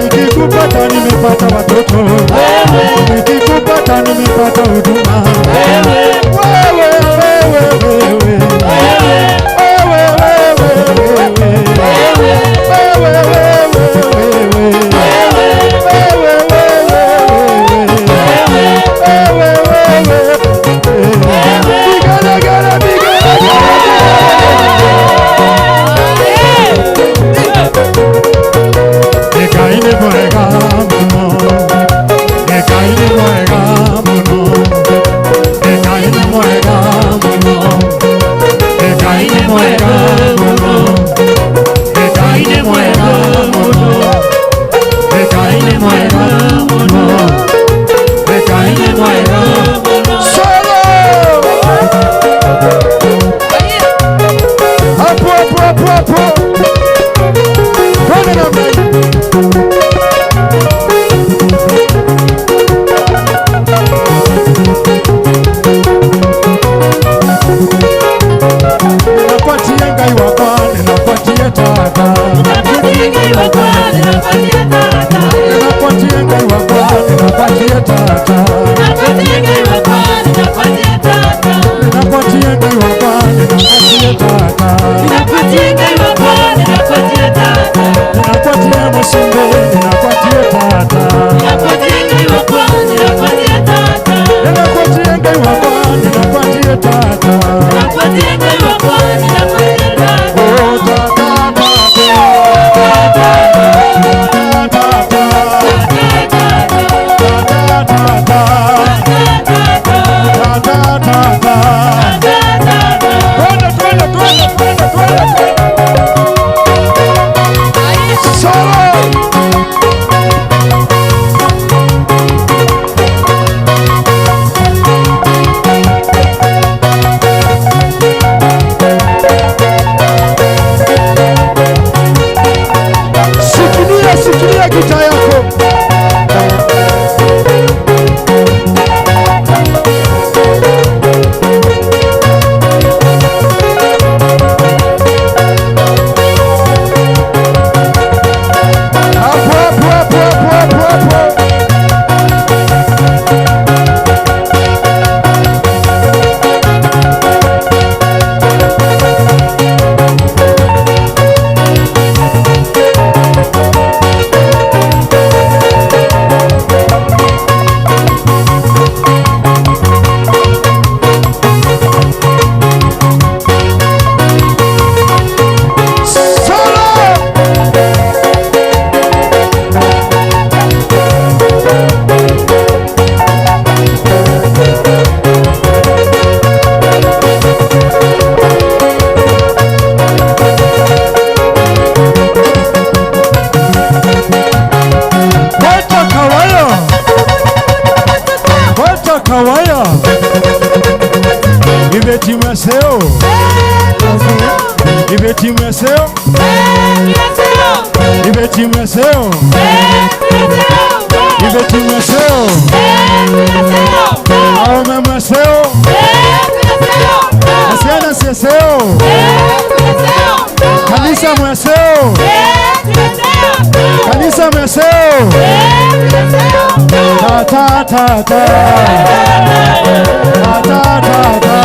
Nikikupata nimepata watoto, nikikupata nimepata huduma. Ibeti mweseo, ibeti mweseo, aume mweseo, asiana sieseo, kanisa mweseo, kanisa mweseo, ta ta ta ta, ta ta ta ta.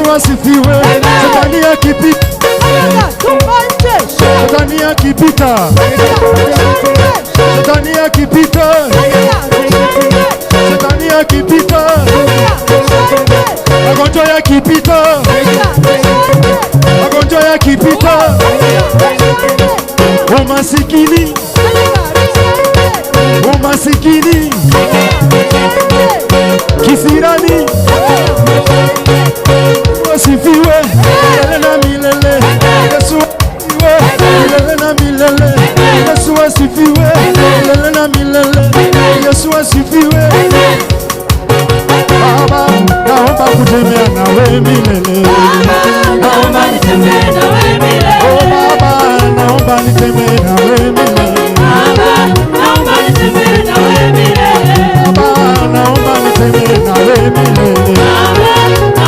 Asifiwe. Shetani akipita, shetani akipita, shetani akipita, shetani akipita, magonjwa yakipita, magonjwa yakipita, umasikini, umasikini, kisirani, asifiwe milele na milele. Yesu asifiwe milele na milele. Yesu asifiwe milele na milele. Yesu asifiwe. Baba, naomba kutembea nawe milele. Naomba nitembee nawe milele. Oh Baba, naomba nitembee nawe milele. Baba, naomba nitembee nawe milele. Baba, naomba nitembee nawe milele.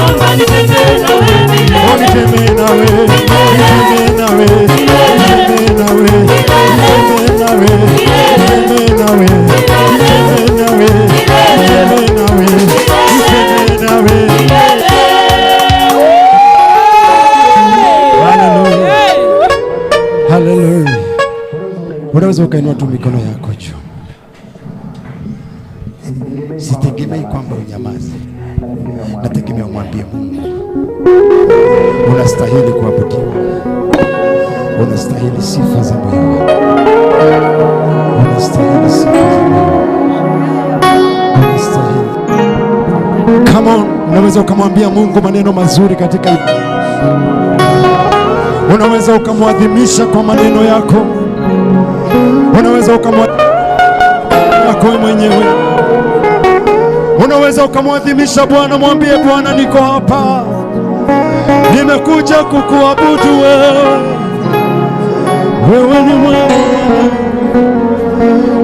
Hallelujah. Unaweza ukainua tu mikono yako juu. Sitegemei kwamba unyamaze. Nategemea umwambie Mungu, unastahili kuabudiwa, unastahili sifa za moyo wako, unastahili sifa za moyo wako, unastahili. Come on, unaweza ukamwambia Mungu maneno mazuri katika hili. Unaweza ukamwadhimisha kwa maneno yako, unaweza ukamwadhimisha yako mwenyewe. Unaweza ukamwadhimisha Bwana, mwambie Bwana, niko hapa, nimekuja kukuabudu wewe. Wewe ni mwema,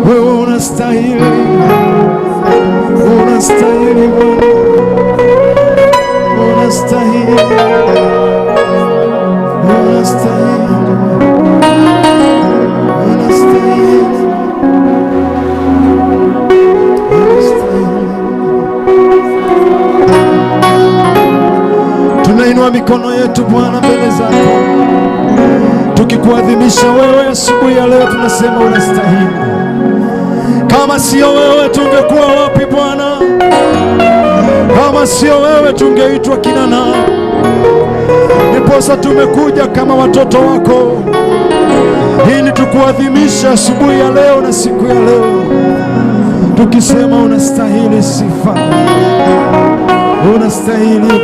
wewe unastahili, unastahili Bwana, unastahili, unastahili, unastahili. Tunainua mikono yetu Bwana mbele zako, tukikuadhimisha wewe asubuhi ya leo. Tunasema unastahili. Kama sio wewe tungekuwa wapi Bwana? Kama sio wewe tungeitwa kina nani? Niposa tumekuja kama watoto wako ili tukuadhimisha asubuhi ya leo na siku ya leo, tukisema unastahili sifa, unastahili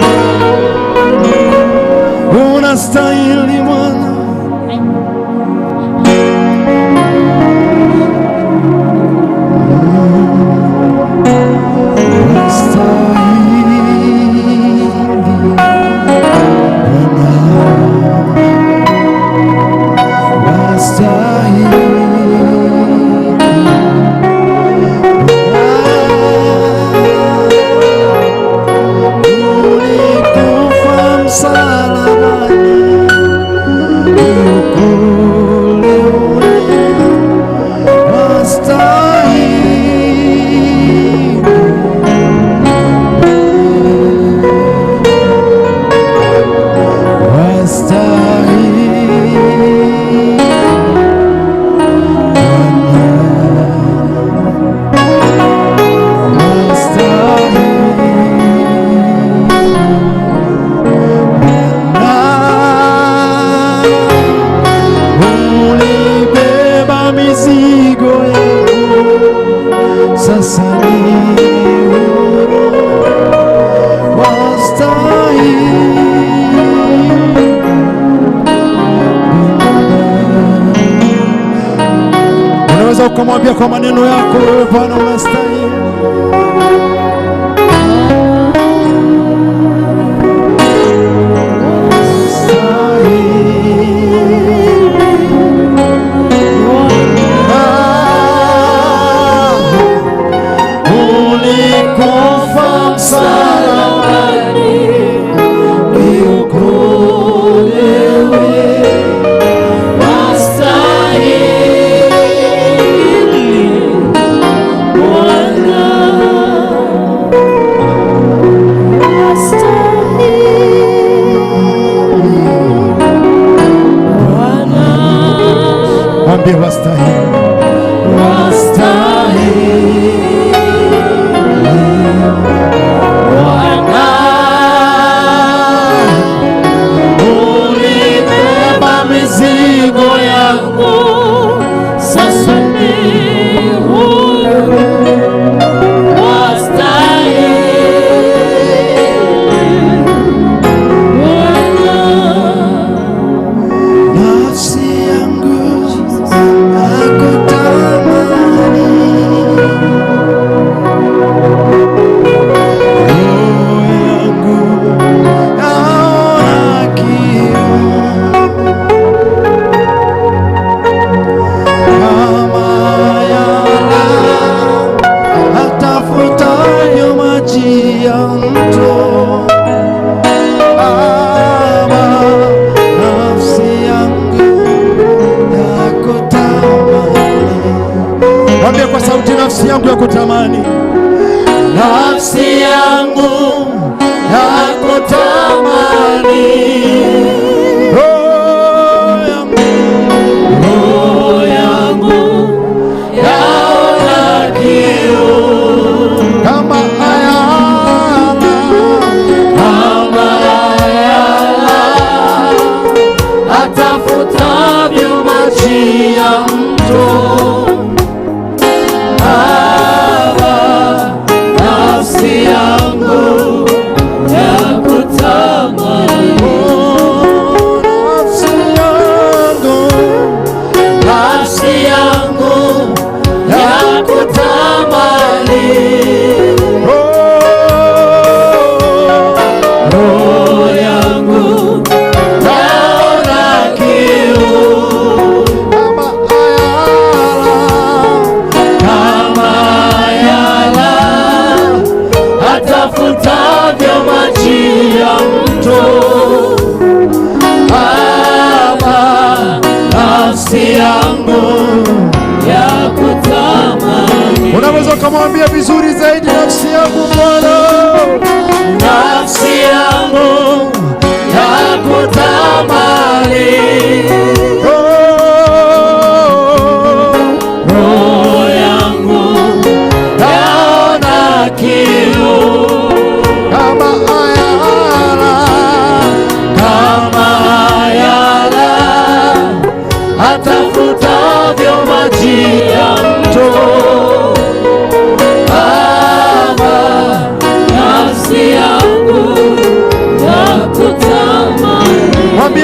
Bwana, unastahili Bwana. Ukamwambia kwa maneno yako, wewe Bwana unastahili. Ulikufa msalabani nafsi yangu ya kutamani, nafsi yangu ya kutamani, roho yangu yaona kiu kama ayala atafutavyo maji ya mto. Unaweza kumwambia vizuri zaidi, nafsi yangu Bwana, nafsi yangu ya kutamani, roho yangu yaona kiu kama ayala atafutavyo maji ya mto.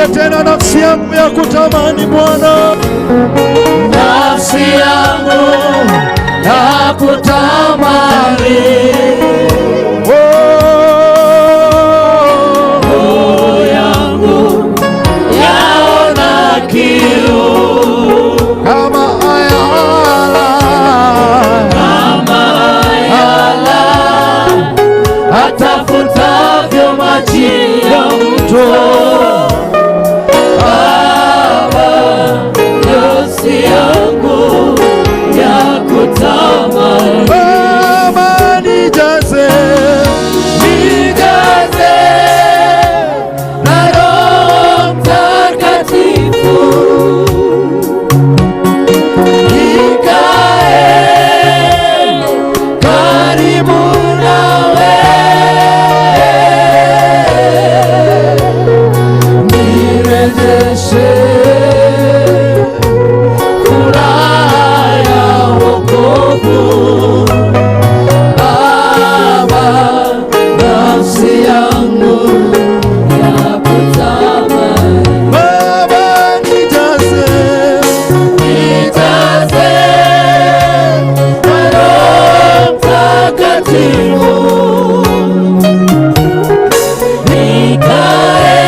Mwambie tena, nafsi yangu ya kutamani Bwana, nafsi yangu ya kutamani, roho yangu yaona kiu kama ayala atafutavyo maji ya mto. Baba, nafsi yangu ya kutamani, Baba, nijaze na Roho Mtakatifu, nikae karibu nawe, nirejeshe furaha ya wokovu. Baba, nafsi yangu ya kutamani, Baba, nijaze na Roho Mtakatifu, nikae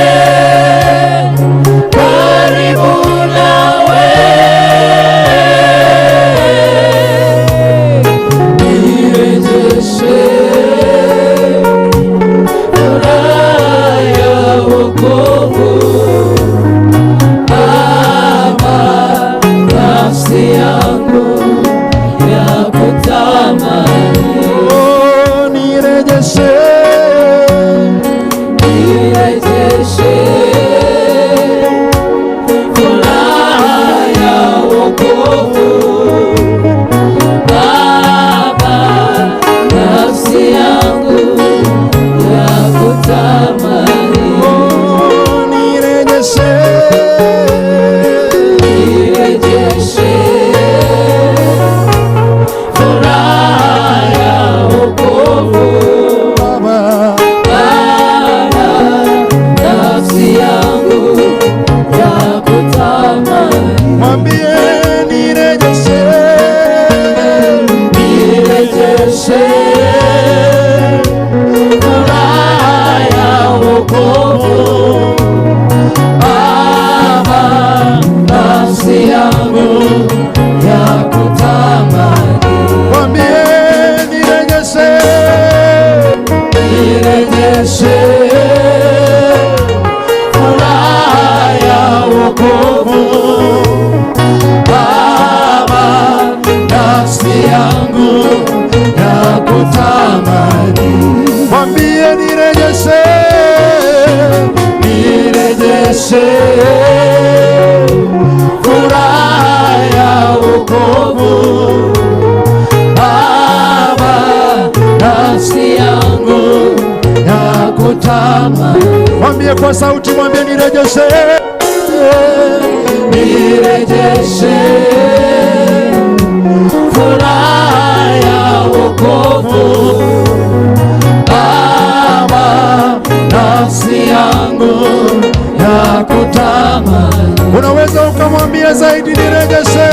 karibu nawe, nirejeshe furaha ya wokovu. Baba, nafsi yangu ya kutamani, nirejeshe furaha ya wokovu. Baba, nafsi yangu ya kutamani, nirejeshe furaha ya wokovu. Baba, Baba, nafsi yangu ya kutamani, mwambie nirejeshe furaha ya wokovu. Baba, nafsi yangu ya kutamani, mwambie nirejeshe furaha ya wokovu. Baba, nafsi yangu ya kutamani, mwambie nirejeshe furaha ya wokovu. Baba, nafsi yangu ya kutamani, mwambie kwa sauti, mwambie nirejeshe furaha ya wokovu. Baba, nafsi yangu ya kutamani, unaweza ukamwambia zaidi, nirejeshe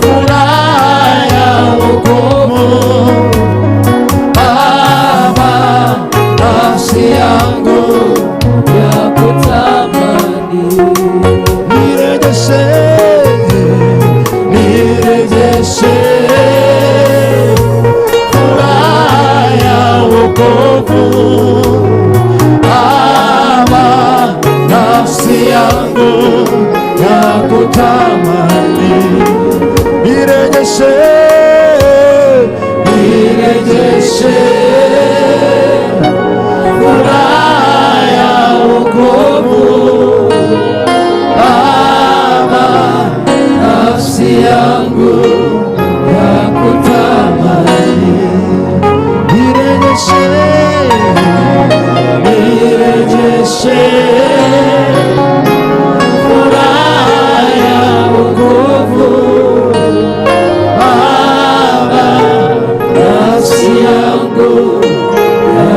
furaha ya wokovu. Baba, nafsi yangu ya kutamani, nirejeshe furaha ya wokovu. Baba, nafsi yangu ya kutamani, nirejeshe furaha ya wokovu. Baba, nafsi yangu ya kutamani, nirejeshe furaha ya wokovu. Baba, nafsi yangu ya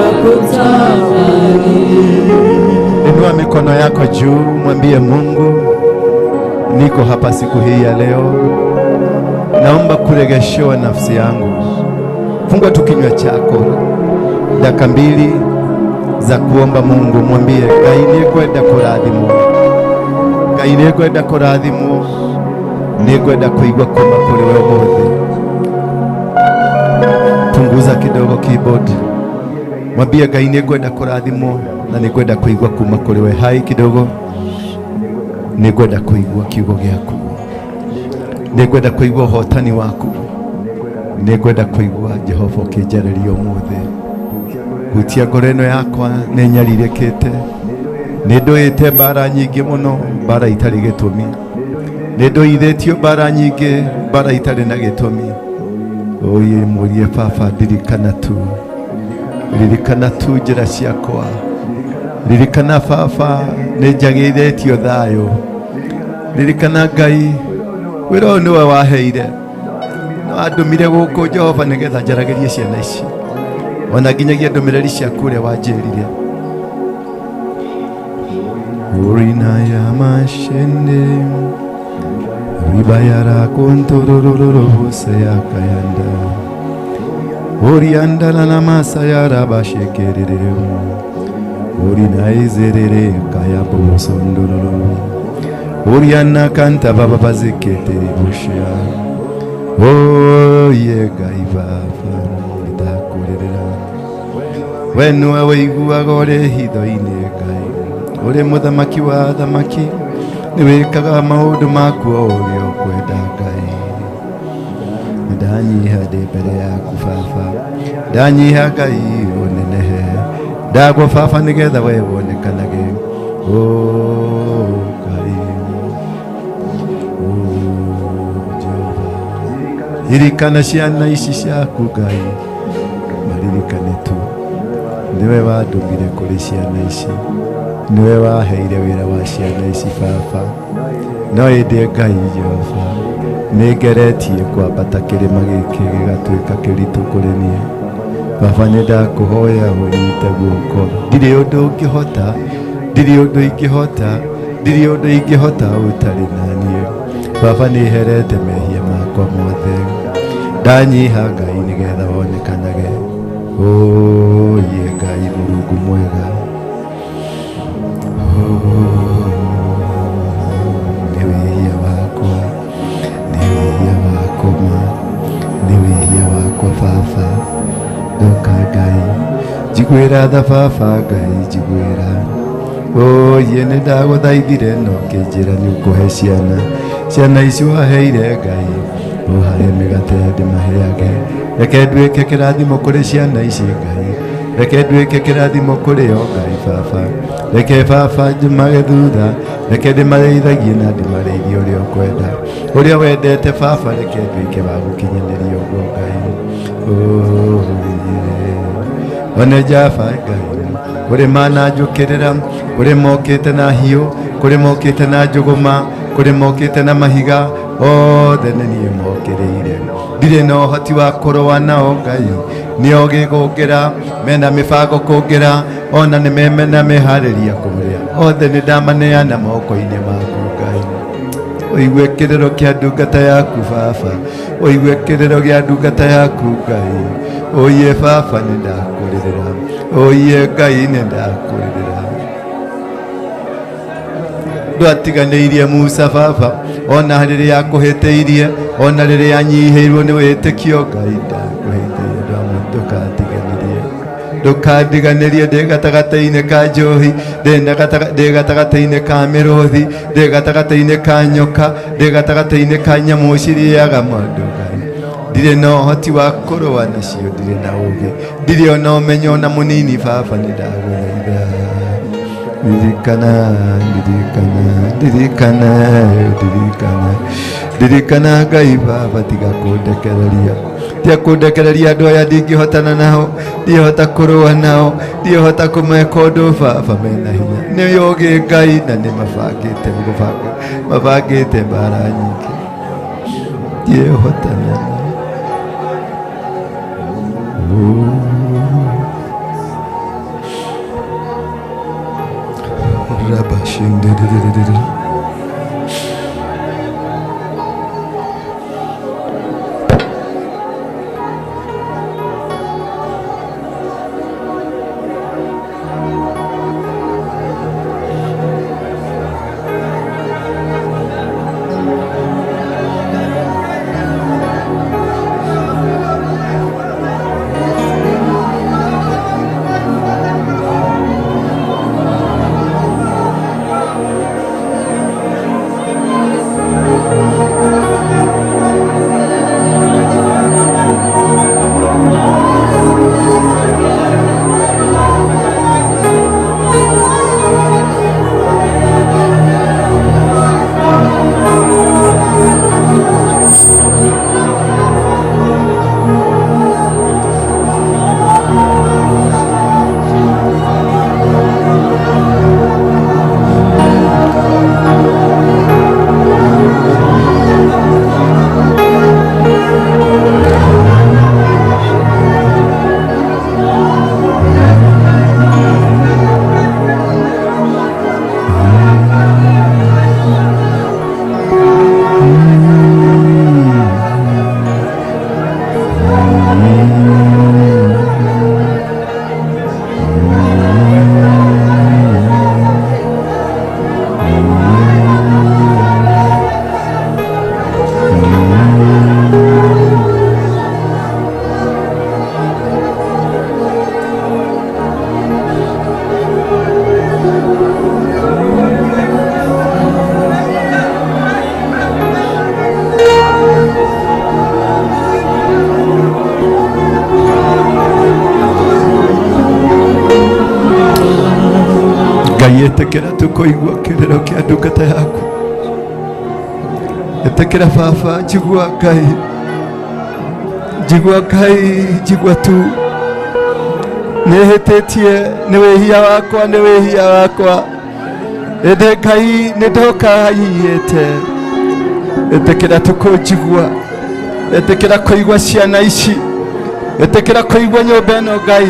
Inua mikono yako juu, mwambie Mungu, niko hapa siku hii ya leo, naomba kuregeshewa nafsi yangu. Fungua tu kinywa chako dakika mbili za kuomba Mungu, mwambie Ngai nikwenda kurathimu, Ngai nikwenda kurathimu, nikwenda kuigwa kuma kuri wewe umuthi. Punguza kidogo keyboard, mwambie Ngai nikwenda kurathimu na nikwenda kuigwa kuma kuri wewe. Hai kidogo, nikwenda kuigwa kiugo gyaku, nikwenda kuigwa uhotani waku, nikwenda kuigwa Jehova ukinjareria umuthi. Hutia ngoro ĩno yakwa nĩ nyarirĩkĩte, nĩ ndũĩte mbara nyingĩ mũno, mbara itarĩ gĩtũmi, nĩ ndũithĩtio mbara nyingĩ, mbara itarĩ na gĩtũmi. Oye mũrie Baba, ririkana tu njĩra ciakwa, ririkana Baba nĩ njagĩithĩtio thayũ, ririkana Ngai wĩra ũyũ nĩwe waheire, no andũmire gũkũ Jehova nĩgetha njaragerie ciana ici, ona nginyagia ndũmĩrĩri ciaku ũrĩa wanjĩrire. Urina ya mashene ribayara kontorororo hose yakayanda orianda na masa yara bashekerere orina izerere kaya bosondororo oriana kanta baba baziketere bushya. Oh Ngai Baba ndakurerera, we niwe wĩiguaga ũrĩ hitho-inĩ Ngai, ũrĩ mũthamaki wa thamaki, nĩ wĩkaga maũndũ maku o ũrĩa ũkwenda Ngai. Ndanyiha ndĩ mbere yaku Baba, ndanyiha Ngai ũnenehe, ndagwa Baba nĩgetha we wonekanage. Oh Ngai, ririkana ciana ici ciaku Ngai, maririkane tu, niwe wandũmire kũrĩ ciana ici, niwe waheire wĩra wa ciana ici Baba. No ĩndĩ Ngai Jehova, nĩngeretie kwambata kĩrĩma gĩkĩ gĩgatuĩka kĩritũ kũrĩ niĩ Baba, nĩ ndakũhoya ũnyite guoko. Ndirĩ ũndũ ũngĩhota, ndirĩ ũndũ ingĩhota, ndirĩ ũndũ ingĩhota ũtarĩ na niĩ Baba. Nĩherete mehia makwa mothe, ndanyiha Ngai nĩgetha wonekanage. Oye Ngai Mũrungu mwega, nĩ wĩhia wakwa, nĩ wĩhia wakwa, nĩ wĩhia wakwa Baba. Ndoka Ngai, njiguĩra tha Baba, Ngai njiguĩra. Oye nĩ ndagũthaithire no ũkĩnjĩra nĩ ũkũhe ciana ici waheire Ngai, ũhahe mĩgate ndĩmaheage. Reke nduĩke kĩrathimo kũrĩ ciana ici Ngai, reke nduĩke kĩrathimo kũrĩ o Ngai Baba. Reke Baba njumage thutha, reke ndĩmarĩithagie na ndĩmarĩithie ũrĩa ũkwenda, ũrĩa wendete Baba. Reke nduĩke wa gũkinyanĩria ũguo Ngai. One Java Ngai, kũrĩ mananjũkĩrĩra, kũrĩ mokĩte na hiũ, kũrĩ mokĩte na njũgũma, kũrĩ mokĩte na mahiga, othe nĩ niĩ mokĩrĩire. Ndirĩ na ũhoti wa kũrũa nao Ngai, nĩo gĩgũngĩra, mena mĩbango kũngĩra, ona nĩ mena meharĩria kũrĩa. Othe nĩ ndamaneana moko-inĩ maku Ngai. Ũigue kĩrĩro kĩa ndungata yaku Baba, ũigue kĩrĩro gĩa ndungata yaku Ngai. Oye Baba nĩ ndakũrĩrĩra, oye Ngai nĩ ndakũrĩrĩra. Ndwatiganĩirie Musa Baba, ona rĩrĩa akũhĩtĩirie, ona rĩrĩa anyihĩirwo nĩ wĩtĩkio Ngai, ndakũhĩtĩirie ndũkatiganĩrie, ndũkandiganĩrie. Ndĩ gatagatĩ-inĩ ka njohi, ndĩ gatagatĩ-inĩ ka mĩrũthi, ndĩ gatagatĩ-inĩ ka nyoka, ndĩ gatagatĩ-inĩ ka nyamũ cirĩaga mũndũ Ngai. Ndirĩ na ũhoti wa kũrũa nacio, ndirĩ na ũũgĩ, ndirĩ ona ũmenyo ona mũnini Baba, nĩ ndagũthaitha. Ndirikana, ndirikana, ndirikana, ndirikana, ndirikana Ngai Baba, tiga kũndekereria, tiga kũndekereria andũ aya ndingĩhotana nao, ndihota kũrũa nao, ndihota kũmeka ũndũ Baba, mena hinya. Nĩ ũũgĩ Ngai na nĩ mabangĩte mbara nyingĩ, ndihotana nao. etekera tukoigwa kirero kia ndungata yaku etekera baba njigua Ngai njigua tu nihĩtĩtie nĩ wĩhia wakwa ende Ngai nĩndoka hihiĩte etekera tũkũnjigua etekera kũigua ciana ici etekera kũigua nyũmba ĩno Ngai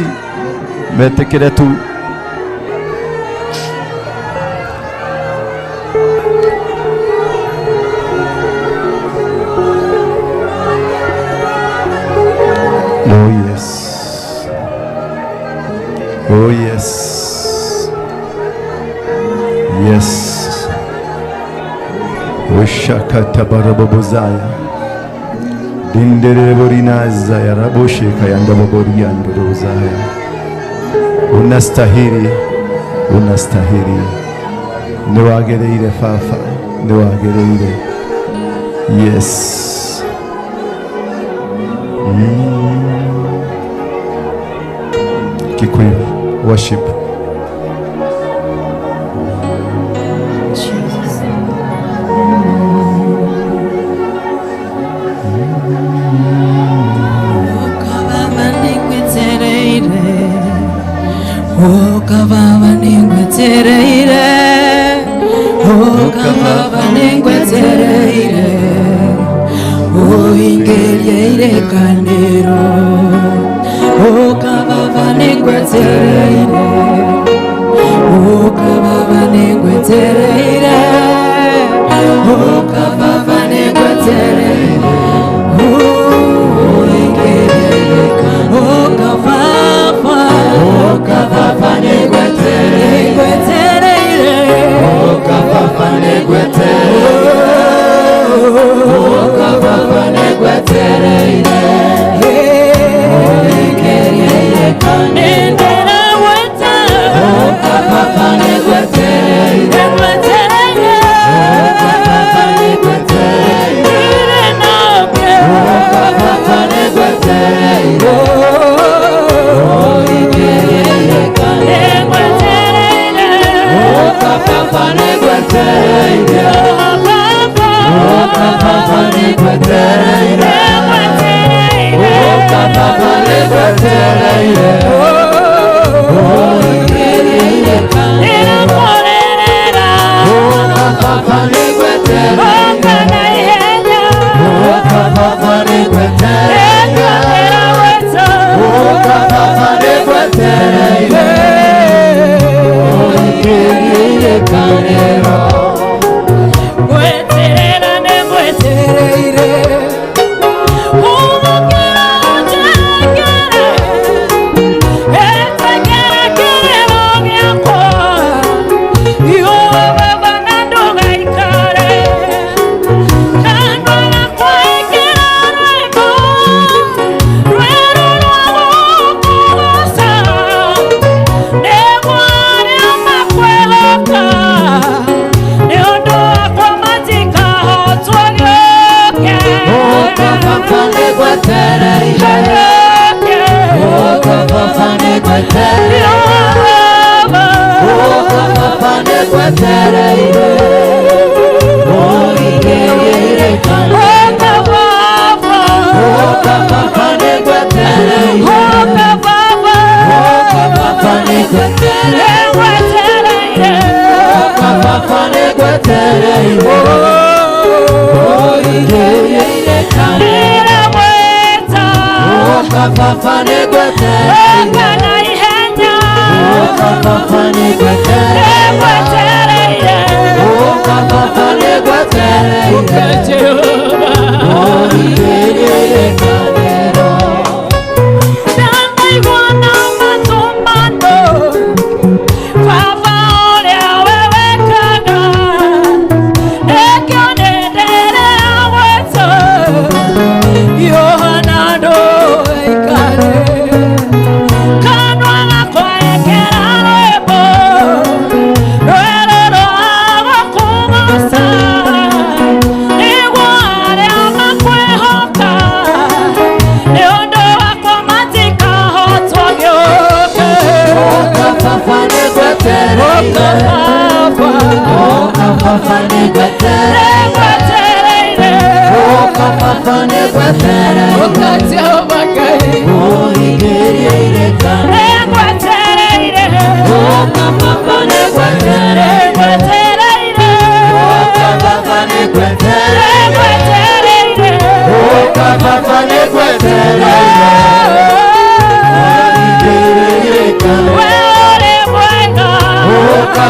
metekere tu Oh yes. Yes. Ushakata barabobozaya. Dindere borinaza ya rabosheka yanda boboriando rozaya. Unastahili. Niwagereire fafa. Niwagereire. Yes. Kikuyu worship. Jesus.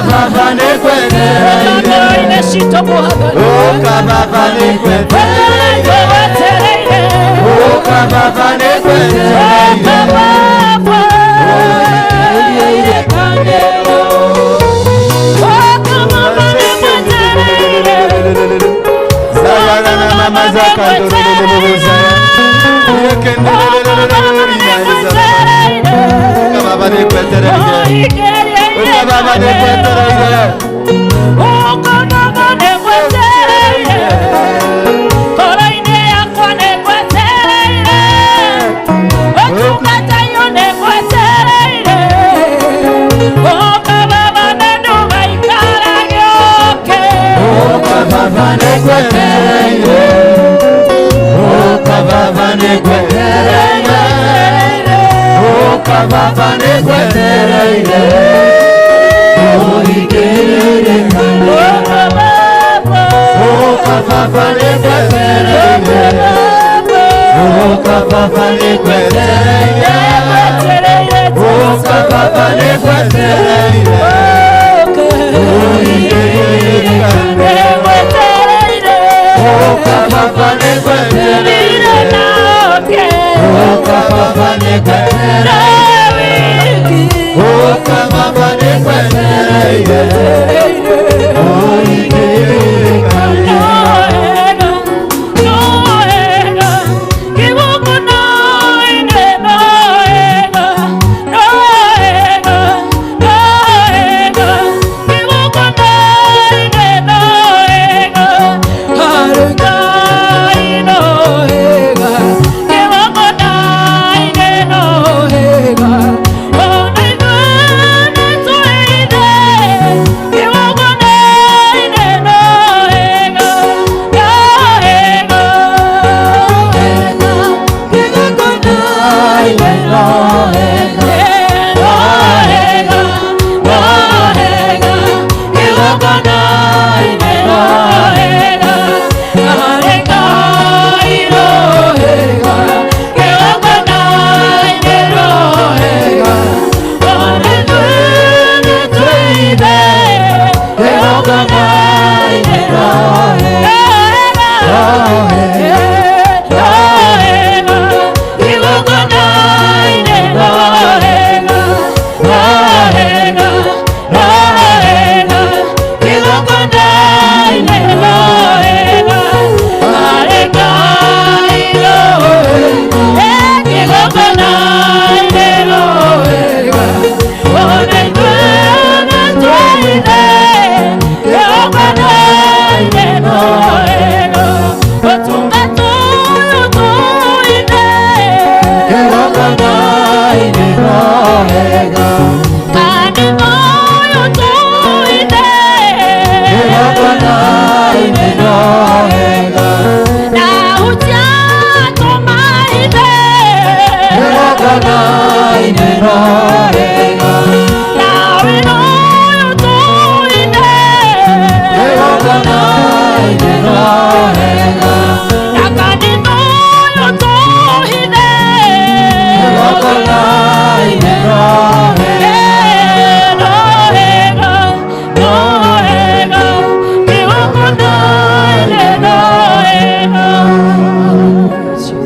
baba nekwetereire ineshito kuhagana oka baba nekwetereire oka baba nekwetereire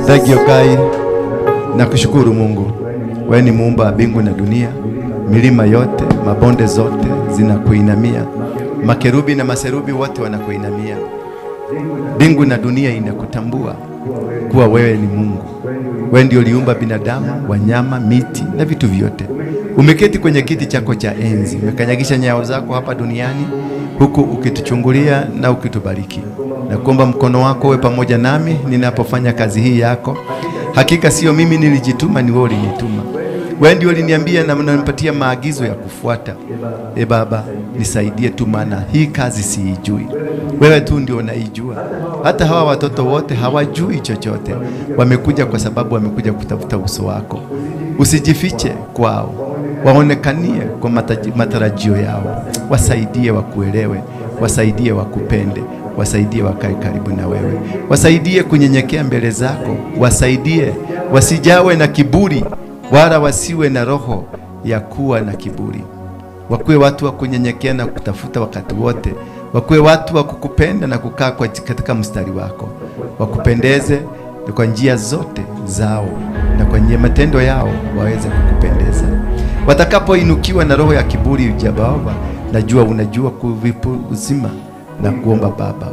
Thank you Kai. Nakushukuru Mungu. Wewe ni muumba wa mbingu na dunia. Milima yote, mabonde zote zinakuinamia. Makerubi na maserubi wote wanakuinamia. Mbingu na dunia inakutambua kuwa wewe ni Mungu. Wewe ndio uliumba binadamu, wanyama, miti na vitu vyote. Umeketi kwenye kiti chako cha enzi. Umekanyagisha nyayo zako hapa duniani huku ukituchungulia na ukitubariki. Na kuomba mkono wako uwe pamoja nami ninapofanya kazi hii yako. Hakika sio mimi nilijituma, ni wewe ulinituma. Wewe ndio uliniambia na unanipatia maagizo ya kufuata. Baba, nisaidie tu, maana hii kazi siijui. Wewe tu ndio unaijua. Hata hawa watoto wote hawajui chochote. Wamekuja kwa sababu wamekuja kutafuta uso wako. Usijifiche kwao. Waonekanie kwa matarajio yao. Wasaidie wakuelewe, wasaidie wakupende, wasaidie wakae karibu na wewe. Wasaidie kunyenyekea mbele zako. Wasaidie wasijawe na kiburi, wala wasiwe na roho ya kuwa na kiburi. wakuwe watu wa kunyenyekea na kutafuta wakati wote, wakuwe watu wa kukupenda na kukaa katika mstari wako, wakupendeze kwa njia zote zao na kwa njia matendo yao waweze kukupendeza. Watakapoinukiwa na roho ya kiburi, Jehova, najua unajua kuvipu uzima, na kuomba Baba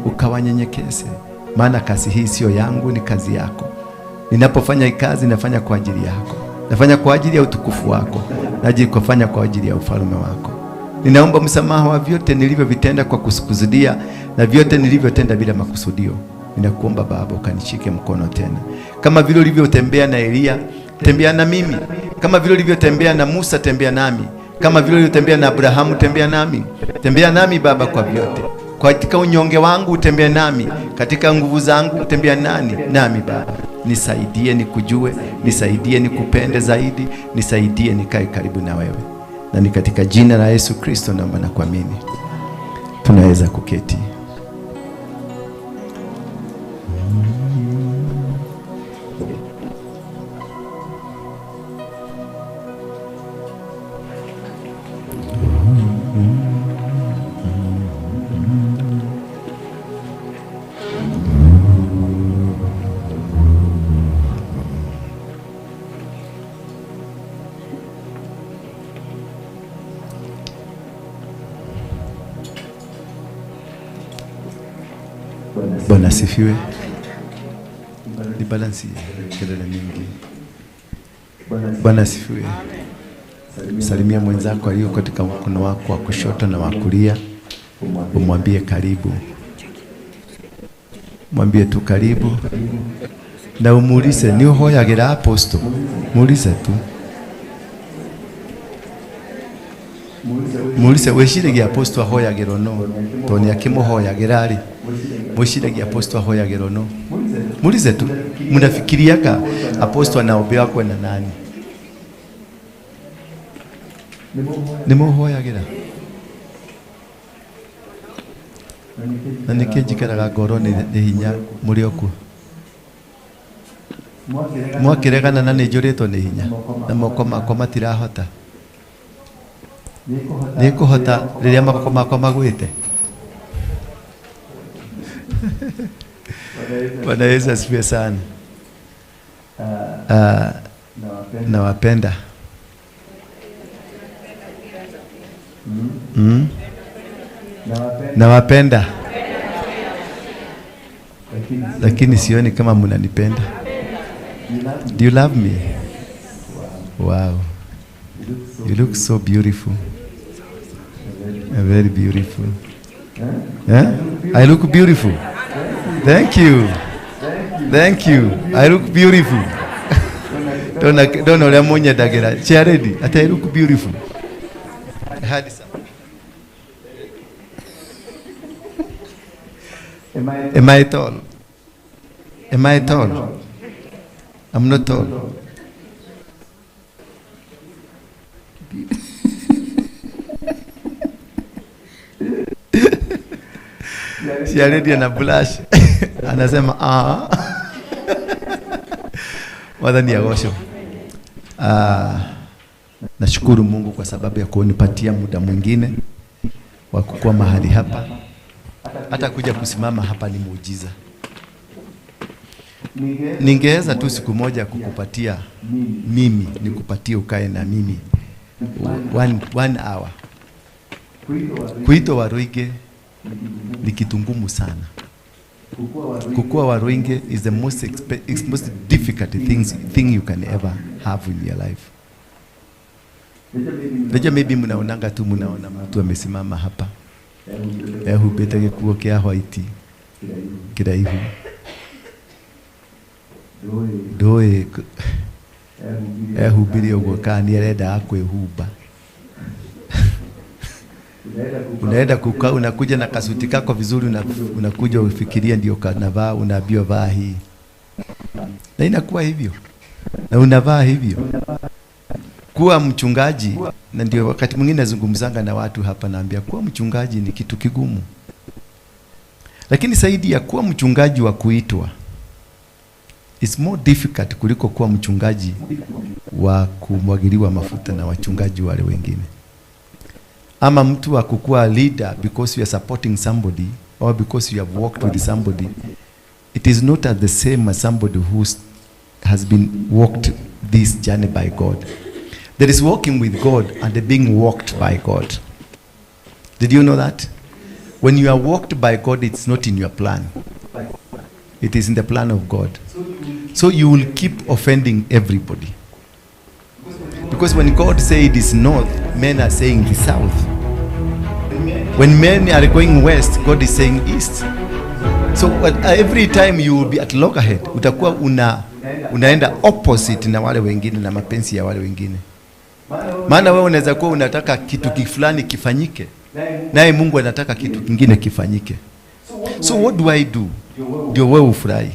ukawanyenyekeze, maana kazi hii sio yangu, ni kazi yako. Ninapofanya hii kazi nafanya kwa ajili yako, nafanya kwa ajili ya utukufu wako, kufanya kwa ajili ya ufalme wako. Ninaomba msamaha wa vyote nilivyovitenda kwa kusukuzudia na vyote nilivyotenda bila makusudio. Ninakuomba Baba ukanishike mkono tena, kama vile ulivyotembea na Elia, tembea na mimi. Kama vile ulivyotembea na Musa, tembea nami. Kama vile ulivyotembea na Abrahamu, tembea nami. Tembea nami Baba kwa vyote. Katika unyonge wangu utembea nami, katika nguvu zangu utembea nami Baba. Nisaidie nikujue, nisaidie nikupende zaidi, nisaidie nikae karibu na wewe. Na ni katika jina la Yesu Kristo naomba na kuamini. Tunaweza kuketi. Bwana asifiwe. Ni balansi kelele mingi. Bwana asifiwe. Salimia mwenzako aliyo katika mkono wako wa kushoto na wa kulia, umwambie karibu. Mwambie tu karibu, na umuulize ni uhoyagera apostle. Muulize tu. Muulize weshirege apostle ahoyagera no. Toni akimuhoyagera ali. Weshirege apostle ahoyagera no. Muulize tu. Mnafikiriaka apostle anaombewa kwa nani? Nimuhoyagera. Na nikijikaraga ngoro ni hinya muri oku. Mwakiregana na nijuritwo ni hinya na moko makwa matirahota. Nikuhota riria moko makwa magwite. Bwana Yesu asifiwe sana. Nawapenda. Nawapenda. Lakini sioni kama mnanipenda. Do you love me? Wow. You look so beautiful. Very beautiful. I look beautiful. Thank you. Thank you. I look beautiful. Don't know lemonya dagera. Charity. I look beautiful. Am I tall? Am I tall? I'm not tall. Si already ana blush. Anasema Wadhani ya gosho. Nashukuru Mungu kwa sababu ya kunipatia muda mwingine wa kukua mahali hapa. Hata kuja kusimama hapa ni muujiza. Ningeweza tu siku moja kukupatia mimi, nikupatie ukae na mimi one hour. Kuitwa Waruige ni kitu ngumu sana. Kukua Waruige is the most difficult thing you can ever have in your life. Deja maybe mnaonanga tu, mnaona mtu amesimama hapa. Hubeta gikuo kia white kiraihu. Doe hubiri ogwo kani arenda akwehuba. Unaenda kukaa, unakuja na kasuti kako vizuri, unakuja ufikiria ndio kanavaa, unaambiwa vaa hii. Na inakuwa hivyo. Na unavaa hivyo. Kuwa mchungaji, na ndio wakati mwingine nazungumzanga na watu hapa, naambia kuwa mchungaji ni kitu kigumu. Lakini zaidi ya kuwa mchungaji wa kuitwa It's more difficult kuliko kuwa mchungaji wa kumwagiliwa mafuta na wachungaji wale wengine. Ama mtu wa kukua leader because you are supporting somebody or because you have walked with somebody. It is not the same as somebody who has been walked this journey by God. There is walking with God and being walked by God. Did you know that? When you are walked by God, it's not in your plan. It is in the plan of God. So you will keep offending everybody. Because when God says it is north, men are saying the south. When men are going west, God is saying east. So every time you will be at loggerhead, utakuwa unaenda opposite na wale wengine na mapenzi ya wale wengine. Maana wewe unaweza kuwa unataka kitu fulani kifanyike, naye Mungu anataka kitu kingine kifanyike. So what do I do? Ndio wewe ufurahi.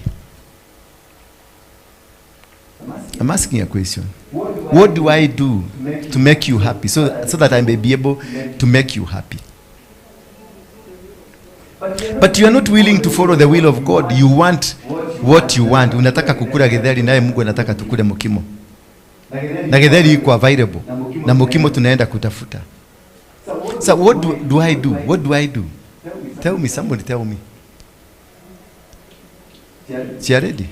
I'm asking a question. What do I do to make you happy so that I may be able to make you happy? But you are not willing to follow the will of God. You want what you want. Unataka kukula githeri naye Mungu anataka tukule mukimo. Na githeri iko available. Na mukimo tunaenda kutafuta. So what do I do? What do I do? Tell me, somebody tell me. You are ready?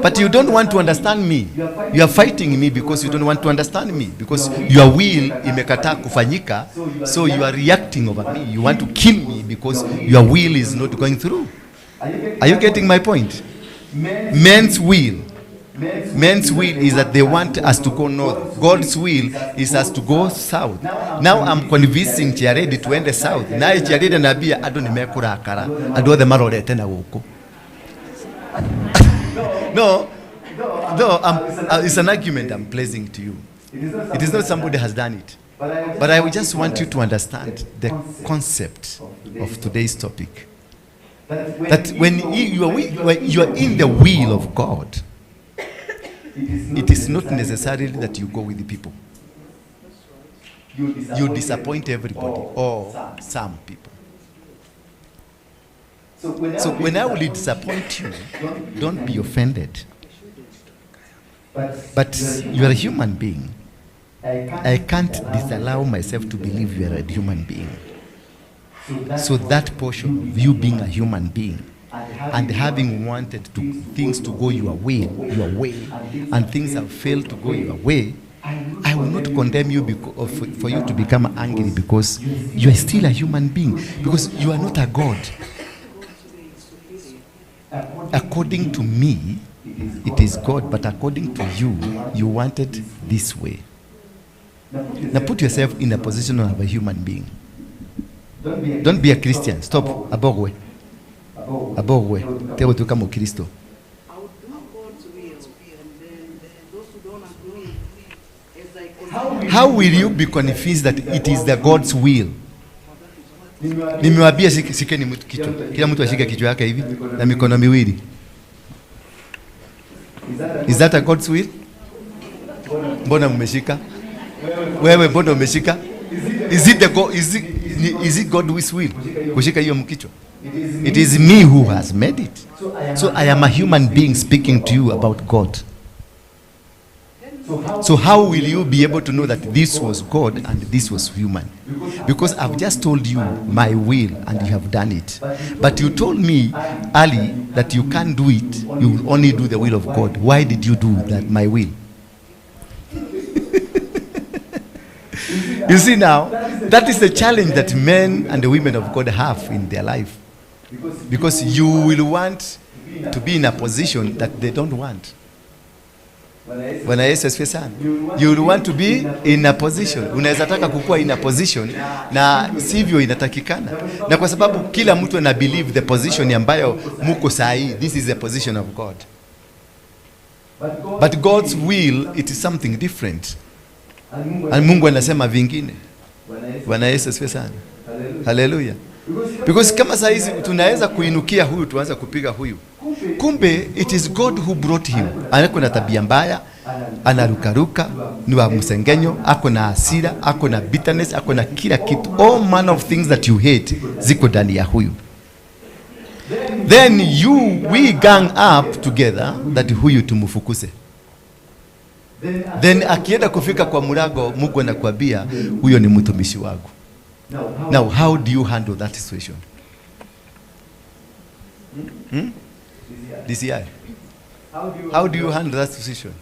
But you don't want to understand me. You are fighting me because you don't want to understand me. Because your will imekataa kufanyika, so you are reacting over me. You want to kill me because your will is not going through. Are you getting my point? Men's will is that they want us to go north. God's will is us to go south. Now I'm convincing Chiaredi to end the south. Naye Chiaredi anambia ado nimekura akara. Ado othe marorete na guku. No, it's an argument I'm placing to you. It is not somebody has done it. But I just want you to understand the concept of today's topic. That when you are in the will of God, it is not necessarily that you go with the people. You disappoint everybody or some people. So when I will disappoint you, don't be offended. But you are a human being. I can't disallow myself to believe you are a human being. So that portion of you being a human being and having wanted things to go your way, and things have failed to go your way, I will not condemn you for you to become angry because you are still a human being, because you are not a God. According to me, it is God, but according to you, you wanted this way. Now put yourself in a position of a human being. Don't be a Christian. Stop. Abogwe. Tewe tu kama Kristo. How will you be convinced that it is the God's will? Nimewambia shikeni mtu kichwa. Kila mtu ashike kichwa yake hivi na mikono miwili. Is that a God's will? Mbona mmeshika? Wewe mbona umeshika? Is it God's will? Kushika hiyo mkichwa. It is me who has made it. So I am a human being speaking to you about God. So how will you be able to know that this was God and this was human? Because I've just told you my will and you have done it. But you told me early that you can't do it. You will only do the will of God. Why did you do that, my will? You see now, that is the challenge that men and the women of God have in their life. Because you will want to be in a position that they don't want. When I say sana, you will want to be in a position. Unaweza taka kukua in a position na sivyo inatakikana. Na kwa sababu kila mtu ana believe the position ambayo muko sahi, this is the position of God. But God's will, it is something different. And Mungu anasema vingine. Bwana Yesu asifiwe sana. Hallelujah. Because kama saa hizi tunaweza kuinukia huyu tuanza kupiga huyu. Kumbe it is God who brought him. Anako na tabia mbaya, anarukaruka, ni wa msengenyo, ako na hasira, ako na bitterness, ako na kila kitu. All manner of things that you hate ziko ndani ya huyu. then we gang up together that huyu tumufukuse. Then akienda kufika kwa mlango, Mungu anakuambia huyo ni mtumishi wangu. Now how do you handle that situation? DCI, how do you handle that situation?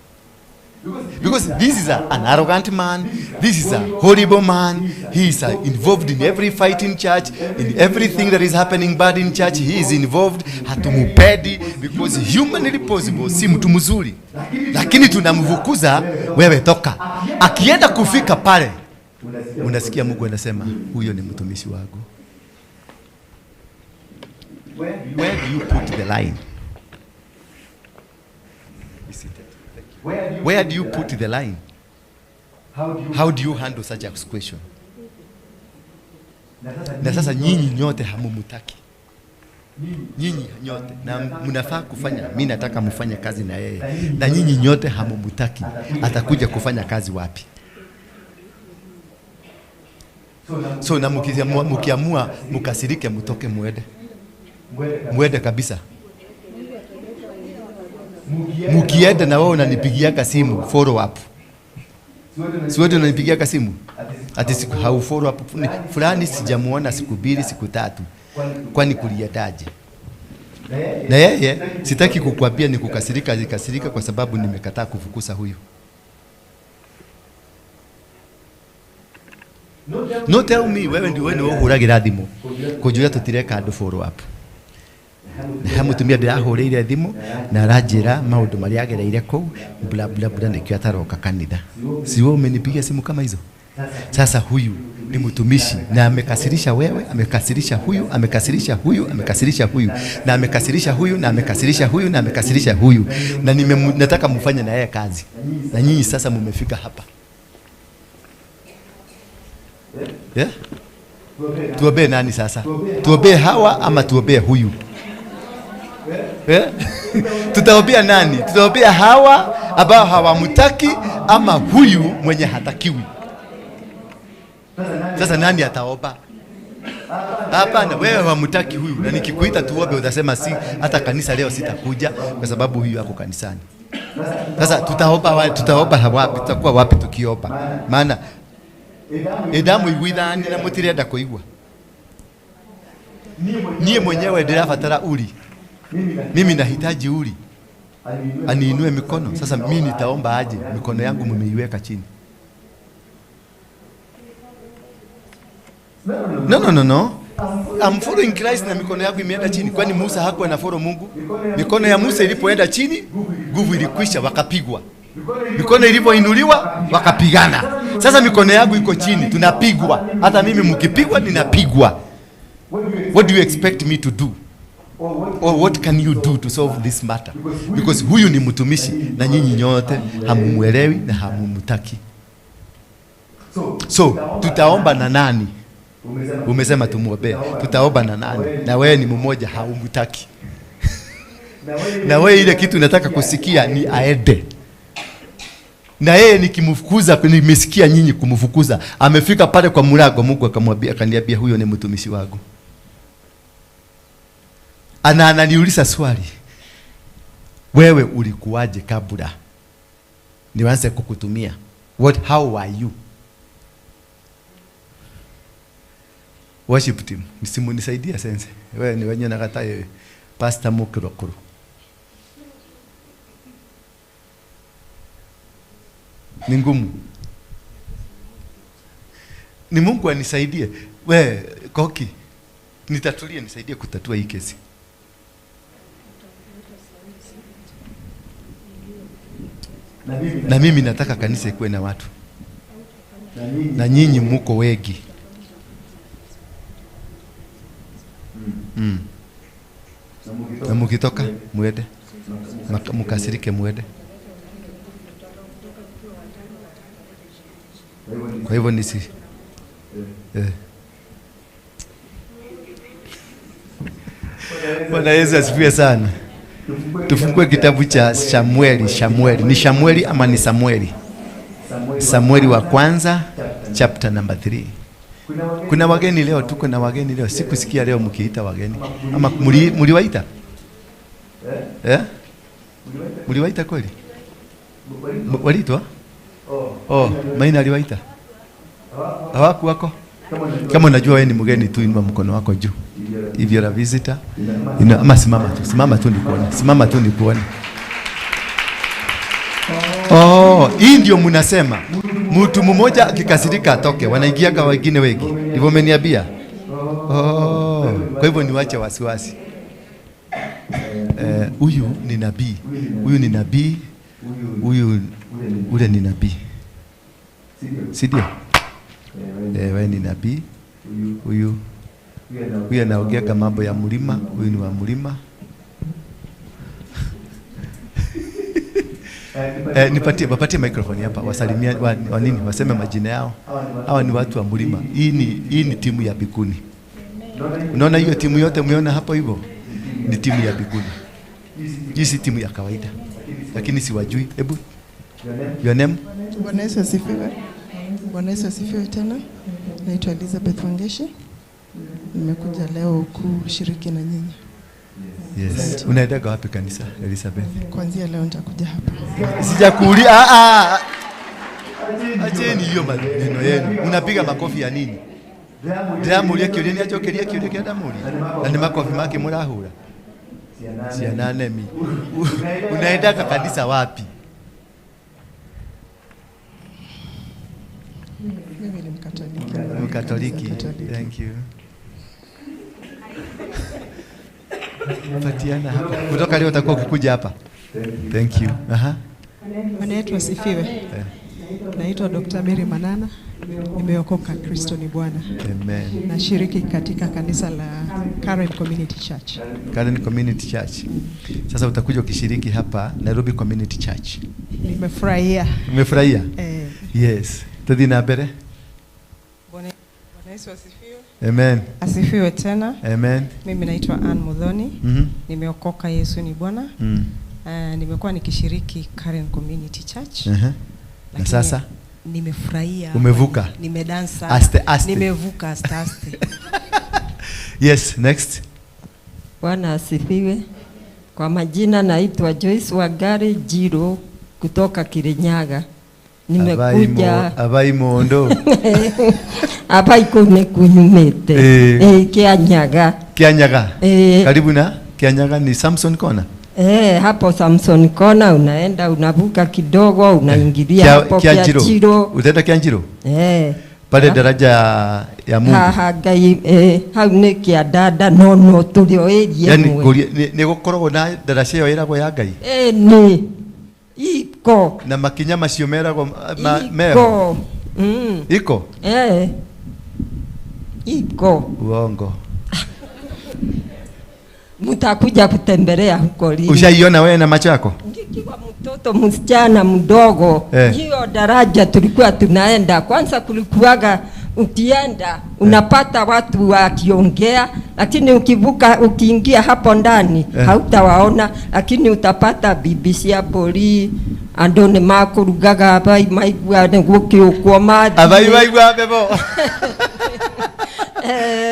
Because this is an arrogant man, this is a horrible man, he is involved in every fight in church, in everything that is happening bad in church, he is involved. Hatumupedi because humanly possible, si mtu mzuri, lakini tunamvukuza, wewe toka. Akienda kufika pale, unasikia Mungu anasema huyo ni mtumishi wangu. Where do you put the line? Where do you put the line? How do you handle such a question? Na sasa nyinyi nyote hamumutaki. Nyinyi nyote na mnafaa kufanya, mimi nataka mfanye kazi na yeye, na nyinyi nyote hamumutaki. Atakuja kufanya kazi wapi? So na mkiamua mkasirike, mtoke muende kabisa. Mukienda na wewe unanipigia simu follow up. Siwewe unanipigia simu ati siku hau follow up fulani sijamuona siku 2 siku 3. Kwani kuliataje? Na yeye sitaki kukuambia ni kukasirika kwa sababu nimekataa kufukuza huyu. No tell me wewe ndio uhuragira thimu kujuya tutireka andu follow up. Na mutumia ndirahureire thimu na arajira maundu mari agereire kou bla bla bla nikio ataroka kanitha. Si wewe umenipigia simu kama hizo? Sasa huyu ni mtumishi na amekasirisha wewe, amekasirisha huyu, amekasirisha huyu, amekasirisha huyu, na amekasirisha huyu, na amekasirisha huyu, na amekasirisha huyu, na nataka mfanye na yeye kazi. Na nyinyi sasa mmefika hapa. Yeah? Tuobe nani sasa? Tuobe hawa ama tuobe huyu? Tutaobea nani? Tutaobea hawa ambao hawamtaki ama huyu mwenye hatakiwi? Sasa nani ataoba? Hapana, wewe hawamtaki huyu, na nikikuita tuobe utasema si, hata kanisa leo sitakuja kwa sababu huyu yako kanisani. Sasa tutaoba wapi? Tutakuwa wapi tukioba? Maana edamu igwithani na mutirenda kuigwa. Nie mwenyewe ndirabatara uri. Mimi nahitaji uri aniinue mikono. Sasa mimi nitaomba aje? Mikono yangu mmeiweka chini. No. I'm following Christ na mikono yangu imeenda chini. Kwani Musa hakuwa na follow Mungu? Mikono ya Musa ilipoenda chini, nguvu ilikwisha, wakapigwa. Mikono ilipoinuliwa, wakapigana. Sasa mikono yangu iko chini, tunapigwa. Hata mimi mkipigwa ninapigwa. What do you expect me to do? Or what can you do to solve this matter? Because huyu ni mtumishi na nyinyi nyote hamumwelewi na hamumtaki. So tutaomba na nani? Umesema tumuombe. Tutaomba na nani? Na wewe ni mmoja haumtaki. Na wewe ile kitu nataka kusikia ni aende. Na yeye nikimfukuza, nimesikia nyinyi kumfukuza. Amefika pale kwa mlango, Mungu akaniambia huyo ni mtumishi wangu. Ananiuliza swali. Wewe ulikuwaje kabla nianze kukutumia? How are you? Worship team, nisaidia sense. Wewe ni wenye nakataa Pastor Mukirokuru. Ni ngumu. Ni Mungu anisaidie. Wewe Koki, nitatulie nisaidie kutatua hii kesi. Na mimi nataka kanisa ikuwe na watu. Na nyinyi mko wengi. Na mkitoka muende. Mkasirike muende. Kwa hivyo nisi Bwana Yesu asifiwe sana. Tufungue kitabu cha Samueli. Ni Samueli ama ni Samueli? Samueli wa kwanza chapter number 3. Kuna wageni leo, tuko na wageni leo. Sikusikia leo mkiita wageni. Ama mliwaita? Mliwaita kweli? Waliitwa? Maina aliwaita? Hawaku wako? Kama unajua wewe ni mgeni tu, inua mkono wako juu. If you're a visitor, ama simama tu nikuone. Simama tu nikuone. Hii ndio mnasema. Mtu mmoja akikasirika atoke, wanaingiaga wengine wengi. Ndivyo umeniambia? Kwa hivyo niwache wasiwasi. Huyu ni nabii. Huyu ni nabii. Ule ni nabii. Si ndio? Wewe ni nabii. Huyu anaongea kama mambo ya mlima. Huyu ni wa mlima. Wapatie microphone hapa, wasalimia wa nini, waseme majina yao. Hawa ni watu wa mlima. Hii ni timu ya bikuni. Unaona hiyo timu yote mmeona hapo hivyo? Ni timu ya bikuni. Hii si timu ya kawaida. Lakini siwajui. Hebu your name? Bwana Yesu asifiwe. Bwana Yesu asifiwe tena. Naitwa Elizabeth Wangeshi. Nimekuja leo kushiriki na nyinyi. Yes. Unaenda wapi kanisa, Elizabeth? Kuanzia leo nitakuja hapa. Sijakuulia. Acheni hiyo maneno yenu. Unapiga makofi ya nini? Damu ile kioleni achokelia kioleni kia damu. Na ni makofi make murahura. Sianane mi. Unaenda kanisa wapi? Mimi ni Mkatoliki. Mkatoliki. Thank you. Fatiana hapa. Kutoka leo utakuwa ukikuja hapa. Thank you. Bwana Yesu asifiwe. Naitwa Dr. Mary Manana. Nimeokoka, Kristo ni Bwana. Amen. Nashiriki katika kanisa la Karen Community Church. Karen Community Church. Sasa utakuja ukishiriki hapa Nairobi Community Church. Nimefurahia. Umefurahia? Yes. Tudina bere. Bwana Yesu asifiwe. Amen. Asifiwe tena. Amen. Mimi naitwa Ann Mudhoni. Nimeokoka, Yesu ni Bwana. Nimekuwa nikishiriki Karen Community Church. Na sasa nimefurahia. Umevuka. Nimedansa. Aste. Nimevuka aste. Yes, next. Bwana asifiwe. Kwa majina naitwa Joyce Wagari Jiro kutoka Kirinyaga. Nimekuja Abai Mondo. Abai kune kunyumete. Kianyaga. Karibu na Kianyaga ni Samson Kona. Hapo Samson Kona unaenda unavuka kidogo unaingilia hapo Kianjiro. Utaenda Kianjiro? Pale daraja ya Mungu. Hau ni kia dada no tulio area. Yani ni gukoro na daraja yo irago ya Ngai. Ni iko na makinya macio meragwo mero. Iko? Iko. Uongo. Mtakuja kutembelea huko lini? Ushaiona wewe na macho yako? Nikiwa mtoto msichana mdogo, hiyo daraja tulikuwa tunaenda. Kwanza kulikuwaga ukienda unapata watu wakiongea, lakini ukivuka ukiingia hapo ndani hautawaona, lakini utapata BBC habari andone makurugaga abai maigwa ngukio maji. Abai maigwa bebo.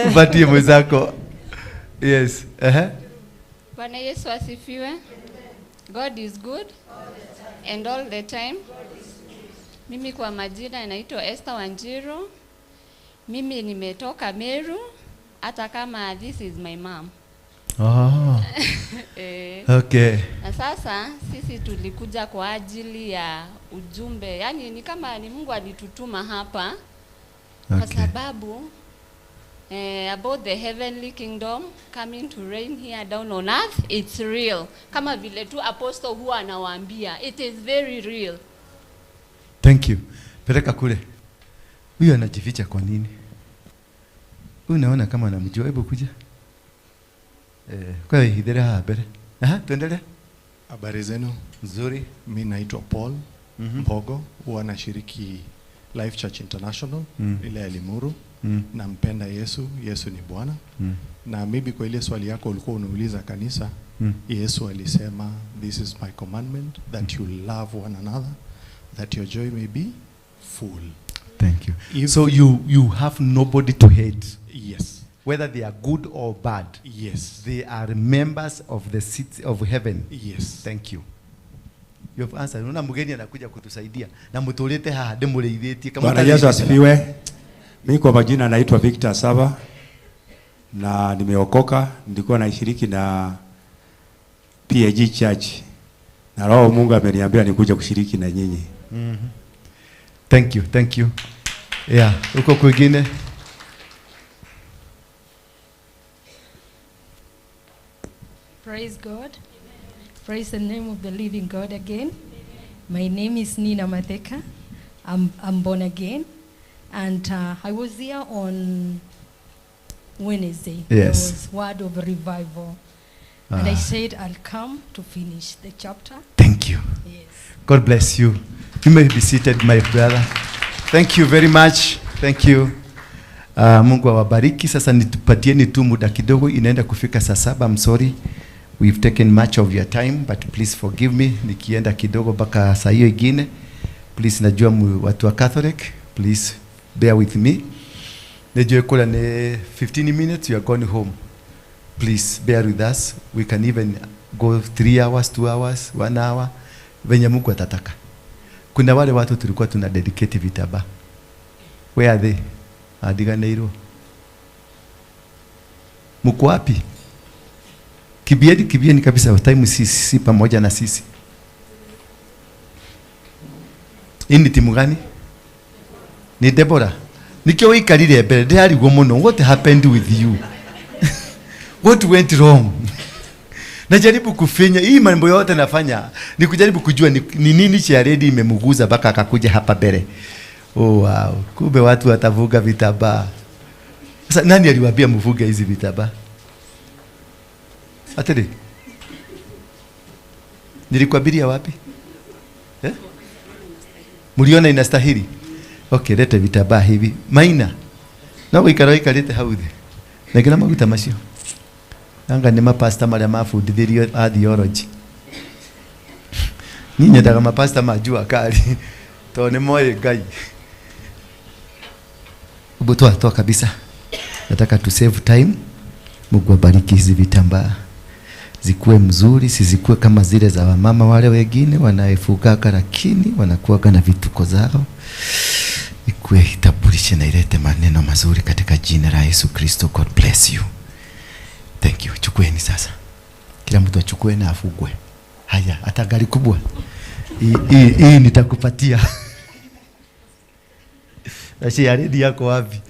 Upatie mwenzako. Yes. Bwana Yesu asifiwe. God is good and all the time. Mimi kwa majina naitwa Esther Wanjiro. Mimi nimetoka Meru, hata kama this is my mom. Okay. Na sasa sisi tulikuja kwa ajili ya ujumbe. Yaani ni kama ni Mungu alitutuma hapa. Kwa sababu about the heavenly kingdom coming to reign here down on earth, it's real. Kama vile tu apostle huwa anawaambia, it is very real. Thank you. Peleka kule. Huyu anajificha kwa nini? Unaona kama anamjua, hebu kuja. Kwa hiyo hidera habari. Tuendelee. Habari zenu? Nzuri. Mimi naitwa Paul Mbogo, huwa nashiriki Life Church International ile ya Limuru. Nampenda Yesu, Yesu ni Bwana. Na maybe kwa ile swali yako ulikuwa unauliza kanisa, Yesu alisema this is my commandment, that you love one another, that your joy may be full. Thank you. So you have nobody to hate. Yes. Whether they are good or bad. Yes. They are members of the city of heaven. Yes. Thank you. You have answered. Unaona mgeni anakuja kutusaidia na mtolete haha demuleitheti kama Bwana Yesu asifiwe. Mimi kwa majina naitwa Victor Saba na nimeokoka, nilikuwa naishiriki na PAG Church. Na Roho Mungu ameniambia nikuja kushiriki na nyinyi. Thank you. Thank you. Yeah, uko kwingine? Praise God. Praise the name of the living God again. My name is Nina Matheka. I'm born again. And I was here on Wednesday. Yes. There was word of revival. And I said I'll come to finish the chapter. Thank you. Yes. God bless you. You may be seated, my brother. Thank you very much. Thank you. Mungu awabariki. Sasa nitupatieni tu muda kidogo, inaenda kufika saa 7. I'm sorry. We've taken much of your time, but please forgive me. Nikienda kidogo mpaka saa hiyo ingine. Please najua watu wa Catholic. Please bear with me. Najua kula ni 15 minutes, you are going home. Please bear with us. We can even go 3 hours, 2 hours, 1 hour. Venye Mungu atataka. Kuna wale watu tulikuwa tuna dedicate vitaba. Where are they? Adiganeiro. Mko wapi? Kibieni kabisa, time sisi pamoja na sisi. Ini timu gani? Ni Deborah. Nikiwa ikalile mbele, ndari gomono. What happened with you? What went wrong? Najaribu kufinya hii mambo yote nafanya ni kujaribu kujua ni nini cha ready imemuguza mpaka akakuja hapa mbele. Oh wow, kumbe watu watavuga vitambaa. Sasa nani aliwaambia mvuge hizi vitambaa? Atende. Nilikuabiria wapi? Eh? Muliona inastahili? Okay, leta vitambaa hivi. Maina. Na wikara leta haudhi. Nagina maguta macio. Anga ni mapasta maria mafundithirio a theology. Ni nyendaga mapasta majua kali. To ni moyo Ngai. Ubutoa toa kabisa. Nataka tu save time. Mungu abariki hizi vitambaa. Zikuwe mzuri, sizikuwe kama zile za wamama wale wengine wanaefugaga lakini wanakuwa na vituko zao. Ikuwe itabulishe na ilete maneno mazuri katika jina la Yesu Kristo. God bless you. Thank you. Chukueni sasa. Kila mtu achukue na afugwe. Haya, hata gari kubwa. Hii nitakupatia. Ashi aredi yako wapi?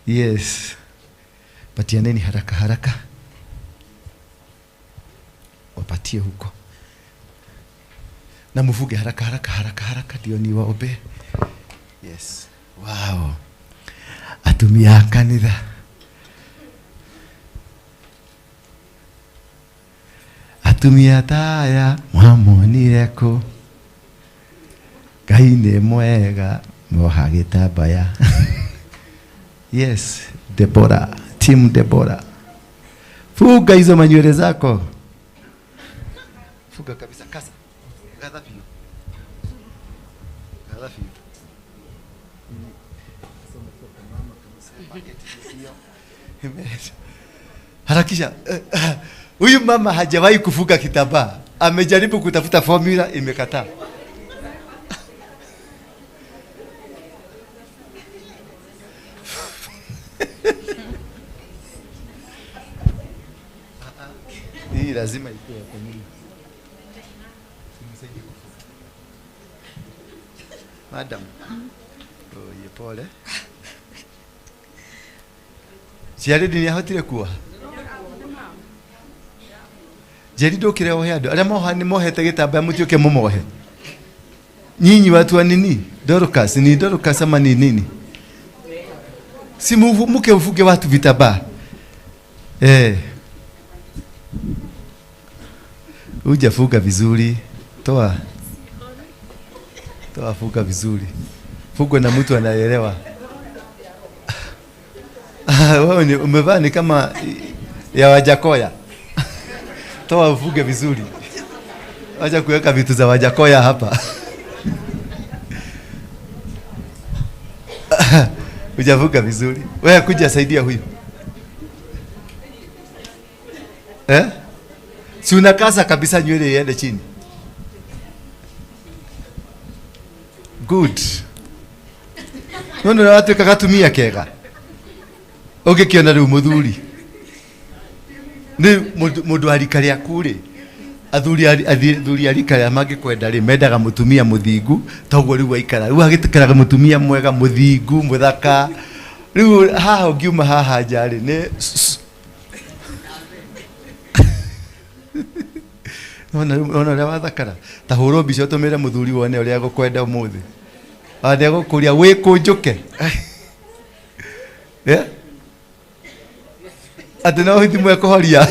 Yes. Patianeni haraka haraka. Wapatie huko. Na mvuge haraka ndio niwaombe. Yes. Wow. Atumia kanitha. Atumia taya mwamonireko. Ngai nĩ mwega moha gĩtambaya. Yes, Deborah, team Deborah. Fuga hizo manywele zako. Fuga kabisa, kasa. Gadhafi. Harakisha. Huyu mama hajawahi kufuga kitambaa. Amejaribu kutafuta formula imekataa. Hii lazima ikuwe kwa nini? Simsaidie kufuga. Madam. Oh, pole. Siaredi ni hotire kuwa. Jeri ndokire ohe andu aria moha ni mohete gitambaya mutioke mumohe. Nyinyi watu wa nini? Dorcas ni Dorcas ama ni nini? Si muke ufuge watu vitambaa. Ujafuga vizuri. Toa fuga vizuri. Fugwe na mtu anaelewa. Wewe ni umevaa ni kama ya Wajakoya. Toa ufuge vizuri. Acha kuweka vitu za Wajakoya hapa. Hujavuka vizuri. Wewe kuja saidia huyu. Si unakasa kabisa nywele iende chini. Good. Nono na watu kakatumia kega. Ugikiona riu muthuri. Ni mundu arikaria kure. Athuri arikaria magikwenda ri mendaga mutumia muthingu, toguo riu aikara. Riu agitikaraga mutumia mwega muthingu, muthaka. Riu haha ungiuma haha njari ni Ona ria wathakara. Ta huro mbica utumire muthuri wone uria gukwenda umuthi. Ade gukuria wikunjuke. Ate no hithi mwe kuhoria.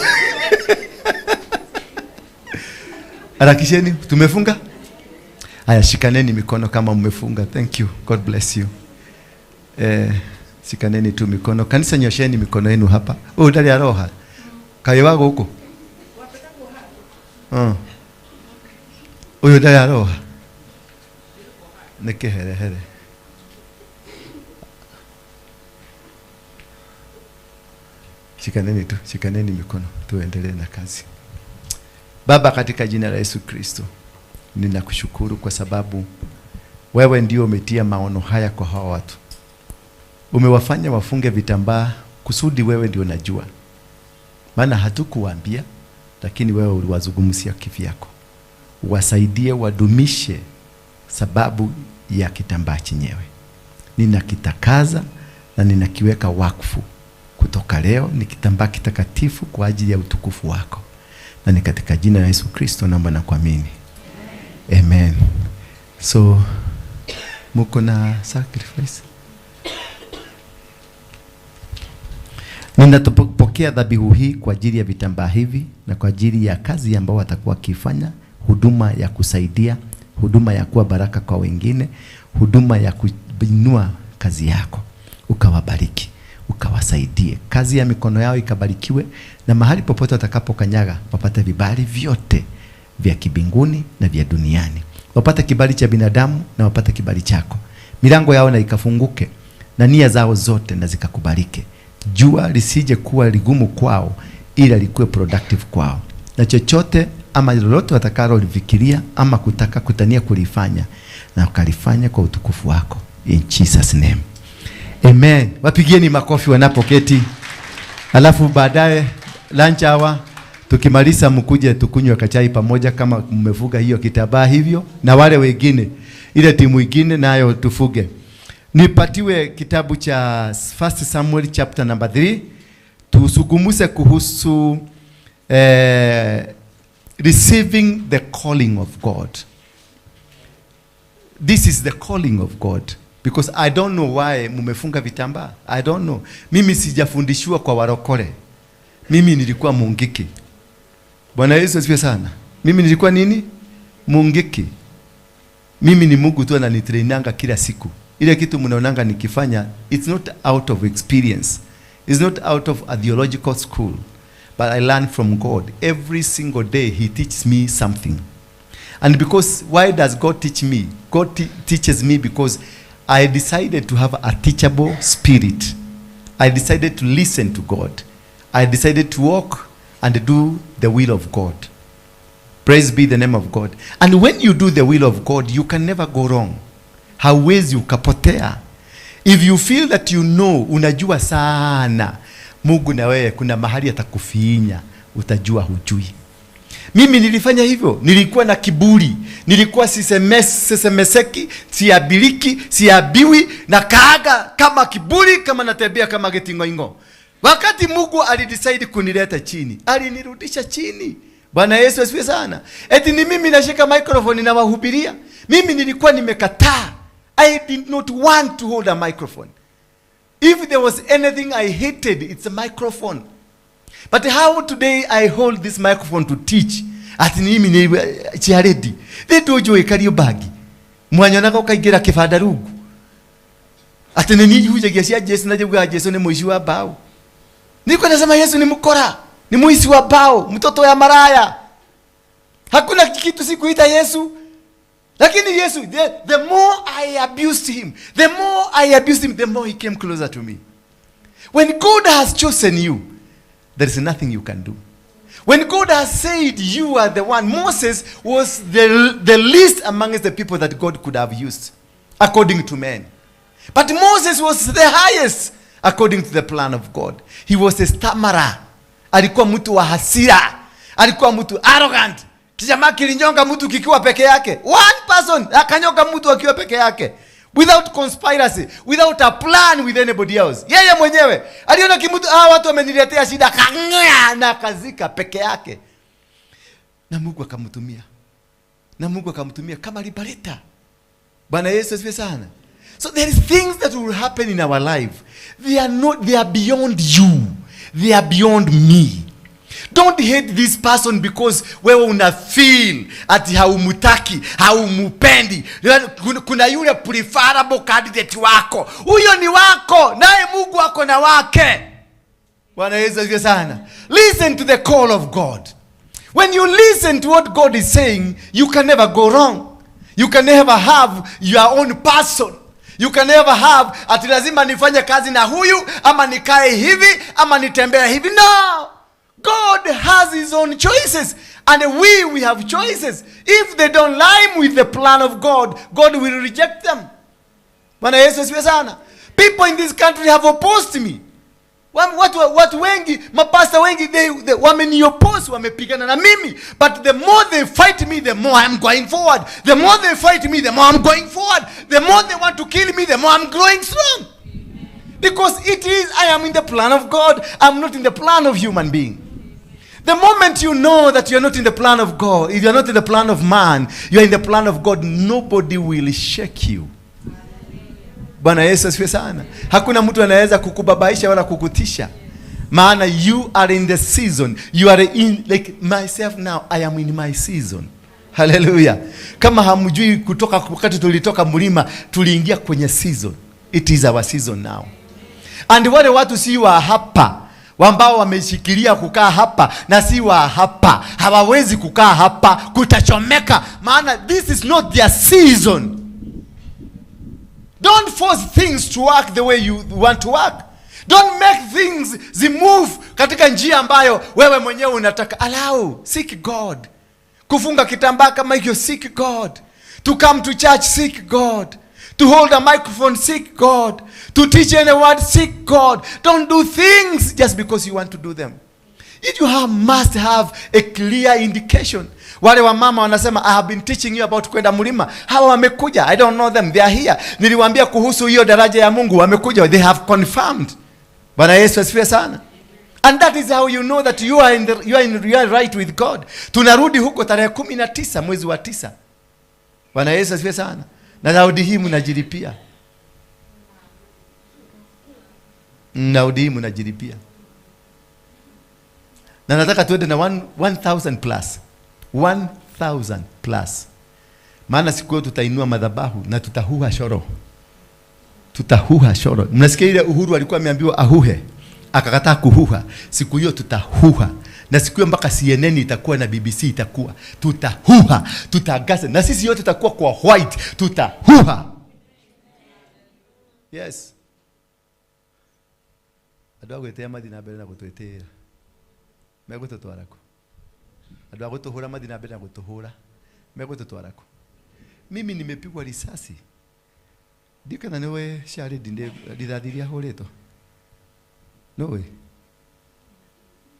Harakisheni, tumefunga? Haya, shikaneni mikono kama mmefunga. Thank you. God bless you. Shikaneni tu mikono. Kanisa, nyosheni mikono yenu hapa. Ndari aroha. Kayo wago huko. Uyo ndari aroha. Neke here. Shikaneni mikono. Tuendelee na kazi. Baba, katika jina la Yesu Kristo, ninakushukuru kwa sababu wewe ndio umetia maono haya kwa hawa watu. Umewafanya wafunge vitambaa kusudi wewe ndio unajua. Maana hatukuwaambia, lakini wewe uliwazungumzia kivyako. Wasaidie wadumishe sababu ya kitambaa chenyewe. Ninakitakaza na ninakiweka wakfu. Kutoka leo ni kitambaa kitakatifu kwa ajili ya utukufu wako. Na ni katika jina la Yesu Kristo naomba na kuamini. Amen. So muko na sacrifice. Ninapokea dhabihu hii kwa ajili ya vitambaa hivi na kwa ajili ya kazi ambayo watakuwa kifanya, huduma ya kusaidia, huduma ya kuwa baraka kwa wengine, huduma ya kuinua kazi yako. Ukawabariki, ukawasaidie, kazi ya mikono yao ikabarikiwe, na mahali popote watakapokanyaga wapate vibali vyote vya kibinguni na vya duniani. Wapate kibali cha binadamu na wapate kibali chako. Milango yao na ikafunguke na nia zao zote na zikakubalike. Jua lisije kuwa ligumu kwao, ila likuwe productive kwao. Na chochote ama lolote watakalo lifikiria ama kutaka kutania kulifanya, na ukalifanya kwa utukufu wako. In Jesus name. Amen. Wapigieni makofi wanapoketi. Alafu baadaye lunch hour tukimaliza mkuje tukunywe kachai pamoja kama mmefuga hiyo kitambaa hivyo, na wale wengine ile timu nyingine nayo tufuge. Nipatiwe kitabu cha 1 Samuel chapter number 3. Tusugumuse kuhusu receiving the calling of God. This is the calling of God. Because I don't know why mumefunga vitambaa. I don't know. Mimi sijafundishwa kwa warokole. Mimi nilikuwa mungiki. Bwana Yesu asifiwe sana. Mimi nilikuwa nini? Mungiki. Mimi ni Mungu tu ananitrainanga kila siku. Ile kitu mnaonanga nikifanya, it's not out of experience. It's not out of a theological school. But I learn from God. Every single day he teaches me something. And because, why does God teach me? God teaches me because I decided to have a teachable spirit. I decided to listen to God. I decided to walk and do the will of God. Praise be the name of God. And when you do the will of God, you can never go wrong. Hauwezi ukapotea. If you feel that you know, unajua sana, Mungu na wewe kuna mahali atakufinya, utajua hujui. Mimi nilifanya hivyo, nilikuwa na kiburi, nilikuwa sisemeseki, siabiliki, siabiwi, na kaaga kama kiburi, kama natembea kama getingo. Wakati Mungu alidecide kunileta chini, alinirudisha chini. Bwana Yesu asifiwe sana. Eti ni mimi nashika microphone na wahubiria. Mimi nilikuwa nimekataa. I did not want to hold a microphone. If there was anything I hated, it's a microphone. But how today I hold this microphone to teach? Ati ni mimi ni chiaredi. Ndojo ikario bagi. Mwanyonaka ukaigira kifada rugu. Ati ni huje gesia Yesu na jebuga Yesu ni mwishi wa bao. Niko nasema Yesu ni mkora. Ni mwishi wa bao, mtoto ya maraya. Hakuna kitu sikuita Yesu. Lakini Yesu, the more I abused him, the more he came closer to me. When God has chosen you, there is nothing you can do. When God has said you are the one, Moses was the least amongst the people that God could have used, according to men. But Moses was the highest, according to the plan of God. He was a stammerer. Alikuwa mtu wa hasira. Alikuwa mtu arrogant. Kijamaa kilinyonga mtu kikiwa peke yake. One person akanyonga mtu akiwa peke yake. Without conspiracy, without a plan with anybody else. Yeye mwenyewe aliona kimutu watu wameniletea shida, kang'aa na kazika peke yake. Na Mungu akamtumia kama liberator. Bwana Yesu asifiwe sana. So there is things that will happen in our life. They are beyond you. They are beyond me. Don't hate this person because wewe una feel ati haumutaki, haumupendi. Kuna yule preferable candidate wako. Huyo ni wako, naye Mungu wako na wake. Bwana Yesu asifiwe sana. Listen to the call of God. When you listen to what God is saying, you can never go wrong. You can never have your own person. You can never have ati lazima nifanye kazi na huyu, ama nikae hivi, ama nitembea hivi. No! God has his own choices, and we have choices. If they don't line with the plan of God, God will reject them. Bwana Yesu asifiwe sana. People in this country have opposed me. Watu wengi, mapasta wengi, they wameniopose, wamepigana na mimi. But the more they fight me, the more I'm going forward. The more they fight me, the more I'm going forward. The more they want to kill me, the more I'm growing strong. Because I am in the plan of God. I'm not in the plan of human being. The moment you know that you're not in the plan of God, if you're not in the plan of man, you're in the plan of God, nobody will shake you. Bwana Yesu asifiwe sana. Hakuna mtu anaweza kukubabaisha wala kukutisha. Maana you are in the season. You are in, like myself now, I am in my season. Hallelujah. Kama hamjui kutoka wakati tulitoka mlima, tuliingia kwenye season. It is our season now. And wale watu si wa hapa, ambao wameshikilia kukaa hapa na si wa hapa, hawawezi kukaa hapa, kutachomeka. Maana this is not their season. Don't force things to work the way you want to work. Don't make things move katika njia ambayo wewe mwenyewe unataka. Allow, seek God. Kufunga kitambaa kama hiyo, seek God. To come to church, seek God. To hold a microphone, seek God. To teach any word, seek God. Don't do things just because you want to do them. You must have a clear indication. Wale wa mama wanasema, I have been teaching you about kwenda mlima. Hawa wamekuja, I don't know them, they are here. Niliwaambia kuhusu hiyo daraja ya Mungu, wamekuja, they have confirmed. Bwana Yesu asifiwe sana. And that is how you know that you are right with God. Tunarudi huko tarehe 19 mwezi wa 9. Bwana Yesu asifiwe sana. Na Daudi hii mnajilipia. Daudi hii mnajilipia. Na nataka tuende na 1000 plus. 1000 plus. Maana siku hiyo tutainua madhabahu na tutahuha shoro. Tutahuha shoro. Mnasikia ile Uhuru alikuwa ameambiwa ahuhe, akakataa kuhuha. Siku hiyo tutahuha. Na siku hiyo mpaka CNN itakuwa na BBC itakuwa. Tutahuha, tutagaza. Na sisi yote tutakuwa kwa white, tutahuha. Yes. Adwa gwetea madina mbere na gutwetera. Megutotwarako. Adwa gutuhura madina mbere na gutuhura. Megutotwarako. Mimi nimepigwa risasi. Dika na newe shari dinde didadiria horeto. No way.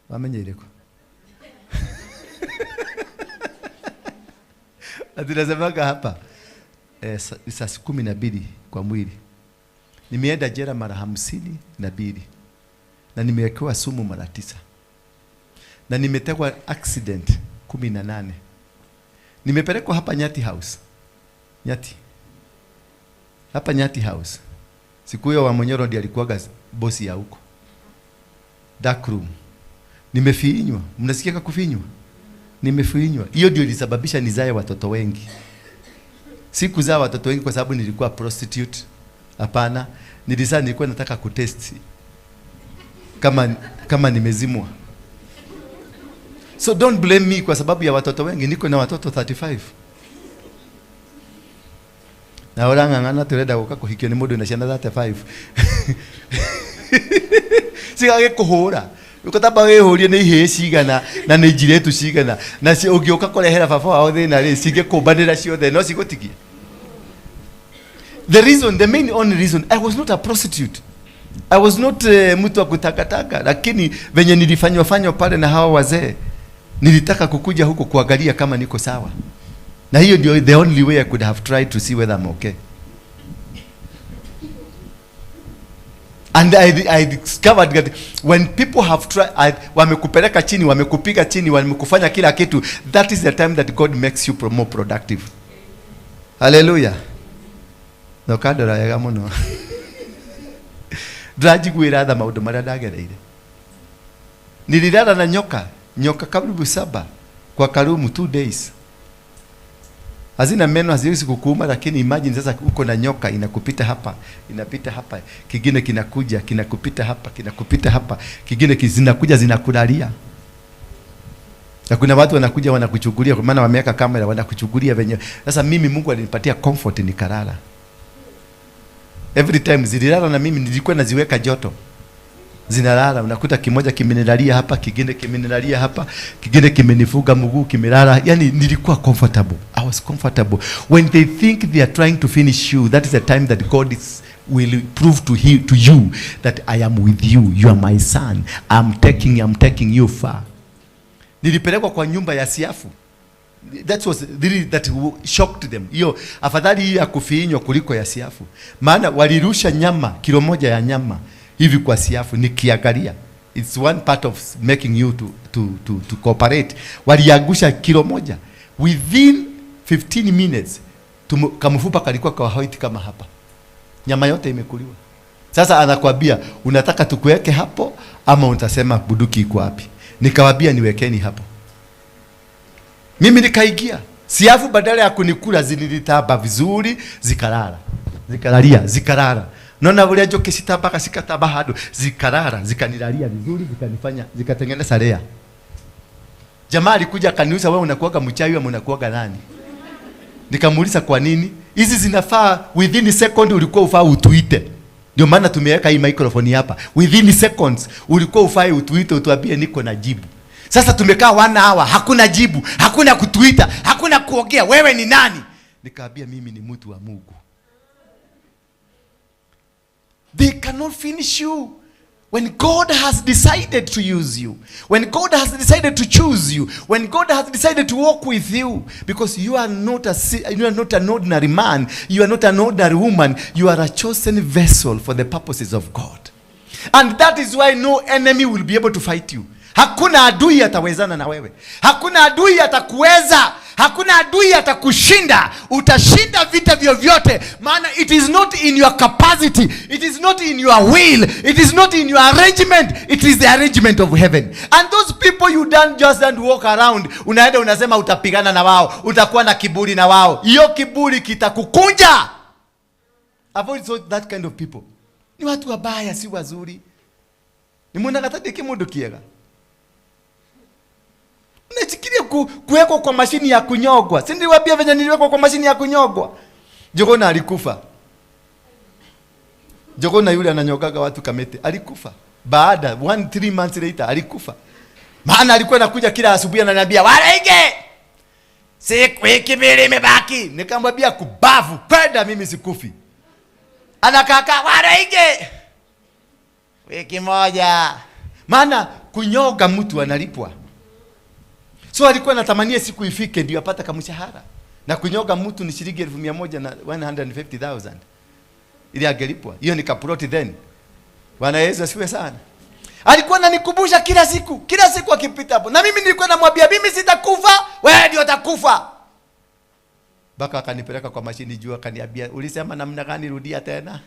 Wamenyereko. Atinasemaga hapa saa 12 kwa mwili. Nimeenda jela mara 52 na nimewekewa sumu mara 9 na nimetekwa accident 18. Nimepelekwa hapa Nyati House. Nyati. Hapa Nyati House. Siku hiyo wa Monyoro ndiye alikuwa bosi ya huko. Dark room. Nimefinywa. Mnasikia kufinywa? Nimefinywa. Hiyo ndio ilisababisha nizae watoto wengi. Sikuzaa watoto wengi kwa sababu nilikuwa prostitute. Hapana. Nilikuwa nataka kutest kama nimezimwa. So don't blame me kwa sababu ya watoto wengi. Niko na watoto 35. Na orang'ang'ana turenda guka kuhikio ni mundu na ciana 35. Sigage kuhura. Ukataba wehurie ni ihe cigana na ni njiretu cigana na ungioka kurehera baba wao thina ri cige kumbanira ciothe no cigutigie. The main only reason, I was not a prostitute. I was not mtu wa kutakataka, lakini venye nilifanywa pale na hawa wazee, nilitaka kukuja huko kuangalia kama niko sawa. Na hiyo ndio the only way I could have tried to see whether I'm okay. And I discovered that when people have tried, wamekupeleka chini, wamekupiga chini, wamekufanya kila kitu, that is the time that God makes you more productive. Hallelujah. No kadora yega muno. Ndajiguira tha maundu maria ndagereire. Nililala na nyoka karibu 7 kwa karumu 2 days. Hazina meno, haziwezi kukuuma, lakini imagine sasa uko na nyoka inakupita hapa, inapita hapa, kingine kinakuja, kinakupita hapa, kinakupita hapa, kingine zinakuja zinakulalia. Na kuna watu wanakuja wanakuchukulia kwa maana wameweka kamera wanakuchukulia venye. Sasa mimi Mungu alinipatia comfort nikalala. Every time zililala na mimi nilikuwa naziweka joto. Zinalala, unakuta kimoja kimenilalia hapa, kingine kimenilalia hapa, kingine kimenifuga mguu kimelala. Yani nilikuwa comfortable. I was comfortable. When they think they are trying to finish you, that is the time that God will prove to you that I am with you. You are my son. I'm taking you far. Nilipelekwa kwa nyumba ya siafu. That shocked them. Hiyo afadhali hii ya kufiinywa kuliko ya siafu. Maana walirusha nyama, kilo moja ya nyama hivi kwa siafu nikiangalia. It's one part of making you to cooperate. Waliangusha kilo moja. Within 15 minutes kamfupa kalikuwa kwa white kama hapa. Nyama yote imekuliwa. Sasa anakuambia unataka tukuweke hapo ama utasema buduki iko wapi? Nikawaambia niwekeni hapo. Mimi nikaigia. Siafu badala ya kunikula zinilitaba vizuri, zikalala. Nona vile joke sitaba sikataba hado, zikalala, zikanilalia vizuri, zikatengeneza rea. Jamaa alikuja akaniuliza wewe unakuaga mchawi ama unakuaga nani? Nikamuuliza kwa nini? Hizi zinafaa within second ulikuwa ufaa utuite. Ndio maana tumeweka hii microphone hapa. Within seconds ulikuwa ufaa utuite utuambie niko na jibu. Sasa tumekaa 1 hour, hakuna jibu, hakuna kutuita, hakuna kuongea, wewe ni nani? Nikaambia mimi ni mtu wa Mungu. They cannot finish you. When God has decided to use you, when God has decided to choose you, when God has decided to walk with you, because you are not an ordinary man, you are not an ordinary woman, you are a chosen vessel for the purposes of God. And that is why no enemy will be able to fight you. Hakuna adui atawezana na wewe. Hakuna adui atakuweza. Hakuna adui atakushinda. Utashinda vita vyovyote. Maana it is not in your capacity. It is not in your will. It is not in your arrangement. It is the arrangement of heaven. And those people you don't just walk around. Unaenda unasema utapigana na wao. Utakuwa na kiburi na wao. Hiyo kiburi kitakukunja. Avoid that kind of people. Ni watu wabaya, si wazuri. Ni mwana katadiki mundu kiega. Unachikiria kuwekwa kwa mashini ya kunyogwa. Si niliwaambia venye niliwekwa kwa mashini ya kunyogwa. Jogona alikufa. Jogona yule ananyogaga watu Kamete alikufa. Baada 3 months later alikufa. Maana alikuwa anakuja kila asubuhi ananiambia, "Waraige! Siku wiki mbili imebaki." Nikamwambia kubavu, kwenda mimi sikufi. Anakaka, "Waraige! Wiki moja." Maana kunyoga mtu analipwa. So alikuwa anatamania siku ifike ndio apata kamshahara. Na kunyoga mtu ni shilingi 100,000 na 150,000. Ili angelipwa. Hiyo ni kaproti then. Bwana Yesu asifiwe sana. Alikuwa ananikumbusha kila siku akipita hapo. Na mimi nilikuwa namwambia mimi sitakufa, wewe ndio utakufa. Baka akanipeleka kwa mashini juu akaniambia, "Ulisema namna gani, rudia tena?"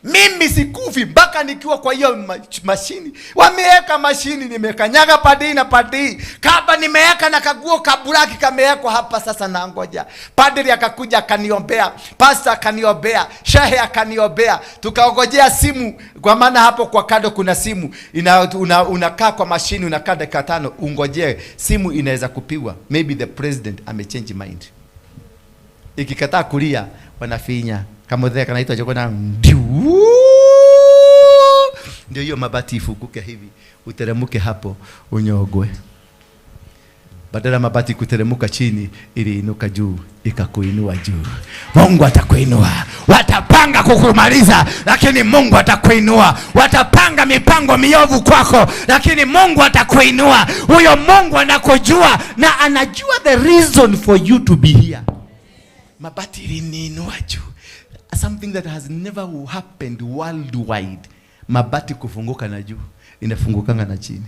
Mimi sikufi mpaka nikiwa kwa hiyo mashini. Wameweka mashini, nimekanyaga padi na padi. Kaba nimeweka na kaguo kabulaki kamewekwa hapa, sasa naangoja. Padri akakuja akaniombea, pastor akaniombea, shehe akaniombea. Tukaongojea simu, kwa maana hapo kwa kado kuna simu. Unakaa kwa mashini, unakaa dakika 5 ungojee simu inaweza kupigwa. Maybe the president amechange mind. Ikikataa kulia wanafinya. Kama dheka kanaitwa chokona. Ndio hiyo mabati ifukuke hivi. Uteremuke hapo unyogwe. Badala mabati kuteremuka chini, ili inuka juu, ikakuinua juu. Mungu atakuinua. Watapanga kukumaliza, lakini Mungu atakuinua. Watapanga mipango miovu kwako, lakini Mungu atakuinua. Huyo Mungu anakujua na anajua the reason for you to be here. Mabati iliniinua juu. Something that has never happened worldwide. Mabati kufunguka na juu, inafungukanga na chini.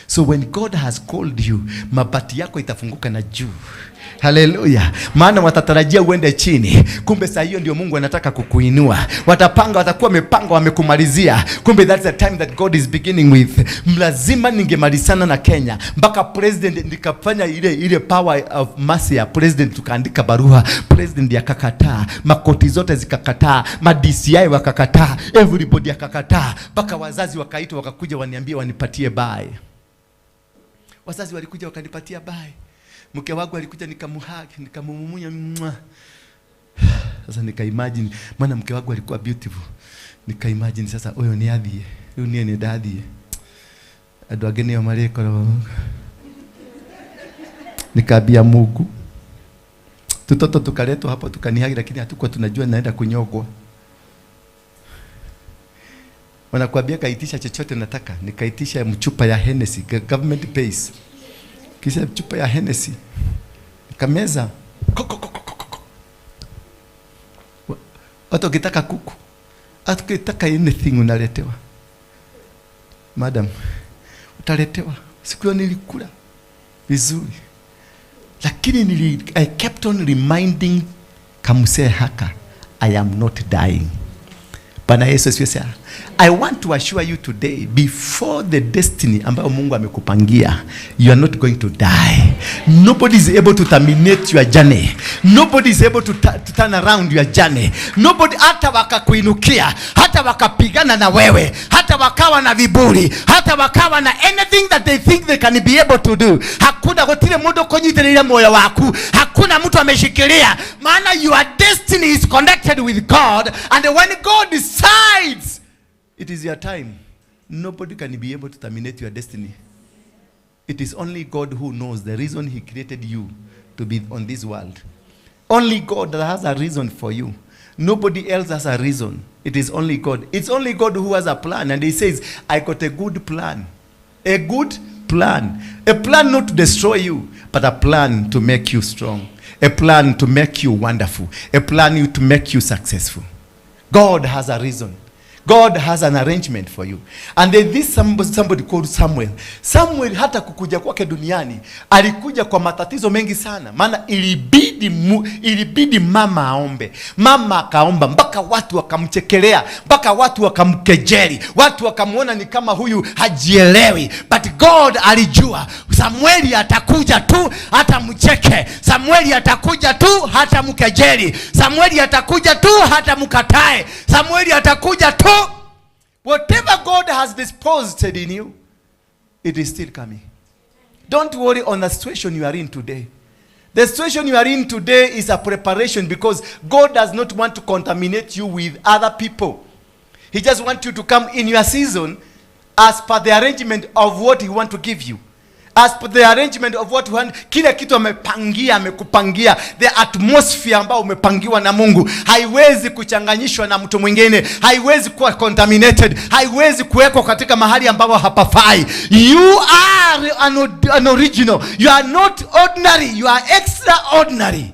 So when God has called you, mabati yako itafunguka na juu. Hallelujah. Maana watatarajia uende chini, kumbe saa hiyo ndio Mungu anataka kukuinua. Watapanga, watakuwa wamepanga wamekumalizia, kumbe that's the time that God is beginning with. Lazima ningemalizana na Kenya mpaka president, nikafanya ile power of mercy ya president, tukaandika barua, president akakataa, makoti zote zikakataa, ma DCI wakakataa, everybody akakataa, mpaka wazazi wakaitwa wakakuja waniambie wanipatie bye. Wazazi walikuja wakanipatia bye. Mke wangu alikuja nikamuhagi, nikamumunya. Sasa nikaimagine, maana mke wangu alikuwa beautiful. Nikaimagine sasa huyo ni adhie, huyo ni daddy. Ado ageni wa maleko. Nikaambia Mungu. Tutoto tukaletwa hapo tukanihagi, lakini hatukuwa tunajua naenda kunyogwa. Wanakuambia kaitisha chochote nataka. Nikaitisha mchupa ya Hennessy, government pays. Kisha mchupa ya Hennessy. Nikameza. Watu kitaka kuku. Watu kitaka anything unaletewa. Madam, utaletewa. Siku hiyo nilikula vizuri. Lakini I kept on reminding Kamuse Haka, I am not dying. Bwana Yesu asifiwe. I want to assure you today, before the destiny ambayo Mungu amekupangia, you are not going to die. Nobody is able to terminate your journey. Nobody is able to turn around your journey. Nobody, hata wakakuinukia, hata wakapigana na wewe, hata wakawa na viburi, hata wakawa na anything that they think they can be able to do. Hakuna kutile mudo konyitelela moyo waku. Hakuna mtu ameshikilia. Maana your destiny is connected with God, and when God decides it is your time, nobody can be able to terminate your destiny. It is only God who knows the reason he created you to be on this world. Only God that has a reason for you. Nobody else has a reason. It is only God. It's only God who has a plan. And he says, I got a good plan. A good plan. A plan not to destroy you, but a plan to make you strong. A plan to make you wonderful. A plan to make you successful. God has a reason. God has an arrangement for you. And then this somebody called Samuel. Samuel hata kukuja kwake duniani alikuja kwa matatizo mengi sana. Maana ilibidi mama aombe. Mama akaomba mpaka watu wakamchekelea, mpaka watu wakamkejeli. Watu wakamuona ni kama huyu hajielewi. But God alijua Samueli atakuja tu hata mcheke. Samueli atakuja tu hata mkejeli. Samueli atakuja tu hata mkatae. Samueli atakuja tu. Whatever God has deposited in you, it is still coming. Don't worry on the situation you are in today. The situation you are in today is a preparation, because God does not want to contaminate you with other people. He just wants you to come in your season as per the arrangement of what he wants to give you. As per the arrangement of what one, kila kitu amepangia, amekupangia. The atmosphere ambao umepangiwa na Mungu haiwezi kuchanganyishwa na mtu mwingine, haiwezi kuwa contaminated, haiwezi kuwekwa katika mahali ambapo hapafai. You are an original. You are not ordinary, you are extraordinary.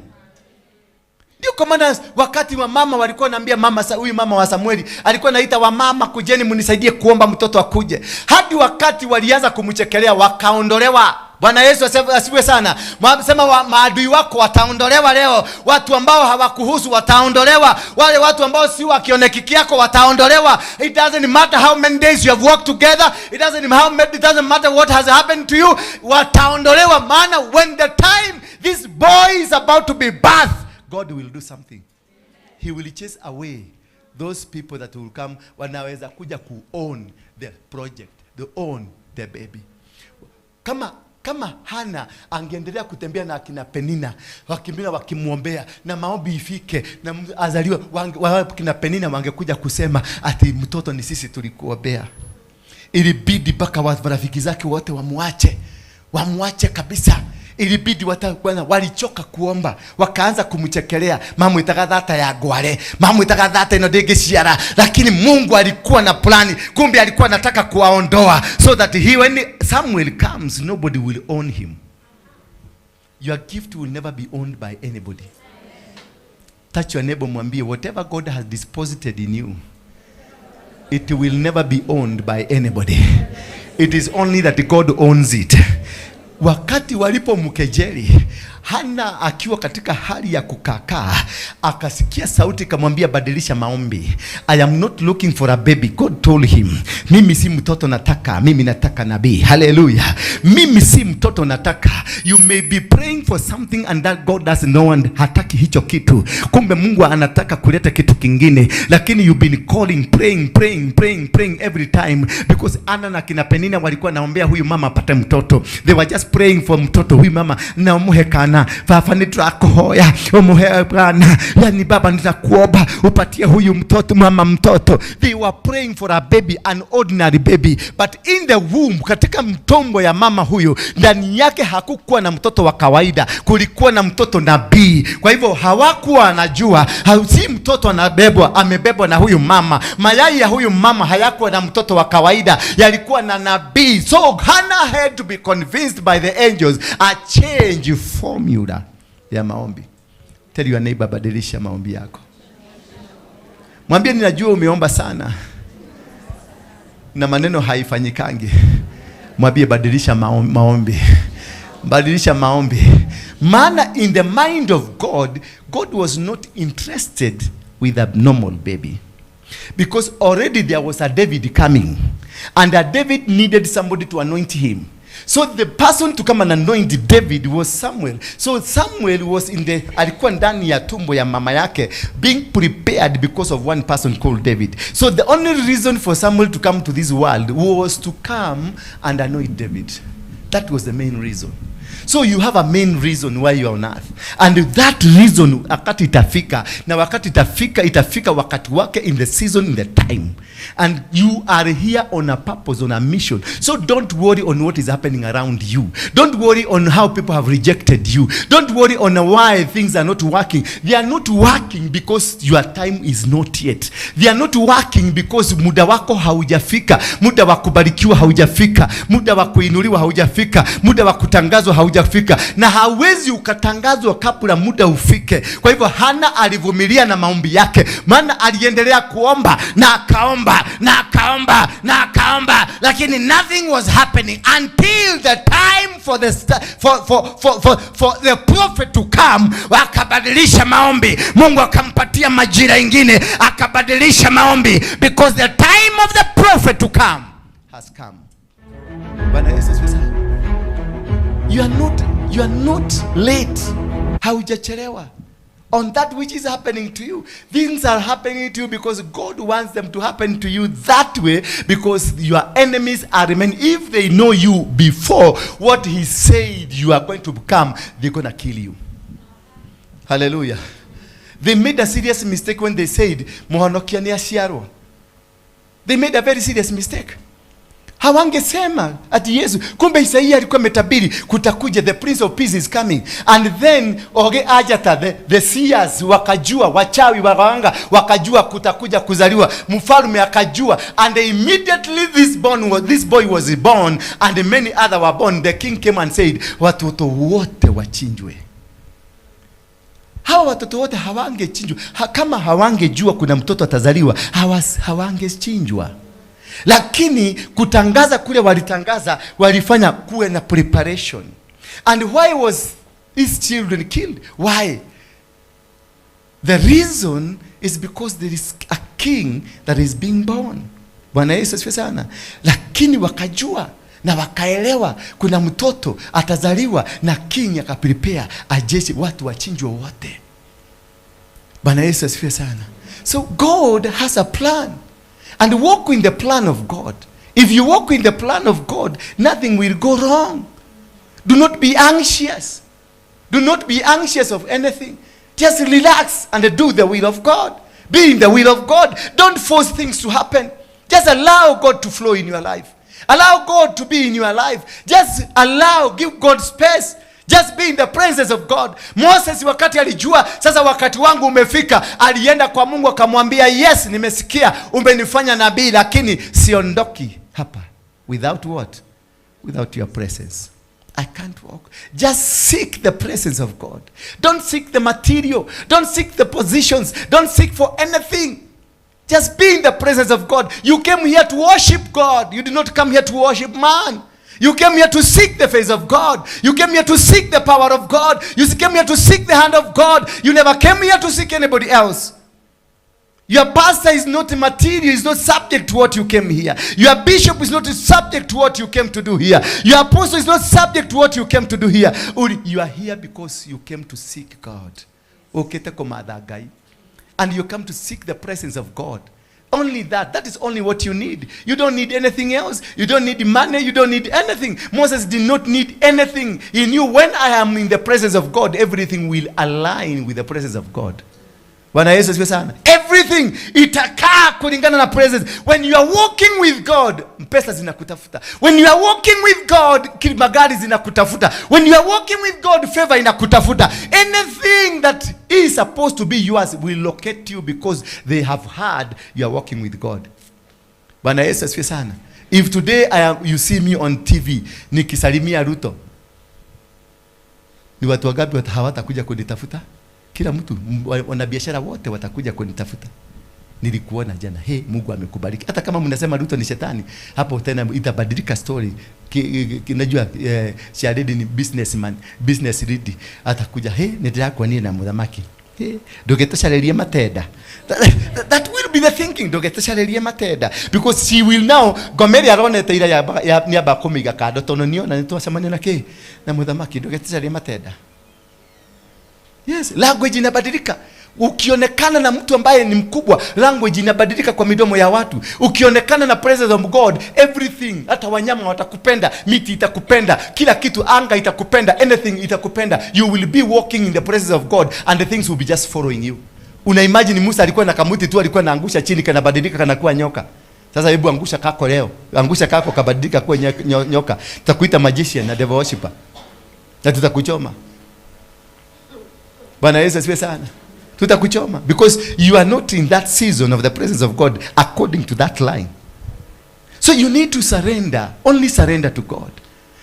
Ndio kwa maana wakati wa mama walikuwa naambia mama, huyu mama wa Samueli alikuwa naita wa mama, kujeni mnisaidie kuomba mtoto akuje. Hadi wakati walianza kumchekelea wakaondolewa. Bwana Yesu asifiwe sana. Sema maadui wako wataondolewa leo. Watu ambao hawakuhusu wataondolewa. Wale watu ambao si wakionekiki yako wataondolewa. It doesn't matter how many days you have worked together. It doesn't matter what has happened to you. Wataondolewa. Maana when the time this boy is about to be birthed, God will do something. He will chase away those people that will come wanaweza kuja ku own the project, to own the baby. Kama Kama Hana angeendelea kutembea na akina Penina, wakimbia wakimwombea na maombi ifike na azaliwe, wakina Penina wangekuja kusema ati mtoto ni sisi tulikuombea. Ilibidi mpaka marafiki zake wote wamwache kabisa. Ilibidi walichoka kuomba, wakaanza kumchekelea, mamu itagadhata ya gware, mamu itagadhata inodege shiara. Lakini Mungu alikuwa na plani, kumbe alikuwa anataka kuwaondoa, so that when Samuel comes, nobody will own him. Your gift will never be owned by anybody. Touch your neighbor, mwambie, whatever God has deposited in you, it will never be owned by anybody. It is only that God owns it. Wakati walipomkejeli, Hana akiwa katika hali ya kukakaa, akasikia sauti kamwambia, badilisha maombi. I am not looking for a baby. God told him, mimi si mtoto nataka, mimi nataka nabii. Hallelujah. Mimi si mtoto nataka. You may be praying for something and that God doesn't know and hataki hicho kitu. Kumbe Mungu anataka kuleta kitu kingine, lakini you've been calling, praying every time, because Ana na kina Penina walikuwa naombea huyu mama apate mtoto. They were just praying for mtoto. Huyu mama na umuhekana, fafa niturakohoya, umuhekana, yani baba nitakuomba upatie huyu mtoto, mama mtoto. They were praying for a baby, an ordinary baby, but in the womb, katika mtombo ya mama huyu, ndani yake hakukuwa na mtoto wa kawaida, kulikuwa na mtoto nabii. Kwa hivyo hawakuwa wanajua, si mtoto amebebwa na huyu mama. Mayai ya huyu mama hayakuwa na mtoto wa kawaida, yalikuwa na nabii. So Hannah had to be convinced by the angels, a change formula ya maombi. Tell your neighbor, badilisha maombi yako. Mwambie, ninajua umeomba sana na maneno haifanyikangi. Mwambie, badilisha maombi. Badilisha maombi. Maana in the mind of God, God was not interested with a normal baby, because already there was a David coming, and a David needed somebody to anoint him. So the person to come and anoint David was Samuel. So Samuel was alikuwa ndani ya tumbo ya mama yake, being prepared because of one person called David. So the only reason for Samuel to come to this world was to come and anoint David. That was the main reason. So you have a main reason why you are on earth. And that reason, wakati itafika, na wakati itafika wakati wake, in the season, in the time. And you are here on a purpose, on a mission. So don't worry on what is happening around you. Don't worry on how people have rejected you. Don't worry on why things are not working. They are not working because your time is not yet. They are not working because muda wako haujafika. Muda wa kubarikiwa haujafika. Muda wa kuinuliwa haujafika. Muda wa kutangazwa haujafika. Na hawezi ukatangazwa kabla muda ufike. Kwa hivyo Hana alivumilia na maombi yake. Maana aliendelea kuomba na akaomba na akaomba, lakini nothing was happening until the time for the prophet to come. Wakabadilisha maombi. Mungu akampatia majira ingine, akabadilisha maombi, because the time of the prophet to come has come. Bwana Yesu asifiwe. You are not late. Haujachelewa on that which is happening to you. Things are happening to you because God wants them to happen to you that way, because your enemies are remaining. If they know you before what he said you are going to become, they're going to kill you. Hallelujah. They made a serious mistake when they said Mohanukia ni asiaro. They made a very serious mistake. Hawangesema ati Yesu, kumbe Isaia alikuwa ametabiri kutakuja, the Prince of Peace is coming. And then ajata the seers wakajua, wachawi waganga wakajua kutakuja kuzaliwa mfalme, akajua, and immediately this boy was born, and many other were born. The king came and said, watoto wote wachinjwe. Hawa watoto wote hawangechinjwa. Kama hawangejua kuna mtoto atazaliwa, hawangechinjwa. Lakini kutangaza kule walitangaza, walifanya kuwe na preparation. And why was these children killed? Why? The reason is because there is a king that is being born. Bwana Yesu asifiwe sana. Lakini wakajua na wakaelewa kuna mtoto atazaliwa, na king akaprepare ajeshi watu wachinjwe wote. Bwana Yesu asifiwe sana. So God has a plan. And walk in the plan of God. If you walk in the plan of God, nothing will go wrong. Do not be anxious. Do not be anxious of anything. Just relax and do the will of God. Be in the will of God. Don't force things to happen. Just allow God to flow in your life. Allow God to be in your life. Just give God space. Just be in the presence of God. Moses wakati alijua sasa wakati wangu umefika, alienda kwa Mungu akamwambia, yes, nimesikia umenifanya nabii, lakini siondoki hapa without what? Without your presence. I can't walk. Just seek the presence of God. Don't seek the material. Don't seek the positions. Don't seek for anything. Just be in the presence of God. You came here to worship God. You did not come here to worship man. You came here to seek the face of God. You came here to seek the power of God. You came here to seek the hand of God. You never came here to seek anybody else. Your pastor is not material, is not subject to what you came here. Your bishop is not subject to what you came to do here. Your apostle is not subject to what you came to do here. You are here because you came to seek God. And you come to seek the presence of God. Only that. That is only what you need. You don't need anything else. You don't need money. You don't need anything. Moses did not need anything. He knew, when I am in the presence of God, everything will align with the presence of God. Everything itakaa kulingana na presence. When you are walking with God, pesa zinakutafuta. When you are walking with God, magari zinakutafuta. When you are walking with God, favor inakutafuta. Anything that is supposed to be yours will locate you because they have heard you are walking with God. Bwana Yesu asifiwe sana. If today you see me on TV nikisalimia Ruto, ni watu wangapi hawatakuja kunitafuta? Kila mtu, wanabiashara wote watakuja kunitafuta. Nilikuona jana. Hey, Mungu amekubariki. Hata kama mnasema Ruto ni shetani, hapo tena itabadilika story. Najua Sharedi ni businessman, business lead. Atakuja, hey, nenda kwa nini na mudhamaki? Hey, dogetoshareria matenda. That will be the thinking. Dogetoshareria matenda. Because she will now gomeri arone teira ya niaba kumiga kado tononio na nitwasemania nake na mudhamaki dogetoshareria matenda. Yes, language inabadilika. Ukionekana na mtu ambaye ni mkubwa, language inabadilika kwa midomo ya watu. Ukionekana na presence of God, everything, hata wanyama watakupenda, miti itakupenda, kila kitu, anga itakupenda, anything itakupenda. You will be walking in the presence of God and the things will be just following you. Una imagine Musa alikuwa na kamuti tu, alikuwa anaangusha chini, kanabadilika kanakuwa nyoka. Sasa hebu angusha kako leo. Angusha kako kabadilika kuwa nyoka. Tutakuita magician na devil worshipper. Na tutakuchoma. Bwana Yesu asifiwe sana. Tutakuchoma because you are not in that season of the presence of God according to that line. So you need to surrender. Only surrender to God.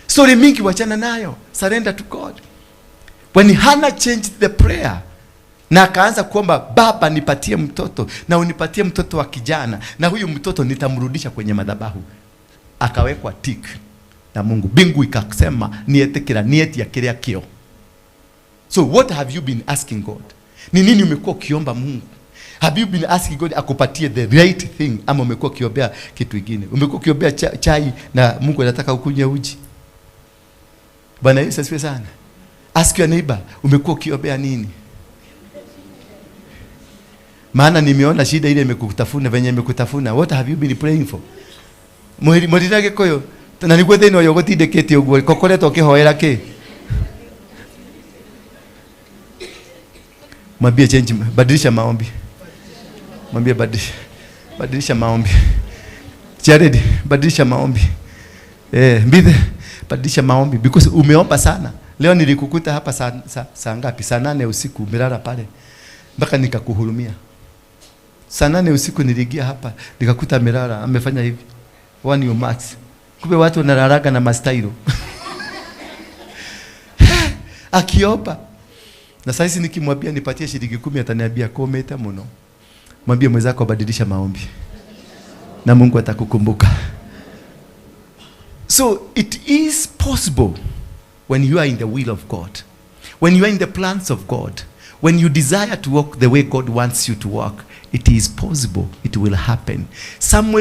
Story mingi wachana nayo. Surrender to God. When Hannah changed the prayer, na akaanza kuomba, Baba nipatie mtoto, na unipatie mtoto wa kijana, na huyu mtoto nitamrudisha kwenye madhabahu. Akawekwa tick na Mungu. Bingu ikasema nietekera nieti ya kiria kio. So what have you been asking God? Ni nini umekuwa ukiomba Mungu? Have you been asking God akupatie the right thing, ama umekuwa ukiombea kitu kingine? Umekuwa ukiombea chai na Mungu anataka ukunywe uji? Bwana Yesu asifiwe sana. Ask your neighbor, umekuwa ukiombea nini? Maana nimeona shida ile imekutafuna, venye imekutafuna. What have you been praying for? Murirage koyo na nigwe thino yo gotindekete ogwo kokoreto kihoera ki. Mwambie change, badilisha maombi. Mwambie badilisha maombi. Jared, badilisha maombi. Mbithe, badilisha maombi because umeomba sana. Leo nilikukuta hapa saa ngapi? Saa 8 usiku umelala pale. Mpaka nikakuhurumia. Saa 8 usiku niliingia hapa, nikakuta amelala, amefanya hivi. One you max. Kumbe watu wanalalaga na mastailo. Akiomba. Na sasa nikimwambia nipatie shilingi 10 ataniambia kometa mno. Mwambie mwenzako badilisha maombi. Na Mungu atakukumbuka. So it is possible when you are in the will of God. When you are in the plans of God. When you desire to walk the way God wants you to walk, it is possible, it will happen.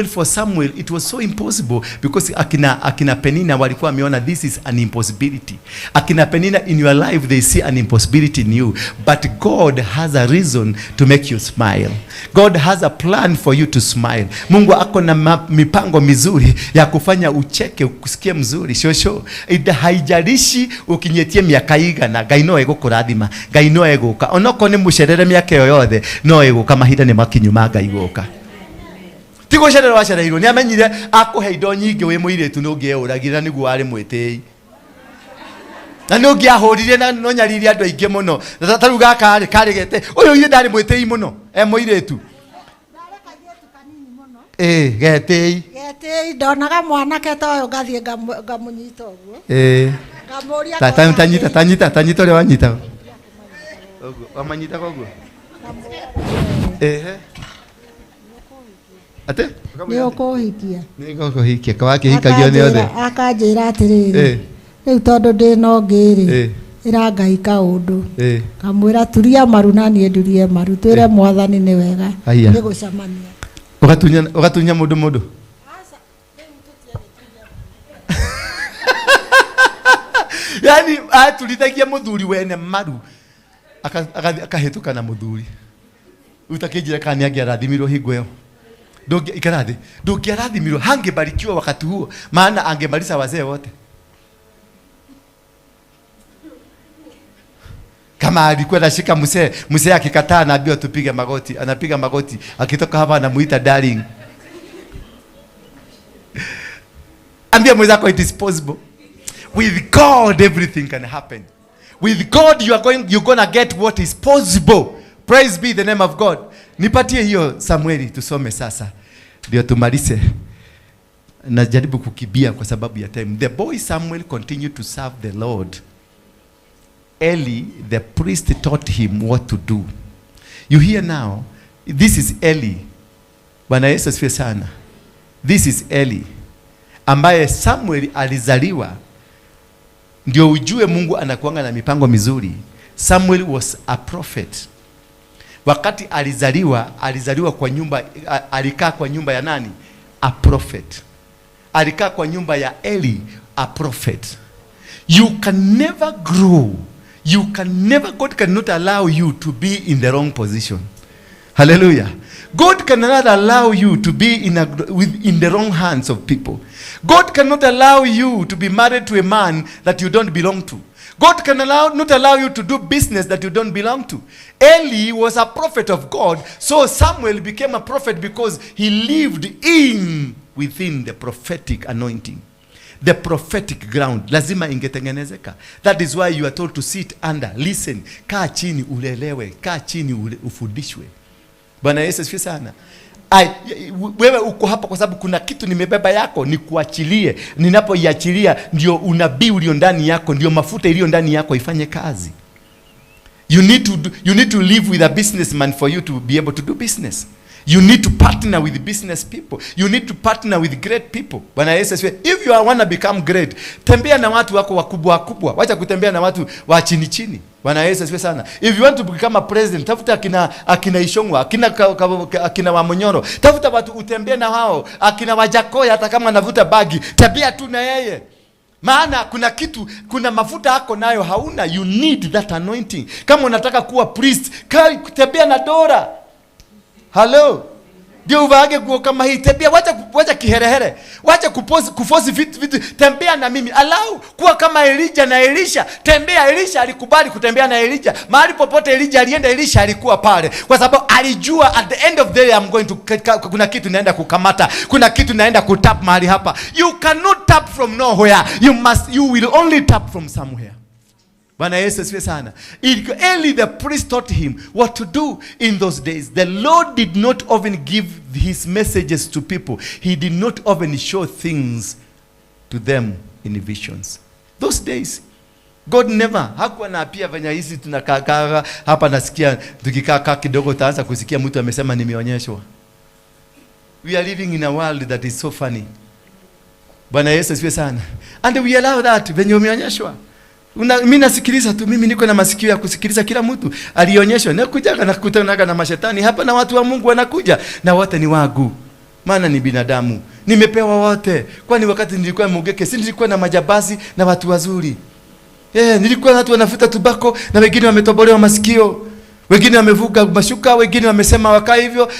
For Samuel, it was so impossible because akina Penina walikuwa wameona this is an impossibility. Akina Penina, in your life, they see an impossibility in you. But God has a reason to make you smile. God has a plan for you to smile. Mungu ako na mipango mizuri ya kufanya ucheke, ukusikie mzuri. Shosho, haijalishi ukinyetie miaka igana, Ngai no egukurathima, Ngai no eguka. Onoko ni musherere miaka yoyothe, no eguka mahinda ni makinyumaga igoka. Tigo sherere washereirwo ni amenyire akuhe indo nyingi wi muiretu nungiuragira niguo ari mwitei. Na nungi ahurire na no nyariri andu aingi muno. Taru gaka karigete. Uyu ire ndari mwitei muno. Muiretu. Getei. Getei ndonaga mwanake toyo gathie ngamunyita uguo. Tamuria. Tanyita ule wanyita. Oguo, wamanyita koguo. Ate? Nio kuhikia. Niko kuhikia. Kawake hikagio ni othe. Akanjira atiriri. Riu tondu ndi no ngiri. Ira Ngai kaundu. Kamwira turia maru na nie ndurie maru. Twire Mwathani ni wega. Ni gucamania. Ugatunya mundu. Yani atulithagia muthuri wene maru. Akahituka na muthuri. Utakijira kani angerathimirwo hingo iyo. Ndungiarathimirwo hangebarikiwa wakati huo, maana angemaliza wazee wote. Kama alikuwa anashika mzee akikataa anaambiwa tupige magoti, anapiga magoti, akitoka hapa anamuita darling. Ambia mwenzako it is possible. With God everything can happen. With God you're gonna get what is possible. Praise be the name of God. Nipatie hiyo Samueli tusome sasa. Ndio tumalize. Najaribu kukibia kwa sababu ya time. The boy Samuel continued to serve the Lord. Eli, the priest, taught him what to do. You hear now, this is Eli. Bwana Yesu asifiwe sana. This is Eli ambaye Samuel alizaliwa. Ndio ujue Mungu anakuanga na mipango mizuri. Samuel was a prophet. Wakati alizaliwa kwa nyumba, alikaa kwa nyumba ya nani? A prophet. Alikaa kwa nyumba ya Eli, a prophet. You can never grow. God cannot allow you to be in the wrong position. Hallelujah. God cannot allow you to be in the wrong hands of people. God cannot allow you to be married to a man that you don't belong to. God can not allow you to do business that you don't belong to. Eli was a prophet of God, so Samuel became a prophet because he lived within the prophetic anointing. The prophetic ground lazima ingetengenezeka. That is why you are told to sit under, listen, kaa chini ulelewe, kaa chini ufundishwe. Bwana Yesu asifiwe sana. Wewe uko hapa kwa sababu kuna kitu nimebeba yako, nikuachilie. Ninapoiachilia ndio unabii ulio ndani yako, ndio mafuta iliyo ndani yako ifanye kazi. You need to live with a businessman for you to be able to do business. You need to partner with business people. You need to partner with great people. Bwana Yesu asifiwe. If you want to become great, tembea na watu wako wakubwa. Wacha kutembea na watu wa chini. Bwana Yesu asifiwe sana. If you want to become a president, tafuta akina Ishongwa, akina Wamonyoro. Tafuta watu utembee na hao, akina Wajakoya hata kama anavuta bagi, tembea tu na yeye. Maana kuna mafuta yako nayo hauna, you need that anointing. Kama unataka kuwa priest, tembea na Dora. Hello. Ndio uvage nguo kama hii, tembea, wacha kiherehere. Wacha kuforce vitu. Tembea na mimi. Allow kuwa kama Elijah na Elisha. Tembea. Elisha alikubali kutembea na Elijah. Mahali popote Elijah alienda, Elisha alikuwa pale. Kwa sababu alijua at the end of the day I'm going to kuna kitu naenda kukamata. Kuna kitu naenda kutap mahali hapa. You cannot tap from nowhere. You will only tap from somewhere. Bwana Yesu asifiwe sana. Eli the priest taught him what to do in those days. The Lord did not often give his messages to people. He did not often show things to them in visions. Those days, God never. Hakuwa na pia vanya hizi tunakaa hapa nasikia tukikaa kidogo taanza kusikia mtu amesema nimeonyeshwa. We are living in a world that is so funny. Bwana Yesu asifiwe sana. And we allow that when umeonyeshwa. Mimi nasikiliza tu, mimi niko na masikio ya kusikiliza kila mtu. Alionyeshwa nakuja na kukutana na mashetani hapa na watu wa Mungu wanakuja na wote ni wangu. Maana ni binadamu. Nimepewa wote. Kwani wakati nilikuwa Mugeke, si nilikuwa na majabazi na watu wazuri. Nilikuwa na watu wanafuta tubako na wengine wametobolewa masikio. Wengine wamevuka mashuka, wengine wamesema wakaa hivyo.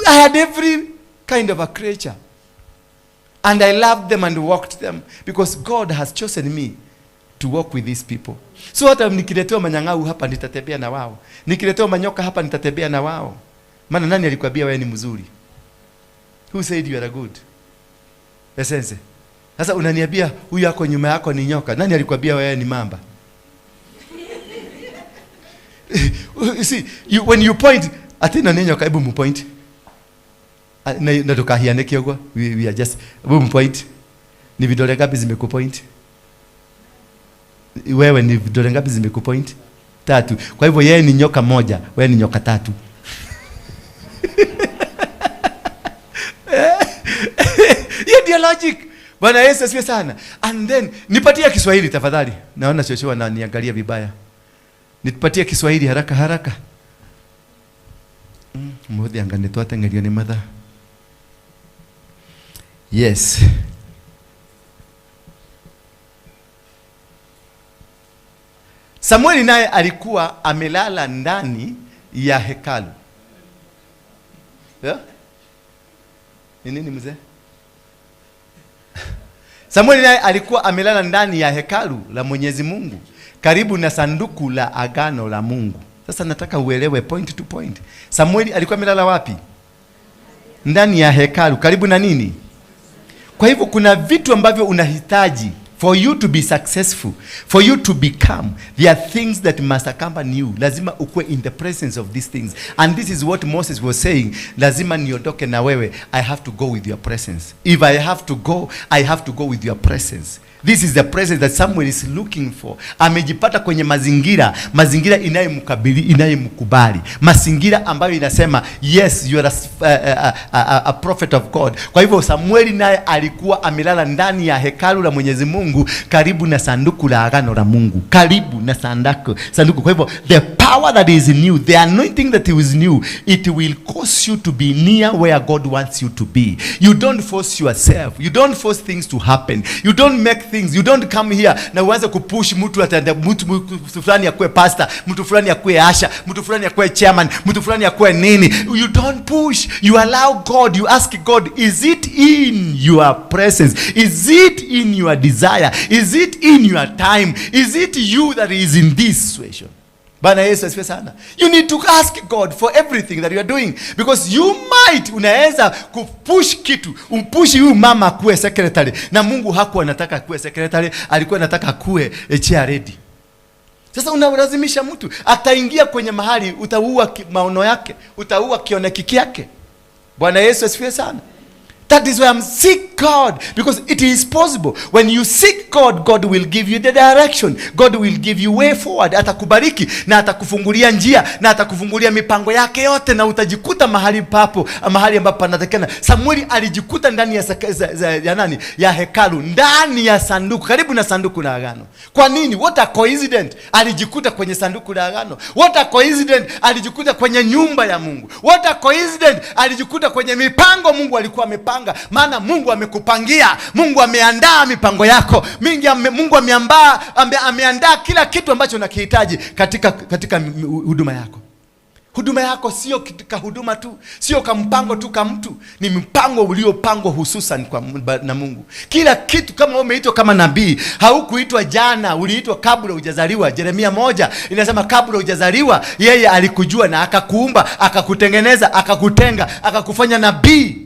I had every kind of a creature. And I loved them and walked them because God has chosen me to walk with these people. So hata nikiletewa manyang'au hapa nitatembea na wao. Nikiletewa manyoka hapa nitatembea na wao. Maana nani alikwambia wewe ni mzuri? Who said you are good? Essence. Sasa unaniambia huyu yako nyuma yako ni nyoka. Nani alikwambia wewe ni mamba? You see, when you point, atina ni nyoka, hebu mpoint. Na tukahiane kiogwa. We are just, hebu mpoint. Ni vidole ngapi zimekupoint? Wewe ni vidole ngapi zimekupoint? 3. Kwa hivyo yeye ni nyoka moja, wewe ni nyoka 3. Hiyo ndio logic. Bwana Yesu asifiwe sana. And then nipatie Kiswahili tafadhali. Naona Joshua ananiangalia vibaya. Nipatie Kiswahili haraka haraka. Mmoja anganitoa tengelio ni madha. Yes. Samueli naye alikuwa amelala ndani ya hekalu. Ni nini mzee? Samueli naye alikuwa amelala ndani ya hekalu la Mwenyezi Mungu, karibu na sanduku la agano la Mungu. Sasa nataka uelewe point to point. Samueli alikuwa amelala wapi? Ndani ya hekalu, karibu na nini? Kwa hivyo kuna vitu ambavyo unahitaji for you to be successful, for you to become. There are things that must accompany you. Lazima ukue in the presence of these things. And this is what Moses was saying. Lazima niondoke na wewe. I have to go with your presence. If I have to go, I have to go with your presence. This is the presence that someone is looking for. Amejipata kwenye mazingira inayomkabili, inayomkubali. Mazingira ambayo inasema, yes, you are a prophet of God. Kwa hivyo Samueli naye alikuwa amelala ndani ya hekalu la Mwenyezi Mungu, karibu na sanduku la agano la Mungu. Karibu na sanduku. Kwa hivyo the power that is in you, the anointing that is new, it will cause you to be near where God wants you to be. You don't force yourself. You don't force things to happen. You don't make things. You don't come here na uanze kupush mtu atende mtu fulani akue pastor, mtu fulani akue asha, mtu fulani akue chairman, mtu fulani akue nini. You don't push. You allow God. You ask God, is it in your presence? Is it in your desire? Is it in your time? Is it you that is in this situation? Bwana Yesu asifiwe sana. You need to ask God for everything that you are doing, because you might, unaweza kupush kitu, umpushi huyu mama kuwe secretary, na Mungu hakuwa anataka kuwe secretary, alikuwa anataka kuwe chair lady. Sasa unalazimisha mtu, ataingia kwenye mahali, utaua maono yake, utaua kionekiki yake. Bwana Yesu asifiwe sana. That is why I'm seek God, because it is possible. When you seek God, God will give you the direction. God will give you way forward. Atakubariki na atakufungulia njia na atakufungulia mipango yake yote, na utajikuta mahali papo, mahali ambapo panatakana. Samueli alijikuta ndani ya hekalu, ndani ya sanduku, karibu na sanduku la agano. Kwa nini? What a coincidence. Alijikuta kwenye sanduku la agano. What a coincidence. Alijikuta kwenye nyumba ya Mungu. What a coincidence. Alijikuta kwenye mipango Mungu alikuwa amepanga. Maana Mungu amekupangia, Mungu ameandaa mipango yako, Mungu ameandaa kila kitu ambacho unakihitaji katika huduma yako. Huduma yako sio katika huduma tu, sio kama mpango tu kama mtu, ni mpango uliopangwa hususan na Mungu. Kila kitu, kama umeitwa kama nabii, haukuitwa jana, uliitwa kabla hujazaliwa. Yeremia 1 inasema kabla hujazaliwa yeye alikujua na akakuumba, akakutengeneza, akakutenga, akakufanya nabii.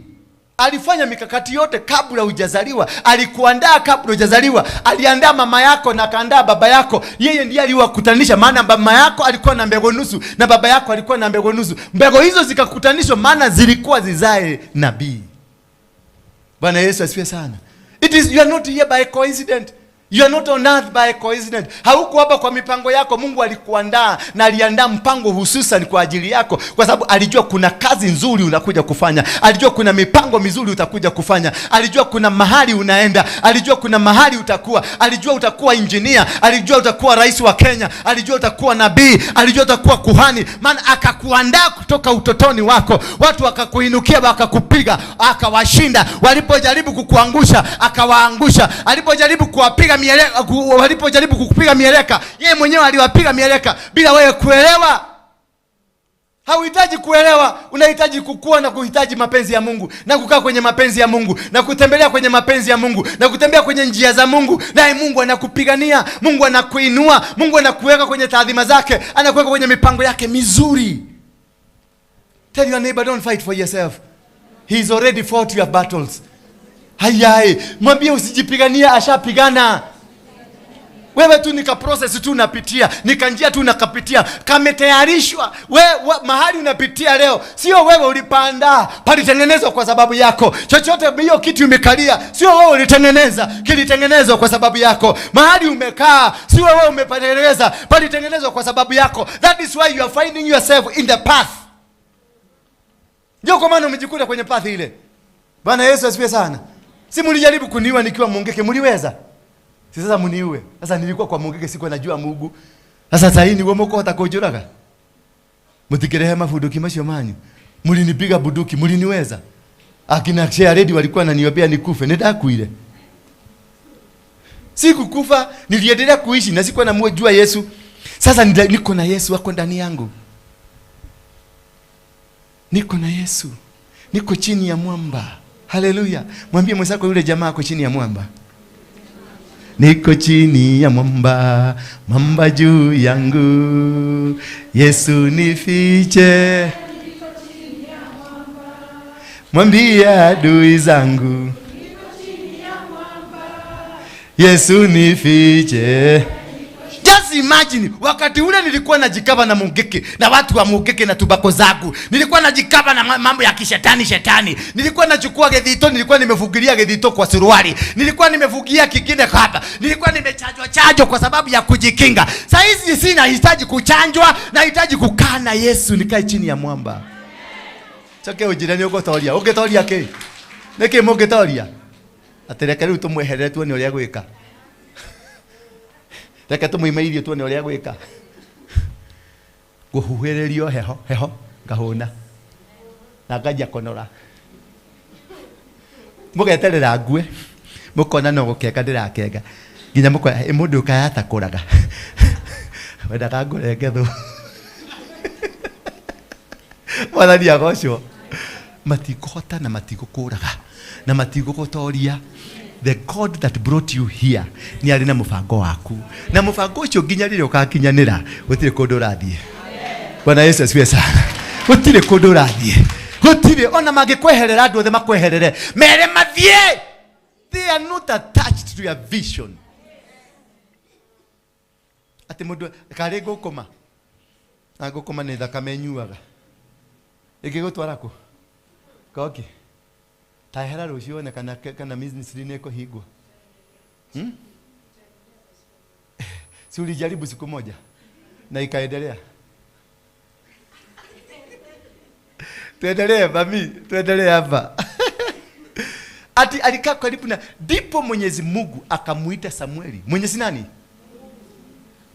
Alifanya mikakati yote kabla hujazaliwa. Alikuandaa kabla hujazaliwa. Aliandaa mama yako na akaandaa baba yako. Yeye ndiye aliwakutanisha, maana mama yako alikuwa na mbego nusu na baba yako alikuwa na mbego nusu. Mbego hizo zikakutanishwa, maana zilikuwa zizae nabii. Bwana Yesu asifiwe sana. You are not here by coincidence. You are not on earth by coincidence. Hauko hapa kwa mipango yako. Mungu alikuandaa na aliandaa mpango hususan kwa ajili yako, kwa sababu alijua kuna kazi nzuri unakuja kufanya. Alijua kuna mipango mizuri utakuja kufanya. Alijua kuna mahali unaenda. Alijua kuna mahali utakuwa. Alijua utakuwa engineer. Alijua utakuwa rais wa Kenya. Alijua utakuwa nabii. Alijua utakuwa kuhani. Maana akakuandaa kutoka utotoni wako. Watu wakakuinukia wakakupiga, akawashinda. Walipojaribu kukuangusha, akawaangusha. Alipojaribu kuwapiga mieleka, walipojaribu kukupiga mieleka, yeye mwenyewe aliwapiga mieleka bila wewe kuelewa. Hauhitaji kuelewa, unahitaji kukua na kuhitaji mapenzi ya Mungu na kukaa kwenye mapenzi ya Mungu na kutembelea kwenye mapenzi ya Mungu na kutembea kwenye njia za Mungu. Naye Mungu anakupigania, Mungu anakuinua, Mungu anakuweka kwenye taadhima zake, anakuweka kwenye mipango yake mizuri. Tell your neighbor, don't fight for yourself. He's already fought your battles. Hayai, mwambie usijipigania, ashapigana. Wewe tu nika process tu unapitia, nika njia tu unakapitia, kametayarishwa. Wewe mahali unapitia leo, sio wewe ulipanda, palitengenezwa kwa sababu yako. Chochote hiyo kitu umekalia, sio wewe ulitengeneza, kilitengenezwa kwa sababu yako. Mahali umekaa, sio wewe umepatengeneza, palitengenezwa kwa sababu yako. That is why you are finding yourself in the path. Ndio kwa maana umejikuta kwenye path ile. Bwana Yesu asifiwe sana. Si mlijaribu kuniua nikiwa Mungeke, mliweza? Si sasa mniue. Sasa nilikuwa kwa Mungeke, sikuwa najua Mungu. Sasa hii ni womoko hatakojoraga. Mutikirehe mafuduki masho manyu. Mlinipiga buduki, mliniweza. Akina Shea Ready walikuwa wananiambia nikufe, nitakuile. Sikukufa, niliendelea kuishi na sikuwa namjua Yesu. Sasa niko na Yesu wako ndani yangu. Niko na Yesu. Niko chini ya mwamba. Haleluya. Mwambie mwenzako yule jamaa ako chini ya mwamba. Niko chini ya mwamba, mwamba juu yangu. Yesu nifiche. Niko chini ya mwamba. Mwambie adui zangu. Niko chini ya mwamba. Yesu nifiche. Just imagine, wakati ule nilikuwa najikaba na Mungeke na watu wa Mungeke na tubako zangu. Nilikuwa najikaba na mambo ya kishetani. Nilikuwa nachukua gedhito, nilikuwa nimefugilia gedhito kwa suruali. Nilikuwa nimefugia kingine hapa. Nilikuwa nimechanjwa kwa sababu ya kujikinga. Sasa hizi sina hitaji kuchanjwa, nahitaji kukaa na Yesu, nikae chini ya mwamba. Chake ujirani uko toria. Ungetoria ke? Neke mungetoria. Atereka riu tumweherere tuone uria gwika. Reka tumuimairie tuone uria gwika. Guhuhererio heho ngahuna. Na ngaja konora. Mugeterera ngue. Mukona no gukeka ndirakenga. Nginya mukora mundu kayata kuraga. Wenda kangure ngetho. Mwathani agocwo. Matikuhota na matigukuraga. Na matigugutoria. The God that brought you here ni ari na mubango waku. Na mubango ucio nginya rire ukakinyanira gutire kundu rathie. Bwana Yesu asifiwe sana. Gutire kundu rathie. Gutire ona magikweherera andu othe makweherere. Mere mathie. They are not attached to your vision. Ati mundu kare gukoma. Na gukoma ni thakame nyuaga. Igigutwara ku. Koki. Tahera rucio na kana business lineko higwa. Si ulijaribu siku moja na ikaendelea. Tuendelee mami, tuendelee hapa. Ati alikaa karibu na ndipo Mwenyezi Mungu akamuita Samueli. Mwenyezi nani?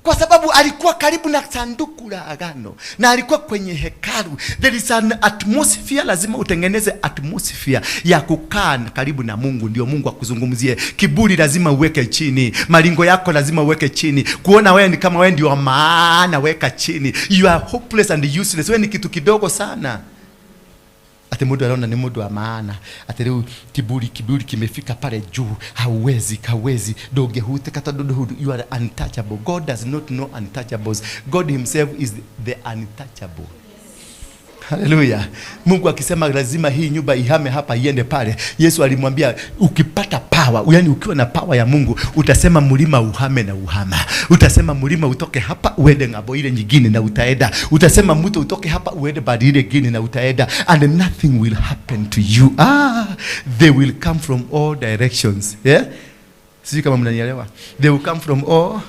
Kwa sababu alikuwa karibu na sanduku la agano na alikuwa kwenye hekalu. There is an atmosphere, lazima utengeneze atmosphere ya kukaa karibu na Mungu ndio Mungu akuzungumzie. Kiburi lazima uweke chini, maringo yako lazima uweke chini. Kuona wewe ni kama wewe ndio maana, weka chini. You are hopeless and useless. Wewe ni kitu kidogo sana. Ati mundu anaona ni mundu wa maana. Ati leo kiburi kimefika pale juu. Hawezi dogehute kata dodo. You are untouchable. God does not know untouchables. God himself is the untouchable. Hallelujah. Mungu akisema lazima hii nyumba ihame hapa iende pale. Yesu alimwambia ukipata power, yani ukiwa na power ya Mungu, utasema mlima uhame na uhama. Utasema mlima utoke hapa uende ngabo ile nyingine na utaenda. Utasema mto utoke hapa uende badi ile nyingine na utaenda, and nothing will happen to you. They will come from all directions. Yeah? Sisi kama mnanielewa. They will come from all.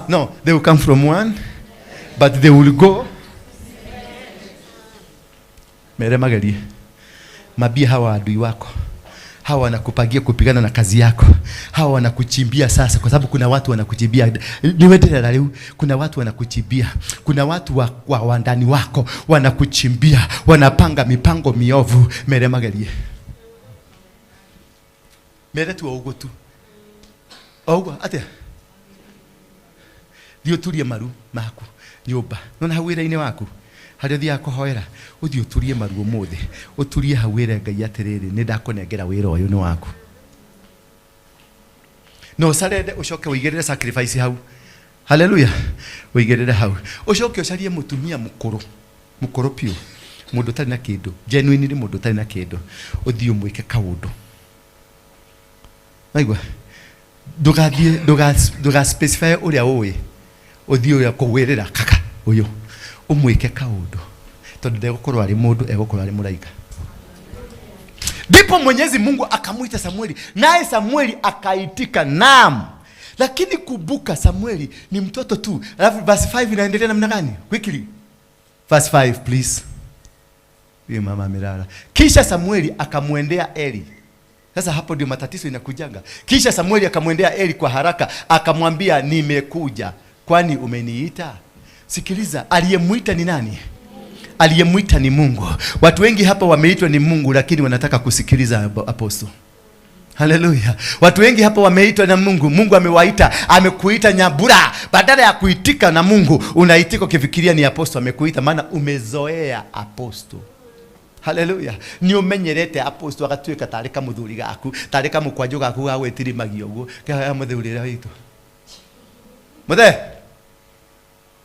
No, they will come from one, but they will go. Mere magari. Mabia hawa adui wako. Hawa wanakupangia kupigana na kazi yako. Hawa wanakuchimbia sasa kwa sababu kuna watu wanakuchimbia. Niwetele leo kuna watu wanakuchimbia. Kuna watu wa ndani wako wanakuchimbia, wanapanga mipango miovu. Mere magari. Mere tu ogo tu. Ogo ate. Dio turie maru maku nyumba. Nona hawira ine waku. Hario thia kuhoera uthio turie maru mothe. Uturie hawira Ngai atiriri ni ndakunengera wira uyu ni waku. No sarende ucoke uigirire sacrifice hau. Hallelujah. Uigirire hau. Ucoke ucarie mutumia mukuru pio. Mundu tari na kindu. Genuine ni mundu tari na kindu. Uthio mwike kaundu. Naigwa. Duga specify uria uwe. Uthio ya kuwirira kaka uyu umwike kaundu tondu ndegukorwo ari mundu egukorwo ari muraika. Ndipo Mwenyezi Mungu akamuita Samueli, naye Samueli akaitika naam. Lakini kumbuka Samueli ni mtoto tu. Alafu verse 5 inaendelea namna gani? Quickly. Verse 5 please. Huyu mama amelala. Kisha Samueli akamwendea Eli. Sasa hapo ndio matatizo inakujanga. Kisha Samueli akamwendea Eli kwa haraka, akamwambia nimekuja. Kwani umeniita? Sikiliza, aliyemuita ni nani? Aliyemuita ni Mungu. Watu wengi hapa wameitwa ni Mungu lakini wanataka kusikiliza apostle. Hallelujah. Watu wengi hapa wameitwa na Mungu. Mungu amewaita, amekuita nyabura. Badala ya kuitika na Mungu, unaitika ukifikiria ni apostle amekuita, maana umezoea apostle. Hallelujah. Ni umenyerete apostle agatuika tareka muthuri gaku, tareka mukwanjo gaku gagwetiri magio guo, kaya muthurira witu. Muthe.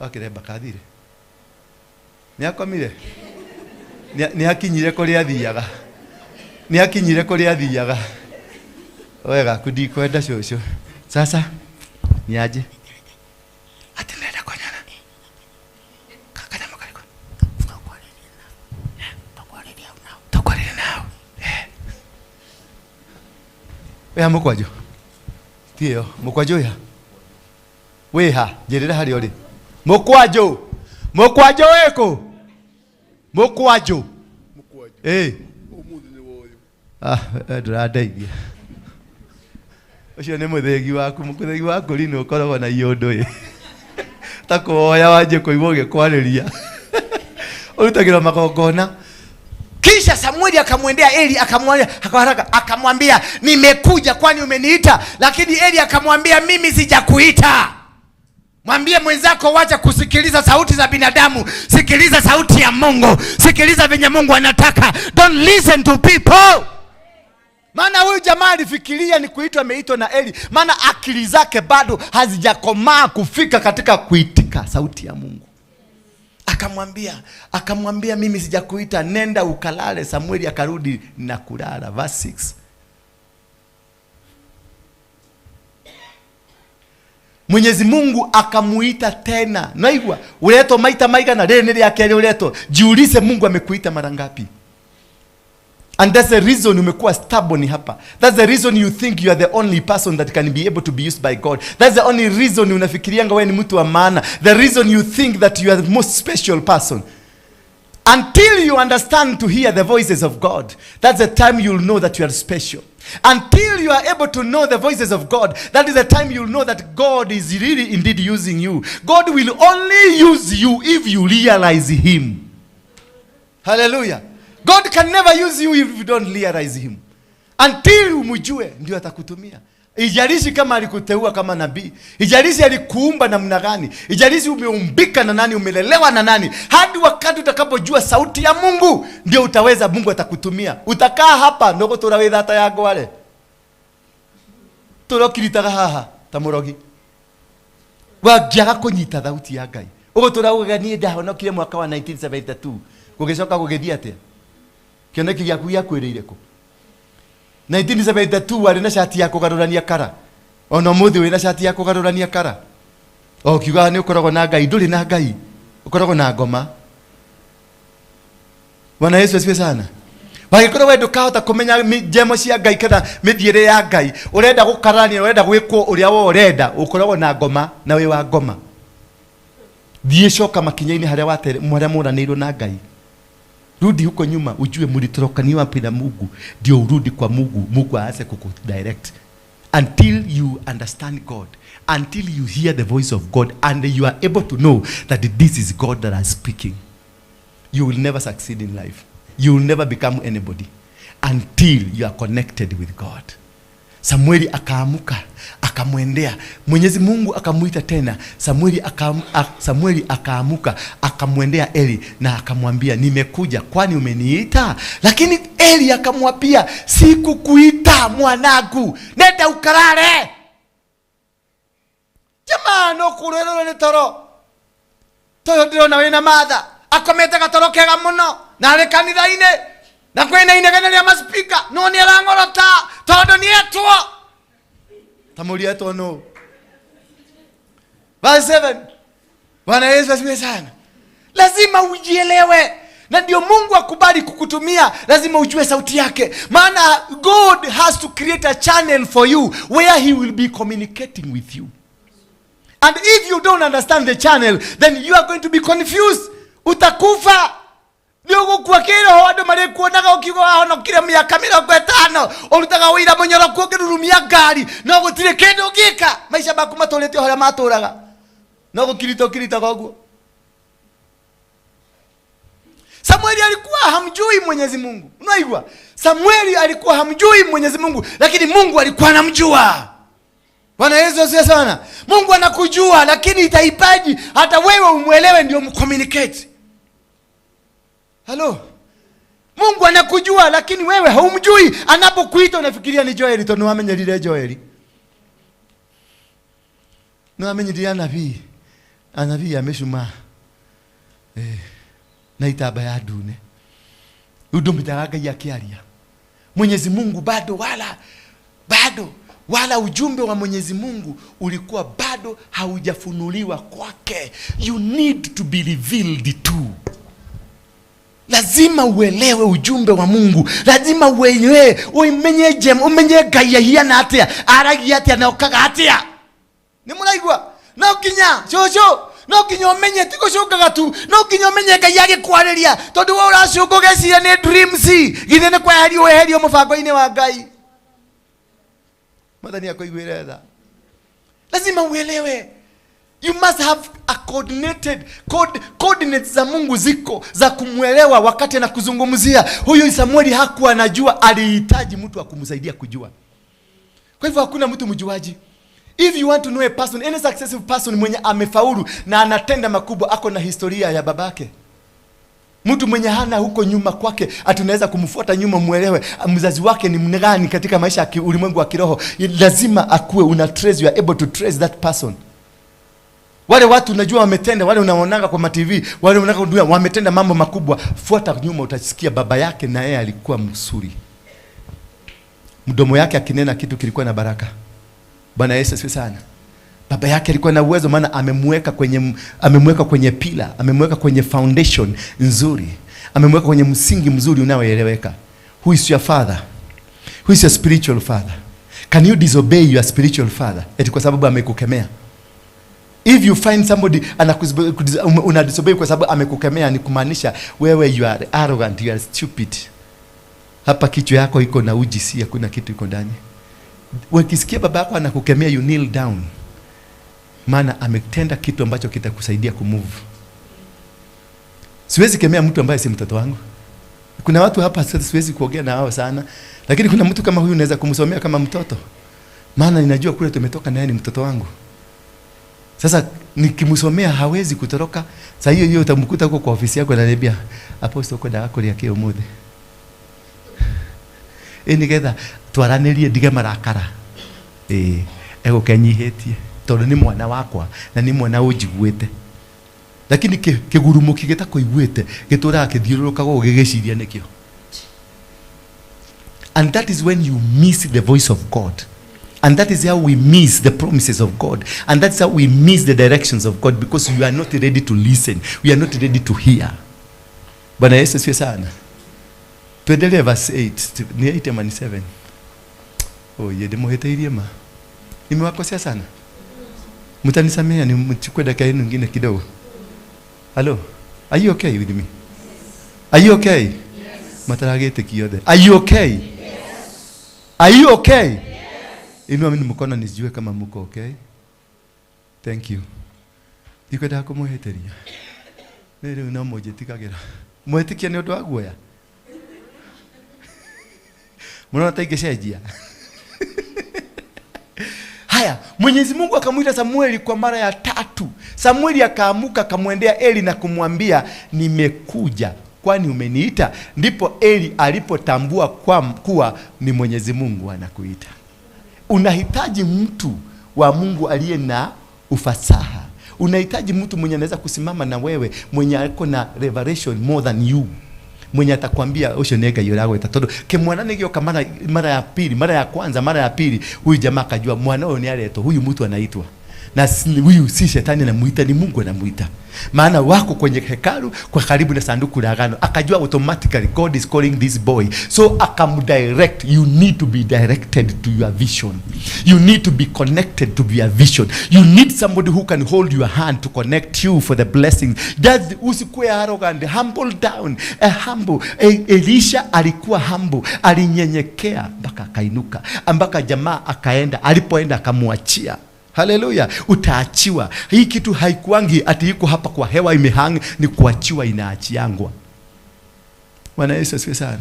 Akireba kathire. Ni akomire. Ni akinyire kuri athiaga. Ni akinyire kuri athiaga. Wega kudi kwenda shosho. Sasa ni aje? Atenenda konyana. Kakana makariko. Tokwale nao. Weha mukwajo. Tio, mukwajo ya. Weha, jerera hari ori. Mukwajo. Mukwajo weko. Mukwajo. Umuthi ni woyo. Ndiradeithia. Ucio ni muthegi waku, muthegi waku rino ukoragwo na iondo ye. Takuoya wanje kuigwo gikwariria. Urutagira magongona. Kisha Samueli akamwendea Eli akamwambia nimekuja kwani umeniita? Lakini Eli akamwambia mimi sijakuita. Mwambie mwenzako wacha kusikiliza sauti za binadamu, sikiliza sauti ya Mungu, sikiliza venye Mungu anataka. Don't listen to people. Maana huyu jamaa alifikiria ni kuitwa ameitwa na Eli, maana akili zake bado hazijakomaa kufika katika kuitika sauti ya Mungu. Akamwambia mimi sijakuita, nenda ukalale. Samueli akarudi na kulala. Verse 6. Mwenyezi Mungu akamuita tena. Naigwa, uleto maita maiga na leo nili yake uleto. Jiulize Mungu amekuita mara ngapi? And that's the reason umekuwa stubborn hapa. That's the reason you think you are the only person that can be able to be used by God. That's the only reason unafikirianga wewe ni mtu wa maana. The reason you think that you are the most special person. Until you understand to hear the voices of God, that's the time you'll know that you are special. Until you are able to know the voices of God, that is the time you'll know that God is really indeed using you. God will only use you if you realize Him. Hallelujah. God can never use you if you don't realize Him. Until umujue ndio atakutumia. Ijalishi kama alikuteua kama nabii, ijalishi alikuumba namna gani, ijalishi umeumbika na nani, umelelewa na nani, hadi wakati utakapojua sauti ya Mungu ndio utaweza, Mungu atakutumia. Utakaa hapa ndogo turaweza hata yako wale. Turokiritaga haha tamurogi. Wagiaga kunyita sauti ya Ngai. Ugo turawuga ni ndahonokire mwaka wa 1972. Gugicoka gugithia atia? Kioneki gyaku gyakwiriire ku? 1972 wari na shati ya kugarurania kara. Ono muthi wina shati ya kugarurania kara. O kiuga ni ukoragwo na Ngai, nduri na Ngai. Ukoragwo na ngoma. Bwana Yesu asifiwe sana. bagikoro we ndukahota kumenya jemo cia Ngai kana mithiire ya Ngai urenda gukarania urenda gwikwo uria wo urenda ukoragwo na ngoma na we wa ngoma thie coka makinya-ini haria muranirwo na Ngai rudi huko nyuma ujue mlitorokanio wapi na Mungu ndio urudi kwa Mungu. Mungu aanze kukudirect until you understand God, until you hear the voice of God and you are able to know that this is God that is speaking. You will never succeed in life. You will never become anybody until you are connected with God. Samueli akaamuka akamwendea Mwenyezi Mungu, akamuita tena. Samueli akaamuka akamwendea Eli na akamwambia, nimekuja kwani umeniita? Lakini Eli akamwambia, sikukuita mwanangu, nenda ukarare. Jamaa no kurero ni toro toyo ndirona wina matha akomete gatoro kega muno na ari kanitha-ini na kwina inegene ria maspika no ni arangorota tondu ni etwo tamuri etwo no. Verse 7. Bwana Yesu asifiwe sana. Lazima ujielewe, na ndio Mungu akubali kukutumia. Lazima ujue sauti yake, maana God has to create a channel for you where he will be communicating with you. And if you don't understand the channel, then you are going to be confused. Utakufa. Ndio kwa kile watu marekuonaga ukigo ahonokire miaka 50 urutaga wira munyoro kuongirurumia ngari no gutire kindu ngika maisha baku matulete horia maturaga no gukirita goguo. Samueli alikuwa hamjui Mwenyezi Mungu. Unaigwa? Samueli alikuwa hamjui Mwenyezi Mungu, lakini Mungu alikuwa anamjua. Bwana Yesu asifiwe sana. Mungu anakujua, lakini itahitaji hata wewe umuelewe ndio mcommunicate. Hello. Mungu anakujua, lakini wewe haumjui. Anapokuita unafikiria ni Joeli, to nuamenye lile Joeli. Nuamenye lile nabii. Anabii ameshuma. Na itaba ya dune. Udomitaga ya kiaria. Mwenyezi Mungu wala ujumbe wa Mwenyezi Mungu ulikuwa bado haujafunuliwa kwake. You need to be revealed too. Lazima uelewe ujumbe wa Mungu. Lazima uelewe, umenye Ngai hiana atia, aragi atia na okaga atia. Ni muraigwa? No kinya, no kinyo menye tiko shukaga tu, no kinyo menye Ngai yake kwariria. Tondu wa urashuko geciria ni dreams. Githene kwa herio mubango-ini wa Ngai. Madhani yako igwire tha. Lazima uelewe. You must have a coordinates za Mungu ziko za kumwelewa wakati anakuzungumzia. Huyu Samueli hakuwa anajua, alihitaji mtu akumsaidia kujua. Kwa hivyo hakuna mtu mjuaji. If you want to know a person, any successful person mwenye amefaulu na anatenda makubwa, ako na historia ya babake. Mtu mwenye hana huko nyuma kwake, atunaweza kumfuata nyuma muelewe mzazi wake ni mgani katika maisha ya ulimwengu wa kiroho. Lazima akue una trace, you are able to trace that person. Wale watu unajua wametenda, wale unaonanga kwa TV, wale unataka kujua wametenda mambo makubwa, fuata nyuma utasikia baba yake na yeye alikuwa msuri. Mdomo yake akinena kitu kilikuwa na baraka. Bwana Yesu asifiwe sana. Baba yake alikuwa na uwezo, maana amemweka kwenye pila, amemweka kwenye foundation nzuri, amemweka kwenye msingi mzuri unaoeleweka. Who is your father? Who is your spiritual father? Can you disobey your spiritual father eti kwa sababu amekukemea? If you find somebody una disobey kwa sababu amekukemea, ni kumaanisha wewe you are arrogant, you are stupid. Hapa kichwa yako iko na uji, si hakuna kitu iko ndani. Ukisikia baba yako anakukemea, you kneel down. Maana ametenda kitu ambacho kitakusaidia kumove. Siwezi kemea mtu ambaye si mtoto wangu. Kuna watu hapa siwezi kuongea na wao sana, lakini kuna mtu kama huyu naweza kumsomea kama mtoto. Maana ninajua kule tumetoka naye ni mtoto wangu. Sasa nikimsomea hawezi kutoroka. Sasa hiyo utamkuta huko kwa ofisi yako ananiambia, "Apostle uko na akoli yake umuthi." Nigetha twaranirie ndige marakara. Ego kanyihetie. Tondu ni mwana wakwa na ni mwana ujiguite. Lakini kigurumo kigeta kuiguite gitura kithiururuka go gigiciria nikio. And that is when you miss the voice of God. And that is how we miss the promises of God. And that's how we miss the directions of God, because you are not ready to listen. We are not ready to hear. Bwana Yesu asifiwe sana. Tuendelee verse 8. Ni 8 ama ni 7? Oh, yede muheteirie ma. Nimewakosea sana. Mtanisamea ni mchukue dakika yenu nyingine kidogo. Hello. Are you okay with me? Are you okay? Yes. Mataragete kiode. Are you okay? Yes. Are you okay? Yes. Inua mimi mkono nijue kama mko okay. Thank you. Ikwenda kumuheteria. Nere una moje tikagera. Mwetikia ni undu wa guoya. Mwana taigeshejia. Haya, Mwenyezi Mungu akamuita Samueli kwa mara ya 3. Samueli akaamuka akamwendea Eli na kumwambia, nimekuja kwani umeniita. Ndipo Eli alipotambua kuwa ni Mwenyezi Mungu anakuita. Unahitaji mtu wa Mungu aliye na ufasaha. Unahitaji mtu mwenye anaweza kusimama na wewe, mwenye ako na revelation more than you. Mwenye atakwambia ushonega yorago itatodo kemwanane gyo kama mara ya pili, mara ya kwanza, mara ya pili, huyu jamaa akajua mwanao ni aleto, huyu mtu anaitwa. Na huyu si shetani anamuita, ni Mungu anamuita. Maana wako kwenye hekalu kwa karibu na sanduku la agano. Akajua automatically God is calling this boy. So akamdirect. You need to be directed to your vision. You need to be connected to your vision. You need somebody who can hold your hand to connect you for the blessing. That usikue arrogant, humble down. Elisha alikuwa humble, alinyenyekea mpaka akainuka, mpaka jamaa akaenda, alipoenda akamwachia. Haleluya, utaachiwa. Hii kitu haikuangi ati iko hapa kwa hewa imehang, ni kuachiwa, inaachiangwa. Bwana Yesu asifiwe sana.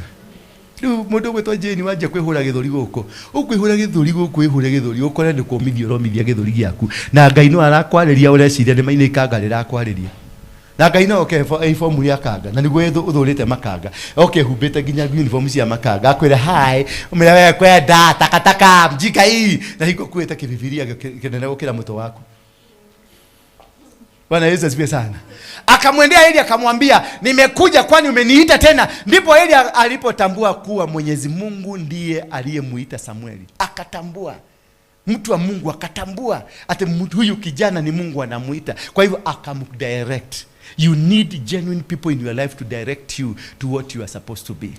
Ndio mundu gwetwa Jeni waje kwihura githuri guko. Ukwihura githuri guko, kwihura githuri ukore ni kumithio romithia githuri giaku. Na Ngai no arakwariria ureciria ni maina ikanga rirakwariria. Na Ngai no okay form ya kanga. Na niguo uthurite makanga. Okay hubete ginya uniform cia makanga. Akwira hai, umira wewe kwenda takataka mjika hii. Na hiko kueta kiviviria kinene gukira muto wako. Bwana Yesu asifiwe sana. Akamwendea Eli akamwambia, nimekuja kwani umeniita tena. Ndipo Eli alipotambua kuwa Mwenyezi Mungu ndiye aliyemuita Samueli. Akatambua. Mtu wa Mungu akatambua ati huyu kijana ni Mungu anamuita. Kwa hivyo akamdirect. You need genuine people in your life to direct you to what you are supposed to be.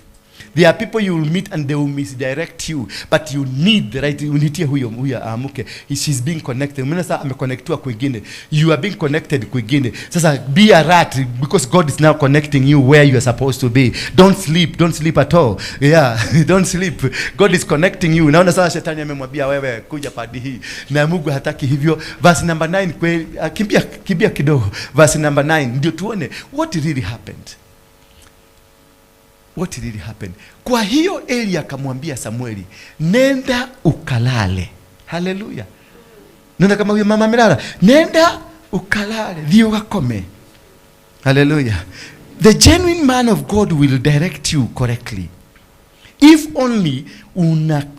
There are people you will meet and they will misdirect you, but you need the right unity. Huyo amuke, she's being connected. Mwana sasa ameconnectiwa kwingine, you are being connected kwingine. Sasa be alert because God is now connecting you where you are supposed to be. Don't sleep at all. Yeah, don't sleep. God is connecting you. Naona sasa shetani amemwambia wewe kuja padi hii, na Mungu hataki hivyo. Verse number 9 kweli, kimbia kidogo. Verse number 9 ndio tuone what really happened. What really happened? Kwa hiyo Eli akamwambia Samueli, nenda ukalale. Hallelujah. Nenda kama huyo mama amelala, nenda ukalale, ndio ukakome. Hallelujah. The genuine man of God will direct you correctly. If only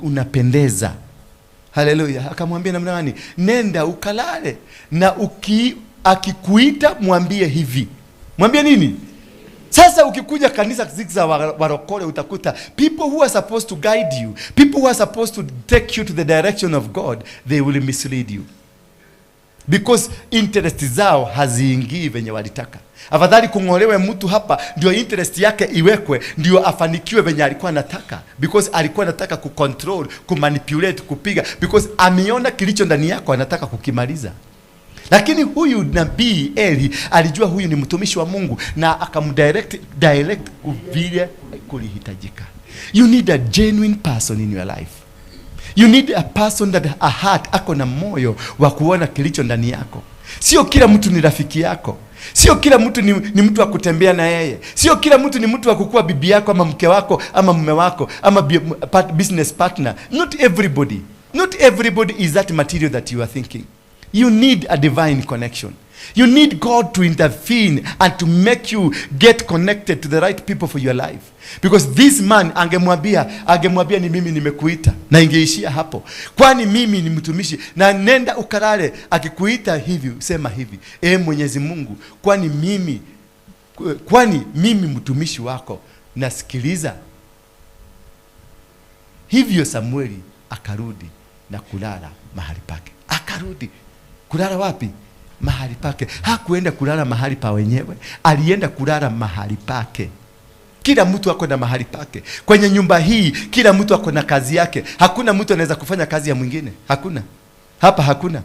unapendeza. Hallelujah. Akamwambia namna gani? Nenda ukalale. Na akikuita mwambie hivi. Mwambie nini? Sasa ukikuja kanisa za warokole utakuta people who are supposed to guide you, people who are supposed to take you to the direction of God, they will mislead you. Because interest zao haziingii venye walitaka. Afadhali kungolewe mtu hapa ndio interest yake iwekwe, ndio afanikiwe venye alikuwa anataka. Because alikuwa anataka kucontrol, kumanipulate, kupiga. Because ameona kilicho ndani yako anataka kukimaliza. Lakini huyu nabii Eli alijua huyu ni mtumishi wa Mungu na akamdirect vile kulihitajika. You need a genuine person in your life. You need a person that a heart ako na moyo wa kuona kilicho ndani yako. Sio kila mtu ni rafiki yako. Sio kila mtu ni mtu wa kutembea na yeye. Sio kila mtu ni mtu wa kukua bibi yako ama mke wako ama mume wako ama business partner. Not everybody is that material that you are thinking. You need a divine connection. You need God to intervene and to make you get connected to the right people for your life. Because this man angemwambia ni mimi nimekuita na ingeishia hapo. Kwani mimi ni mtumishi na nenda ukalale, akikuita hivi sema hivi. Mwenyezi Mungu, kwani mimi mtumishi wako nasikiliza. Hivyo Samueli akarudi na kulala mahali pake. Akarudi kulala wapi? Mahali pake. Hakuenda kulala mahali pa wenyewe, alienda kulala mahali pake. Kila mtu ako na mahali pake. Kwenye nyumba hii kila mtu ako na kazi yake. Hakuna mtu anaweza kufanya kazi ya mwingine. Hakuna. Hapa hakuna.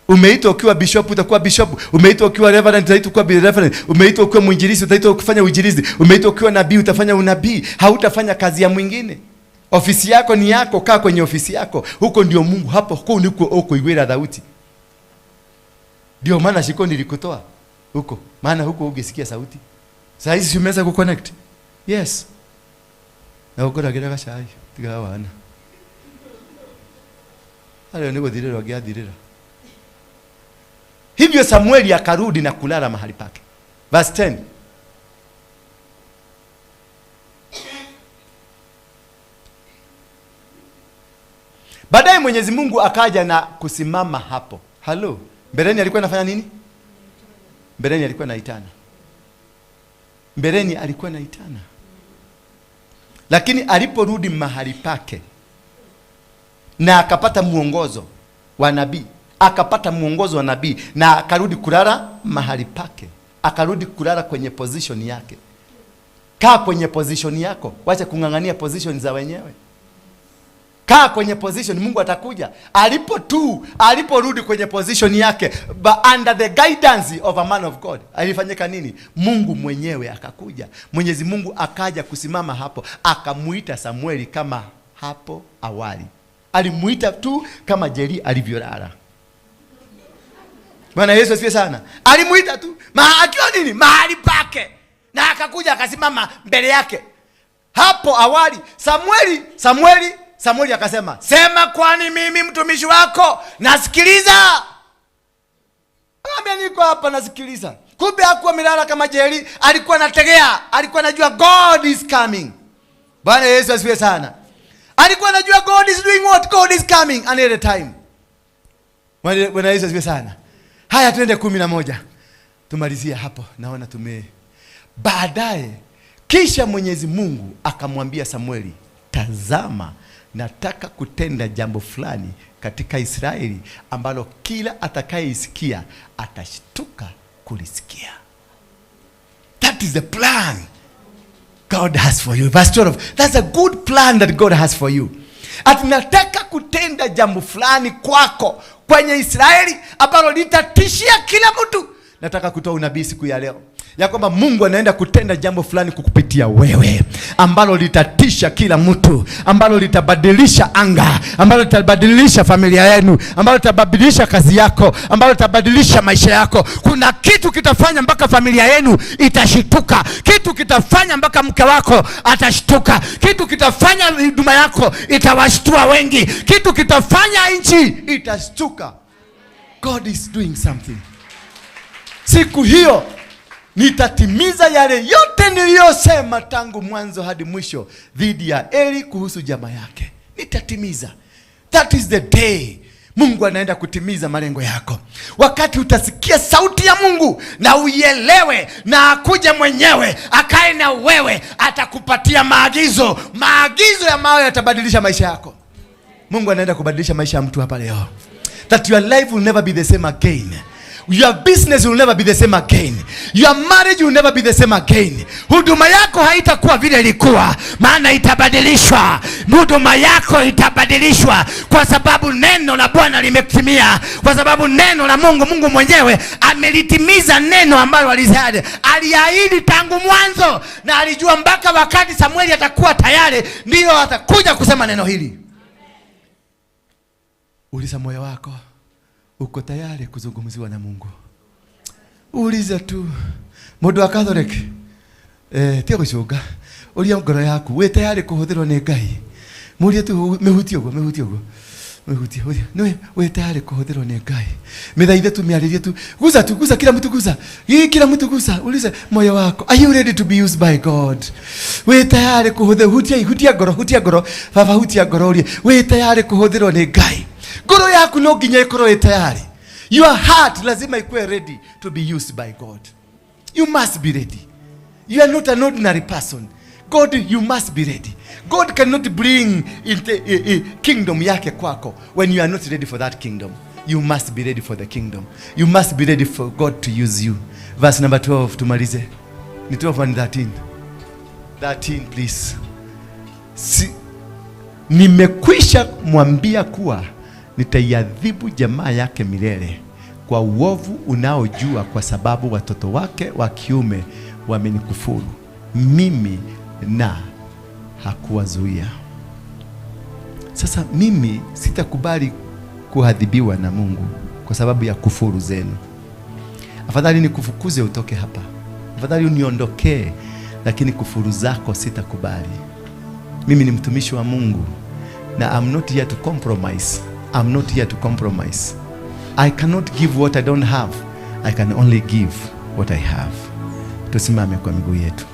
Umeitwa ukiwa bishop utakuwa bishop. Umeitwa ukiwa reverend utaitwa kuwa reverend. Umeitwa ukiwa mwinjilisti utaitwa kufanya uinjilisti. Umeitwa ukiwa nabii utafanya unabii. Hautafanya kazi ya mwingine. Ofisi yako ni yako, kaa kwenye ofisi yako. Huko ndio Mungu, hapo huko ndiko uko iwera dauti. Ndio maana shiko nilikutoa huko. Maana huko ungesikia sauti. Sasa hizi umeweza kuconnect. Yes. Na uko ragira gashai. Tiga wana. Ale niko dirira gya dirira. Hivyo Samueli akarudi na kulala mahali pake. Verse 10. Baadaye Mwenyezi Mungu akaja na kusimama hapo. Hello. Mbeleni alikuwa anafanya nini? Mbeleni alikuwa anaitana. Mbeleni alikuwa anaitana. Lakini aliporudi mahali pake na akapata muongozo wa nabii, akapata muongozo wa nabii na akarudi kulala mahali pake. Akarudi kulala kwenye position yake. Kaa kwenye position yako. Wacha kungangania position za wenyewe. Kaa kwenye position, Mungu atakuja. Aliporudi kwenye position yake, but under the guidance of a man of God, alifanyika nini? Mungu mwenyewe akakuja. Mwenyezi Mungu akaja kusimama hapo, akamuita Samueli kama hapo awali. Alimuita tu kama Jeri alivyolala. Bwana Yesu asifiwe sana. Alimuita tu, akiwa nini? Mahali pake. Na akakuja akasimama mbele yake. Hapo awali Samueli akasema, sema kwani mimi mtumishi wako nasikiliza. Anambia niko hapa nasikiliza. Kumbe hakuwa milala kama Jeri, alikuwa anategea, alikuwa anajua God is coming. Bwana Yesu asifiwe sana. Alikuwa anajua God is doing what? God is coming another time. Bwana Yesu asifiwe sana. Haya tuende 11. Tumalizia hapo. Naona baadaye kisha Mwenyezi Mungu akamwambia Samueli, tazama nataka kutenda jambo fulani katika Israeli ambalo kila atakayeisikia atashtuka kulisikia. That is the plan God has for you. Verse 12. That's a good plan that God has for you. Atinataka kutenda jambo fulani kwako kwenye Israeli ambalo litatishia kila mtu. Nataka kutoa unabii siku ya leo ya kwamba Mungu anaenda kutenda jambo fulani kukupitia wewe ambalo litatisha kila mtu, ambalo litabadilisha anga, ambalo litabadilisha familia yenu, ambalo litabadilisha kazi yako, ambalo litabadilisha maisha yako. Kuna kitu kitafanya mpaka familia yenu itashituka, kitu kitafanya mpaka mke wako atashtuka, kitu kitafanya huduma yako itawashtua wengi, kitu kitafanya nchi itashtuka. God is doing something. Siku hiyo nitatimiza yale yote niliyosema tangu mwanzo hadi mwisho dhidi ya Eli kuhusu jamaa yake. Nitatimiza. That is the day Mungu anaenda kutimiza malengo yako. Wakati utasikia sauti ya Mungu na uielewe na akuje mwenyewe akae na wewe, atakupatia maagizo. Maagizo ya mawe yatabadilisha maisha yako. Mungu anaenda kubadilisha maisha ya mtu hapa leo. That your life will never be the same again. Your business will never be the same again. Your marriage will never be the same again. Huduma yako haitakuwa vile ilikuwa, maana itabadilishwa. Huduma yako itabadilishwa kwa sababu neno la Bwana limetimia. Kwa sababu neno la Mungu mwenyewe amelitimiza neno ambalo aliahidi tangu mwanzo, na alijua mpaka wakati Samueli atakuwa tayari ndio atakuja kusema neno hili. Uliza moyo wako, uko tayari kuzungumziwa na Mungu? Uliza tu. Mundu wa Catholic tia gushuka ulia ngoro yaku, we tayari kuhuthirwo ni Ngai? Muria tu mehutio go no we tayari kuhuthirwo ni Ngai? Mithaithe tu miaririe tu, guza kila mtu guza. Kila mtu guza. Uliza moyo wako, are you ready to be used by God? We tayari kuhuthirwo? Hutia goro baba, hutia goro ulia. We tayari kuhuthirwo ni Ngai? Goro yako no nginya ikorwo tayari. Your heart lazima ikuwe ready to be used by God. You must be ready. You are not an ordinary person. God, you must be ready. God cannot bring into kingdom yake kwako when you are not ready for that kingdom. You must be ready for the kingdom. You must be ready for God to use you. Verse number 12 tumalize. Ni 12 and 13. 13 please. Nimekwisha mwambia kuwa nitaiadhibu jamaa yake milele kwa uovu unaojua, kwa sababu watoto wake wa kiume wamenikufuru mimi na hakuwazuia. Sasa mimi sitakubali kuadhibiwa na Mungu kwa sababu ya kufuru zenu. Afadhali nikufukuze utoke hapa, afadhali uniondokee, lakini kufuru zako sitakubali. Mimi ni mtumishi wa Mungu na I'm not here to compromise. I'm not here to compromise. I cannot give what I don't have. I can only give what I have. Tusimame kwa miguu yetu.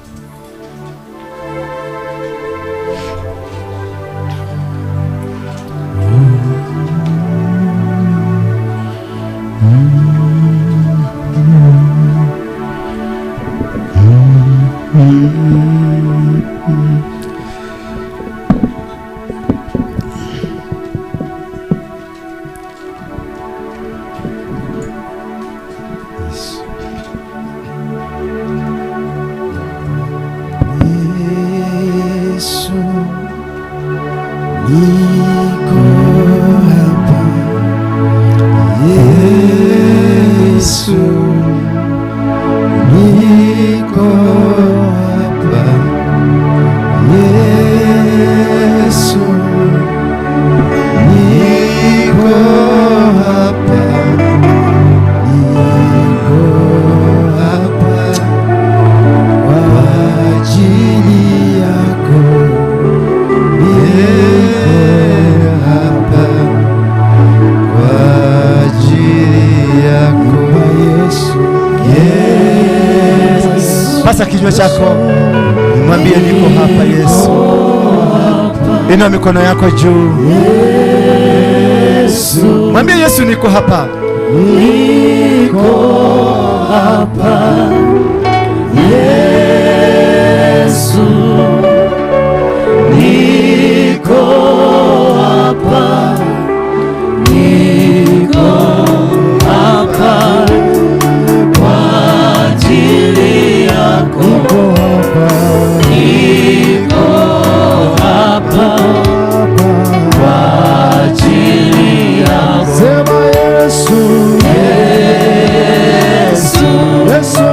Kinywa chako mwambie niko hapa Yesu. Inua mikono yako juu. Yesu. Mwambie Yesu niko hapa. Niko hapa. Yesu. Niko hapa. Niko hapa. Kwa ajili yako. Niko hapa kwa ajili yako. Sema Yesu, Yesu, Yesu.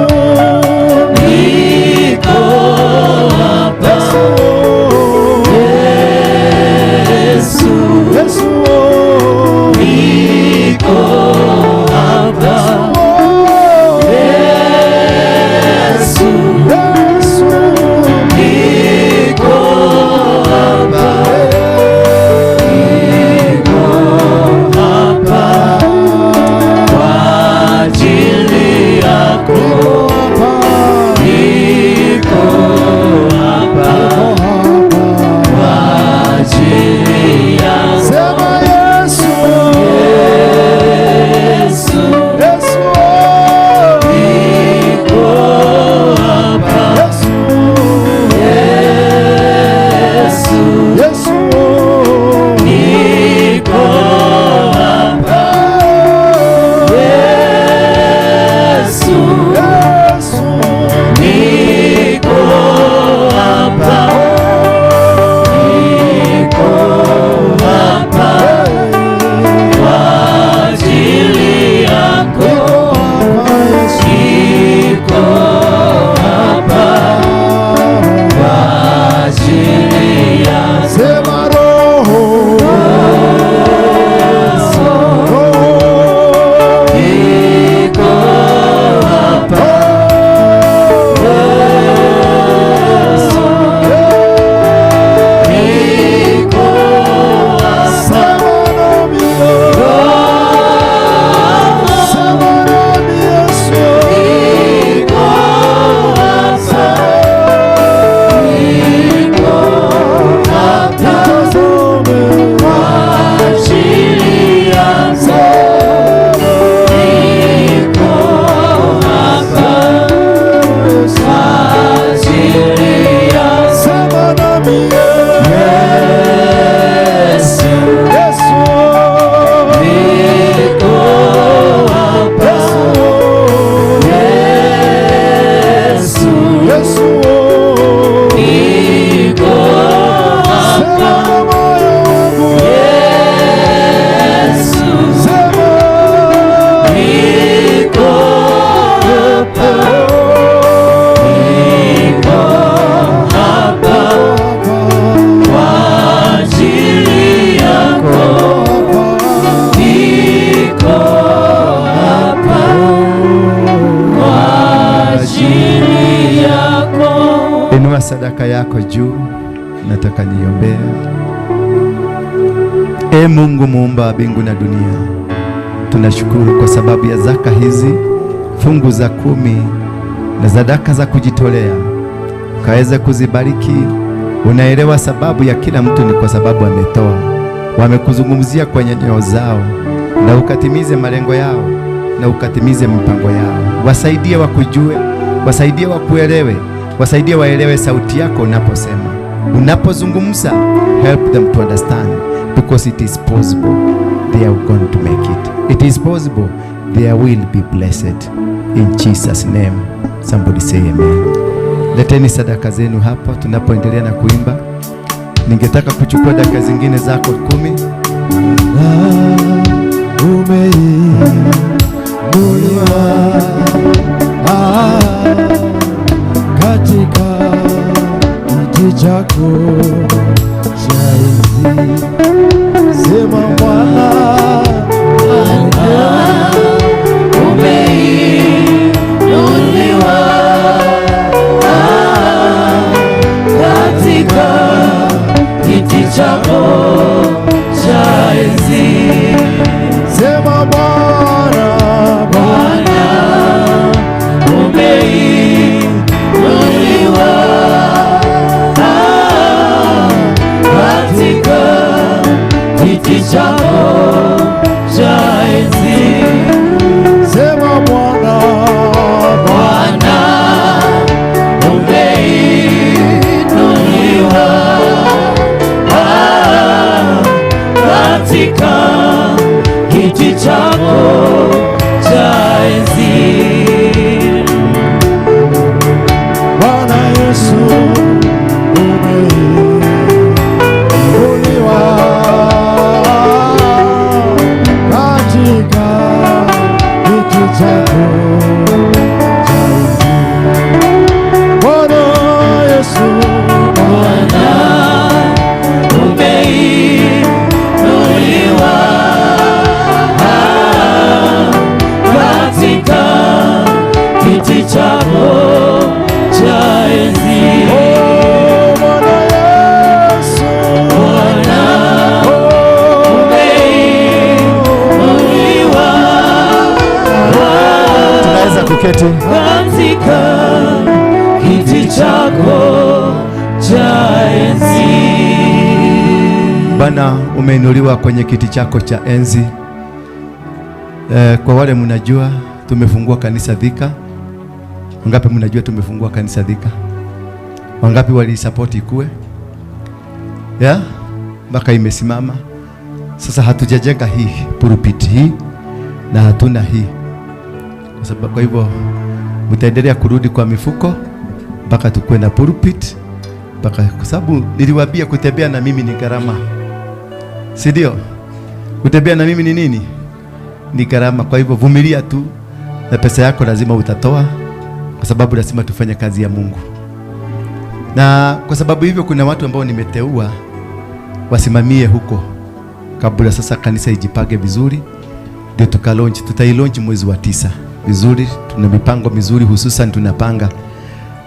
Inua sadaka yako juu, nataka niombea. Mungu muumba wa mbingu na dunia, tunashukuru kwa sababu ya zaka hizi, fungu za 10 na sadaka za kujitolea, kaweza kuzibariki. Unaelewa sababu ya kila mtu ni kwa sababu ametoa. Wamekuzungumzia kwenye nyoyo zao, na ukatimize malengo yao na ukatimize mipango yao. Wasaidie wakujue, wasaidie wakuelewe, wasaidie waelewe sauti yako unaposema, unapozungumza. Help them to understand, because it is possible they are going to make it. It is possible they will be blessed. In Jesus name, somebody say amen. Leteni sadaka zenu hapa tunapoendelea na kuimba. Ningetaka kuchukua dakika zingine zako 10. Umeinuliwa katika kiti chako cha enzi. Sema Bwana, umeinuliwa katika kiti chako cha enzi. Sema Bwana, Bwana, umeinuliwa katika kiti chako cha enzi. Sema Bwana, Bwana, umeinuliwa katika kiti chako cha enzi. Bwana Yesu, umeinuliwa katika kiti chako cha enzi. Bwana Yesu, Bwana, umeinuliwa katika kiti chako cha enzi. Bwana Yesu, Bwana, umeinuliwa. Tunaweza kuketi katika kiti chako cha enzi. Bwana, umeinuliwa kwenye kiti chako cha enzi. Kwa wale mnajua tumefungua kanisa Thika. Wangapi mnajua tumefungua kanisa Thika? Wangapi walisupport ikue? Mpaka imesimama. Sasa hatujajenga hii pulpit hii na hatuna hii. Kwa hivyo mtaendelea kurudi kwa mifuko mpaka tukue na pulpit, mpaka, kwa sababu niliwaambia kutembea na mimi ni gharama. Si ndio? Kutembea na mimi ni nini? Ni gharama. Kwa hivyo vumilia tu, na pesa yako lazima utatoa, kwa sababu lazima tufanye kazi ya Mungu. Na kwa sababu hivyo kuna watu ambao nimeteua wasimamie huko kabla sasa kanisa ijipage vizuri, ndio tukalaunch. Tutailaunch mwezi wa 9 vizuri. Tuna mipango mizuri, hususan tunapanga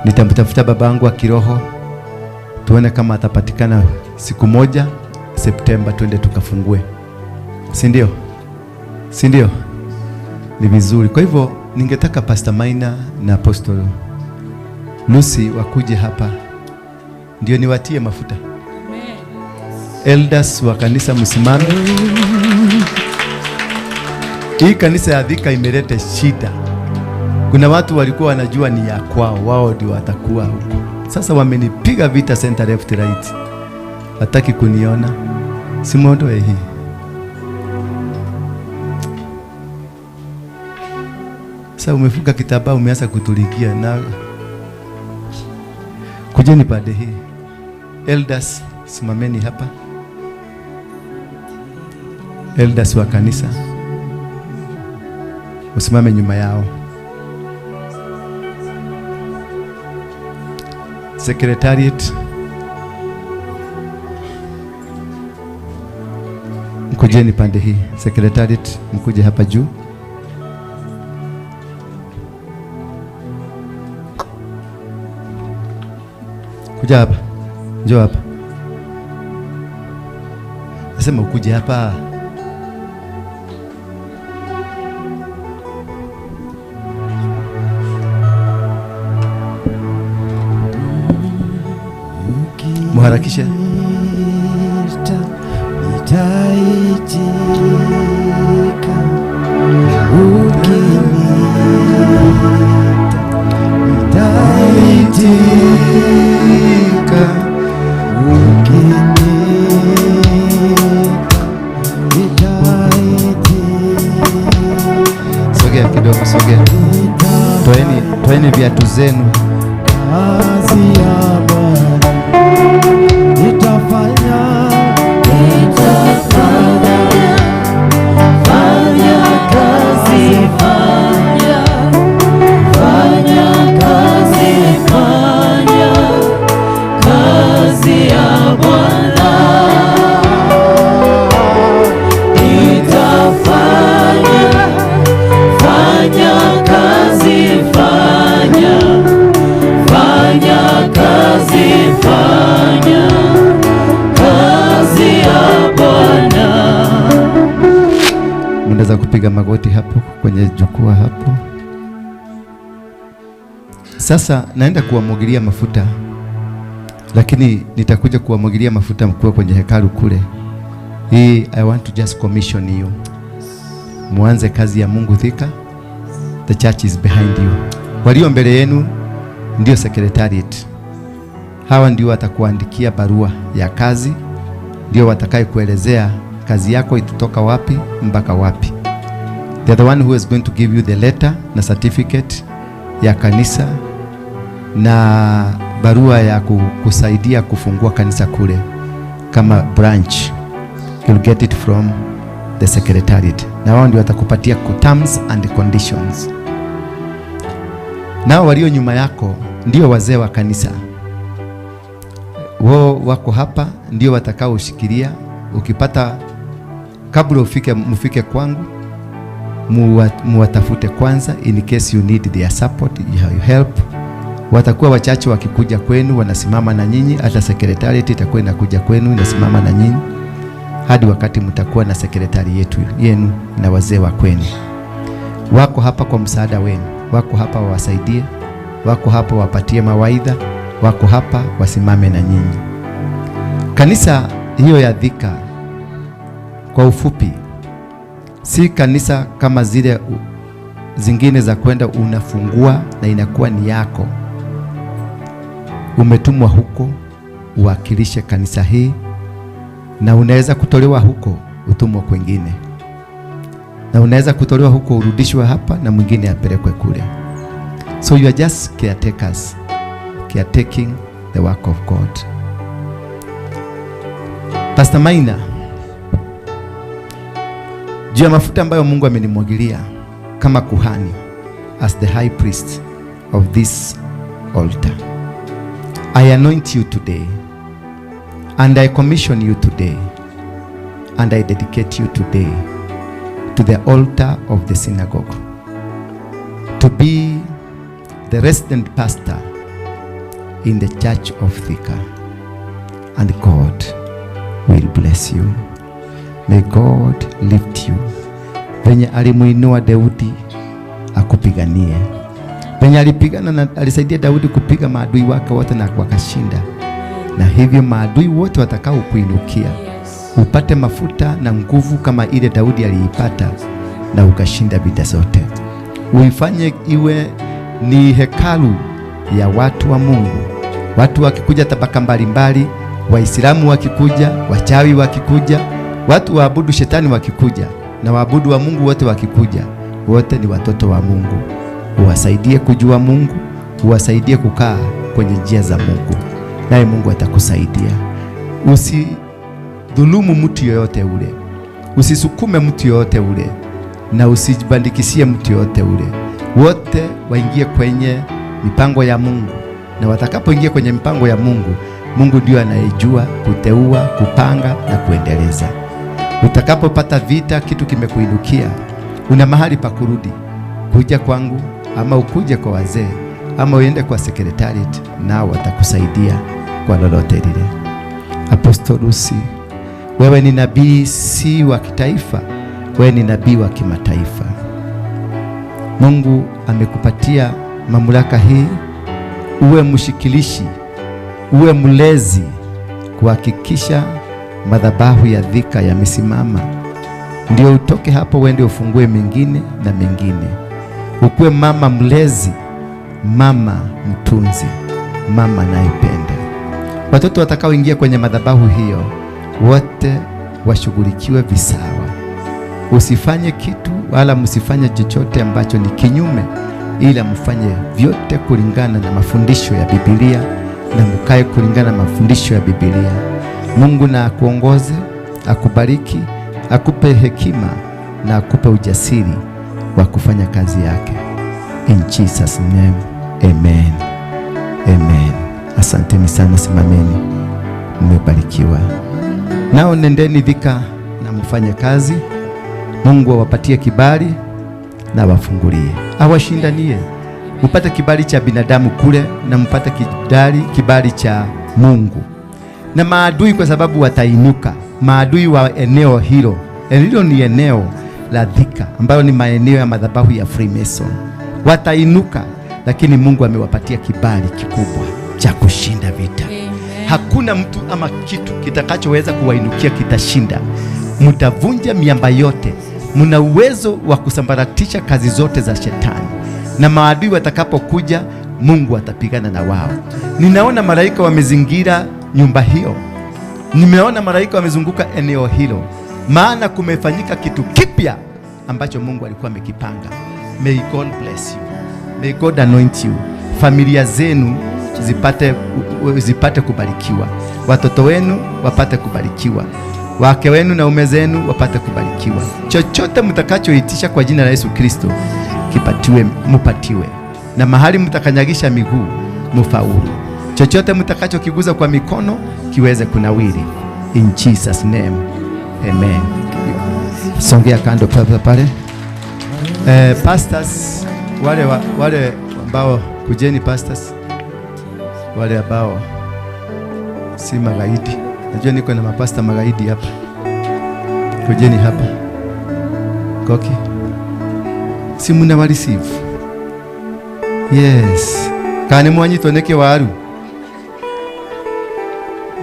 nitamtafuta babangu wa kiroho, tuone kama atapatikana siku moja Septemba, twende tukafungue. Si ndio? Si ndio? Ni vizuri. Kwa hivyo ningetaka Pastor Maina na Apostle Lucy wakuje hapa ndio niwatie mafuta. Amen. Elders wa kanisa msimame. Hii kanisa ya Thika imeleta shida. Kuna watu walikuwa wanajua ni ya kwao, wao ndio watakuwa huko. Sasa wamenipiga vita center left right. Hataki kuniona. Simondoe hii. Sasa umefunga kitambaa, umeanza kutulikia na kujeni pande hii. Elders simameni hapa. Elders wa kanisa usimame nyuma yao. Secretariat mkujeni pande hii. Secretariat mkuje hapa juu. Kuja hapa. Njoo hapa. Nasema ukuje hapa. Muharakishe. Sogea kidogo, sogea. Toeni viatu zenu. Kazi ya Bwana nitafanya, fanya kazi, fanya kazi, kazi ya Bwana nitafanya, fanya kazi, fanya kazi, fanya kazi ya Bwana. Mnaweza kupiga magoti hapo kwenye jukwaa hapo. Sasa naenda kuwamwagilia mafuta, lakini nitakuja kuwamwagilia mafuta mkuu kwenye hekalu kule. Hii I want to just commission you. Muanze kazi ya Mungu Thika. The church is behind you. Walio mbele yenu ndio secretariat. Hawa ndio watakuandikia barua ya kazi, ndio watakaye kuelezea kazi yako itatoka wapi mpaka wapi. They are the one who is going to give you the letter na certificate ya kanisa na barua ya kusaidia kufungua kanisa kule kama branch. You'll get it from the secretariat. Na wao ndio watakupatia terms and conditions. Nao walio nyuma yako ndio wazee wa kanisa. Wao wako hapa ndio watakao ushikilia. Ukipata kabla mufike kwangu, muwatafute kwanza in case you need their support, your help. Watakuwa wachache wakikuja kwenu, wanasimama na nyinyi. Hata secretariat itakuwa inakuja kwenu, inasimama na nyinyi hadi wakati mtakuwa na sekretari yenu na wazee wa kwenu. Wako hapa kwa msaada wenu, wako hapa wawasaidie, wako hapa wapatie mawaidha, wako hapa wasimame na nyinyi. Kanisa hiyo ya Thika kwa ufupi si kanisa kama zile zingine za kwenda unafungua na inakuwa ni yako. Umetumwa huko uwakilishe kanisa hii, na unaweza kutolewa huko utumwa kwingine, na unaweza kutolewa huko urudishwe hapa na mwingine apelekwe kule. So you are just caretakers, caretaking the work of God. Pastor Maina, juu ya mafuta ambayo Mungu amenimwagilia kama kuhani as the high priest of this altar, I anoint you today and I commission you today and I dedicate you today to the altar of the synagogue to be the resident pastor in the church of Thika, and God will bless you. May God lift you. Venye alimuinua Daudi akupiganie, venye alipigana na alisaidia Daudi kupiga maadui wake wote na wakashinda, na hivyo maadui wote watakao kuinukia upate mafuta na nguvu kama ile Daudi aliipata na ukashinda vita zote. Uifanye iwe ni hekalu ya watu wa Mungu. Watu wakikuja tabaka mbalimbali, Waislamu wakikuja, wachawi wakikuja, watu waabudu shetani wakikuja, na waabudu wa Mungu wote wakikuja, wote ni watoto wa Mungu. Uwasaidie kujua Mungu, uwasaidie kukaa kwenye njia za Mungu, naye Mungu atakusaidia. Usidhulumu mtu yoyote ule, usisukume mtu yoyote ule, na usijibandikishie mtu yoyote ule. Wote waingie kwenye mipango ya Mungu, na watakapoingia kwenye mipango ya Mungu, Mungu ndio anayejua kuteua, kupanga na kuendeleza. Utakapopata vita, kitu kimekuinukia, una mahali pa kurudi, kuja kwangu ama ukuje kwa wazee ama uende kwa secretariat, nao watakusaidia kwa lolote lile. Apostle Lucy, wewe ni nabii si wa kitaifa, wewe ni nabii wa kimataifa. Mungu amekupatia mamlaka hii, uwe mshikilishi, uwe mlezi, kuhakikisha madhabahu ya Thika yamesimama, ndio utoke hapo uende ufungue mengine na mengine. Ukuwe mama mlezi, mama mtunzi, mama naipenda. Watoto watakaoingia kwenye madhabahu hiyo wote washughulikiwe visawa. Usifanye kitu wala msifanye chochote ambacho ni kinyume, ila mfanye vyote kulingana na mafundisho ya Biblia na mkae kulingana na mafundisho ya Biblia. Mungu na akuongoze, akubariki, akupe hekima na akupe ujasiri wa kufanya kazi yake. In Jesus name, amen. Amen. Asanteni sana, simameni. Mmebarikiwa. Nao nendeni Thika na mfanye kazi. Mungu awapatie kibali na wafungulie. Awashindanie. Mpate kibali cha binadamu kule na mpate kibali cha Mungu. Na maadui, kwa sababu watainuka. Maadui wa eneo hilo. Hilo ni eneo la Thika ambayo ni maeneo ya madhabahu ya Freemason. Watainuka, lakini Mungu amewapatia kibali kikubwa cha kushinda vita. Amen. Hakuna mtu ama kitu kitakachoweza kuwainukia kitashinda. Mtavunja miamba yote. Muna uwezo wa kusambaratisha kazi zote za shetani. Na maadui watakapokuja, Mungu atapigana na wao. Ninaona malaika wamezingira nyumba hiyo. Nimeona malaika wamezunguka eneo hilo. Maana kumefanyika kitu kipya ambacho Mungu alikuwa amekipanga. May God bless you. May God anoint you. Familia zenu zipate kubarikiwa. Watoto wenu wapate kubarikiwa. Wake wenu na ume zenu wapate kubarikiwa. Chochote mtakachoitisha kwa jina la Yesu Kristo kipatiwe, mupatiwe. Na mahali mtakanyagisha miguu mufaulu. Chochote mtakachokiguza kwa mikono kiweze kunawiri. In Jesus name. Amen. Songea kando pale. Pastors wale ambao kujeni, pastors wale ambao si magaidi. Najua niko na mapasta magaidi hapa. Kujeni hapa. Koki. Si muna wa receive. Yes. Kani mwanyito neke waru.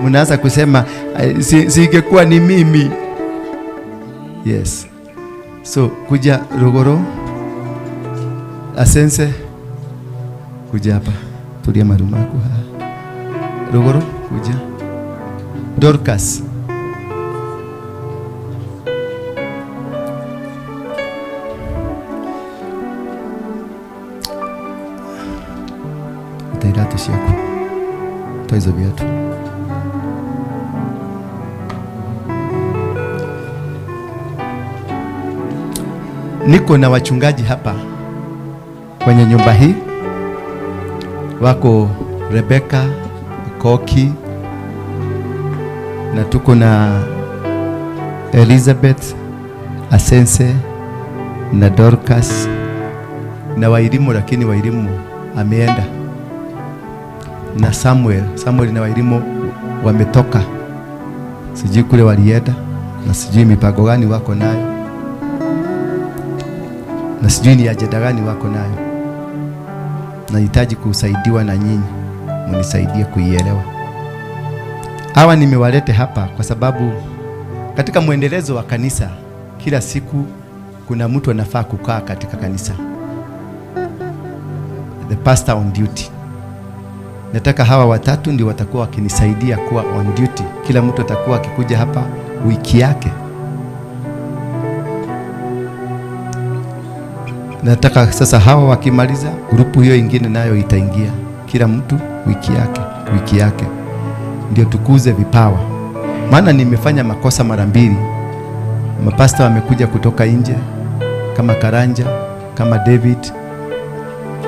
Munaanza kusema singekuwa ni mimi. Yes. So kuja Rugoro, Asense, kuja hapa. Tulia marumaku ha. Rugoro, kuja. Dorcas. Utairatu siako. Toizo viatu. Niko na wachungaji hapa kwenye nyumba hii. Wako Rebecca, Koki, na tuko na Elizabeth, Asense na Dorcas na Wairimu, lakini Wairimu ameenda, na Samuel na Wairimu wametoka, sijui kule walienda, na sijui mipango gani wako nayo, na sijui ni ajenda gani wako nayo. Nahitaji kusaidiwa na nyinyi, mnisaidie kuielewa. Hawa nimewalete hapa kwa sababu katika muendelezo wa kanisa kila siku kuna mtu anafaa kukaa katika kanisa. The pastor on duty. Nataka hawa watatu ndio watakuwa wakinisaidia kuwa on duty. Kila mtu atakuwa akikuja hapa wiki yake. Nataka sasa hawa wakimaliza, grupu hiyo ingine nayo itaingia. Kila mtu wiki yake. Ndio tukuze vipawa. Maana nimefanya makosa mara mbili. Mapasta wamekuja kutoka nje kama Karanja, kama David,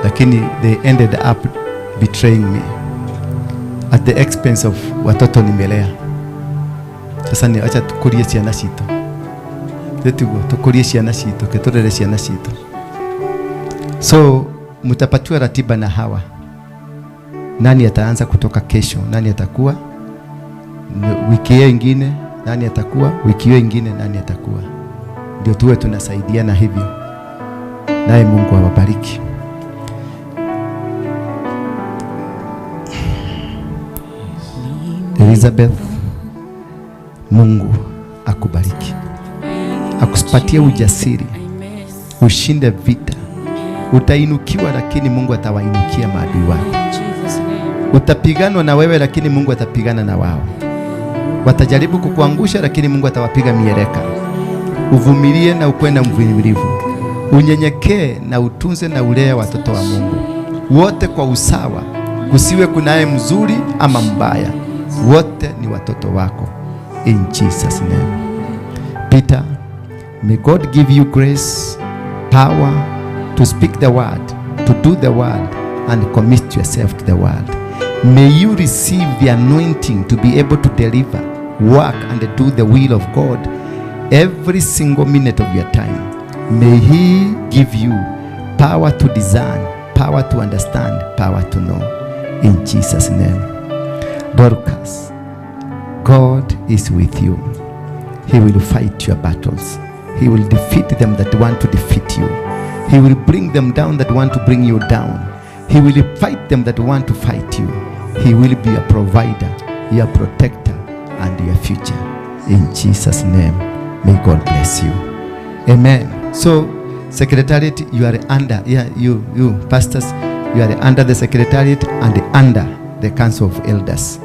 lakini they ended up betraying me at the expense of watoto nimelea. Sasa ni acha tukurie ciana cito. Tukurie ciana cito, ketorere ciana cito. So mutapatiwa ratiba na hawa. Nani ataanza kutoka kesho? Nani atakuwa wiki hiyo ingine? Nani atakuwa wiki hiyo ingine? Nani atakuwa? Ndio tuwe tunasaidiana hivyo. Naye Mungu awabariki. Elizabeth, Mungu akubariki, akupatie ujasiri, ushinde vita. Utainukiwa, lakini Mungu atawainukia maadui wako. Utapiganwa na wewe, lakini Mungu atapigana na wao. Watajaribu kukuangusha, lakini Mungu atawapiga mieleka. Uvumilie na ukuwe na mvumilivu. Unyenyekee na utunze na ulee watoto wa Mungu wote kwa usawa. Kusiwe kunaye mzuri ama mbaya, wote ni watoto wako. In Jesus name. Peter, may God give you grace, power to speak the word, to do the word, and commit yourself to the word. May you receive the anointing to be able to deliver, work, and do the will of God every single minute of your time. May He give you power to discern, power to understand, power to know. In Jesus' name. Dorcas, God is with you. He will fight your battles. He will defeat them that want to defeat you. He will bring them down that want to bring you down. He will fight them that want to fight you. He will be your provider, your protector, and your future. In Jesus' name, may God bless you. Amen. So, Secretariat, you are under, you pastors, you are under the Secretariat and under the Council of Elders.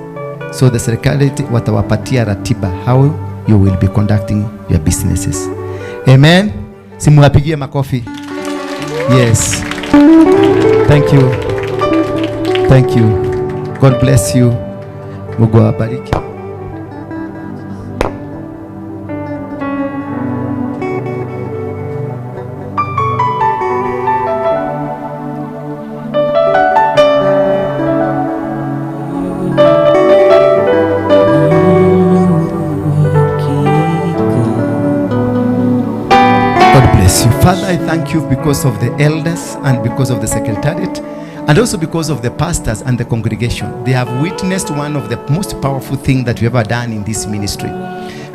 So the Secretariat watawapatia ratiba how you will be conducting your businesses. Amen. Simuwapigie makofi. Yes. Thank you. Thank you. God bless you. Mungu awabariki. Father, I thank you because of the elders and because of the Secretariat and also because of the pastors and the congregation. They have witnessed one of the most powerful things that we ever done in this ministry.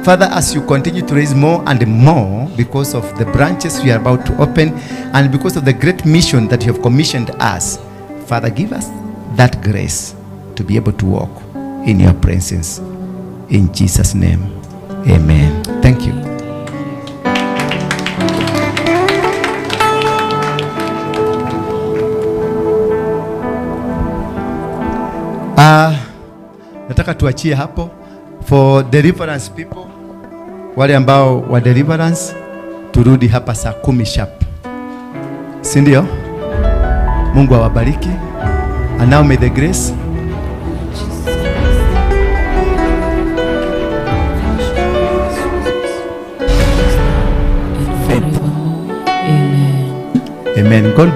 Father, as you continue to raise more and more because of the branches you are about to open and because of the great mission that you have commissioned us, Father, give us that grace to be able to walk in your presence. In Jesus' name, amen. Thank you. Nataka tuachie hapo for deliverance people. Wale ambao wa deliverance turudi hapa saa 10 sharp. Si ndio? Mungu awabariki. And now may the grace Amen. God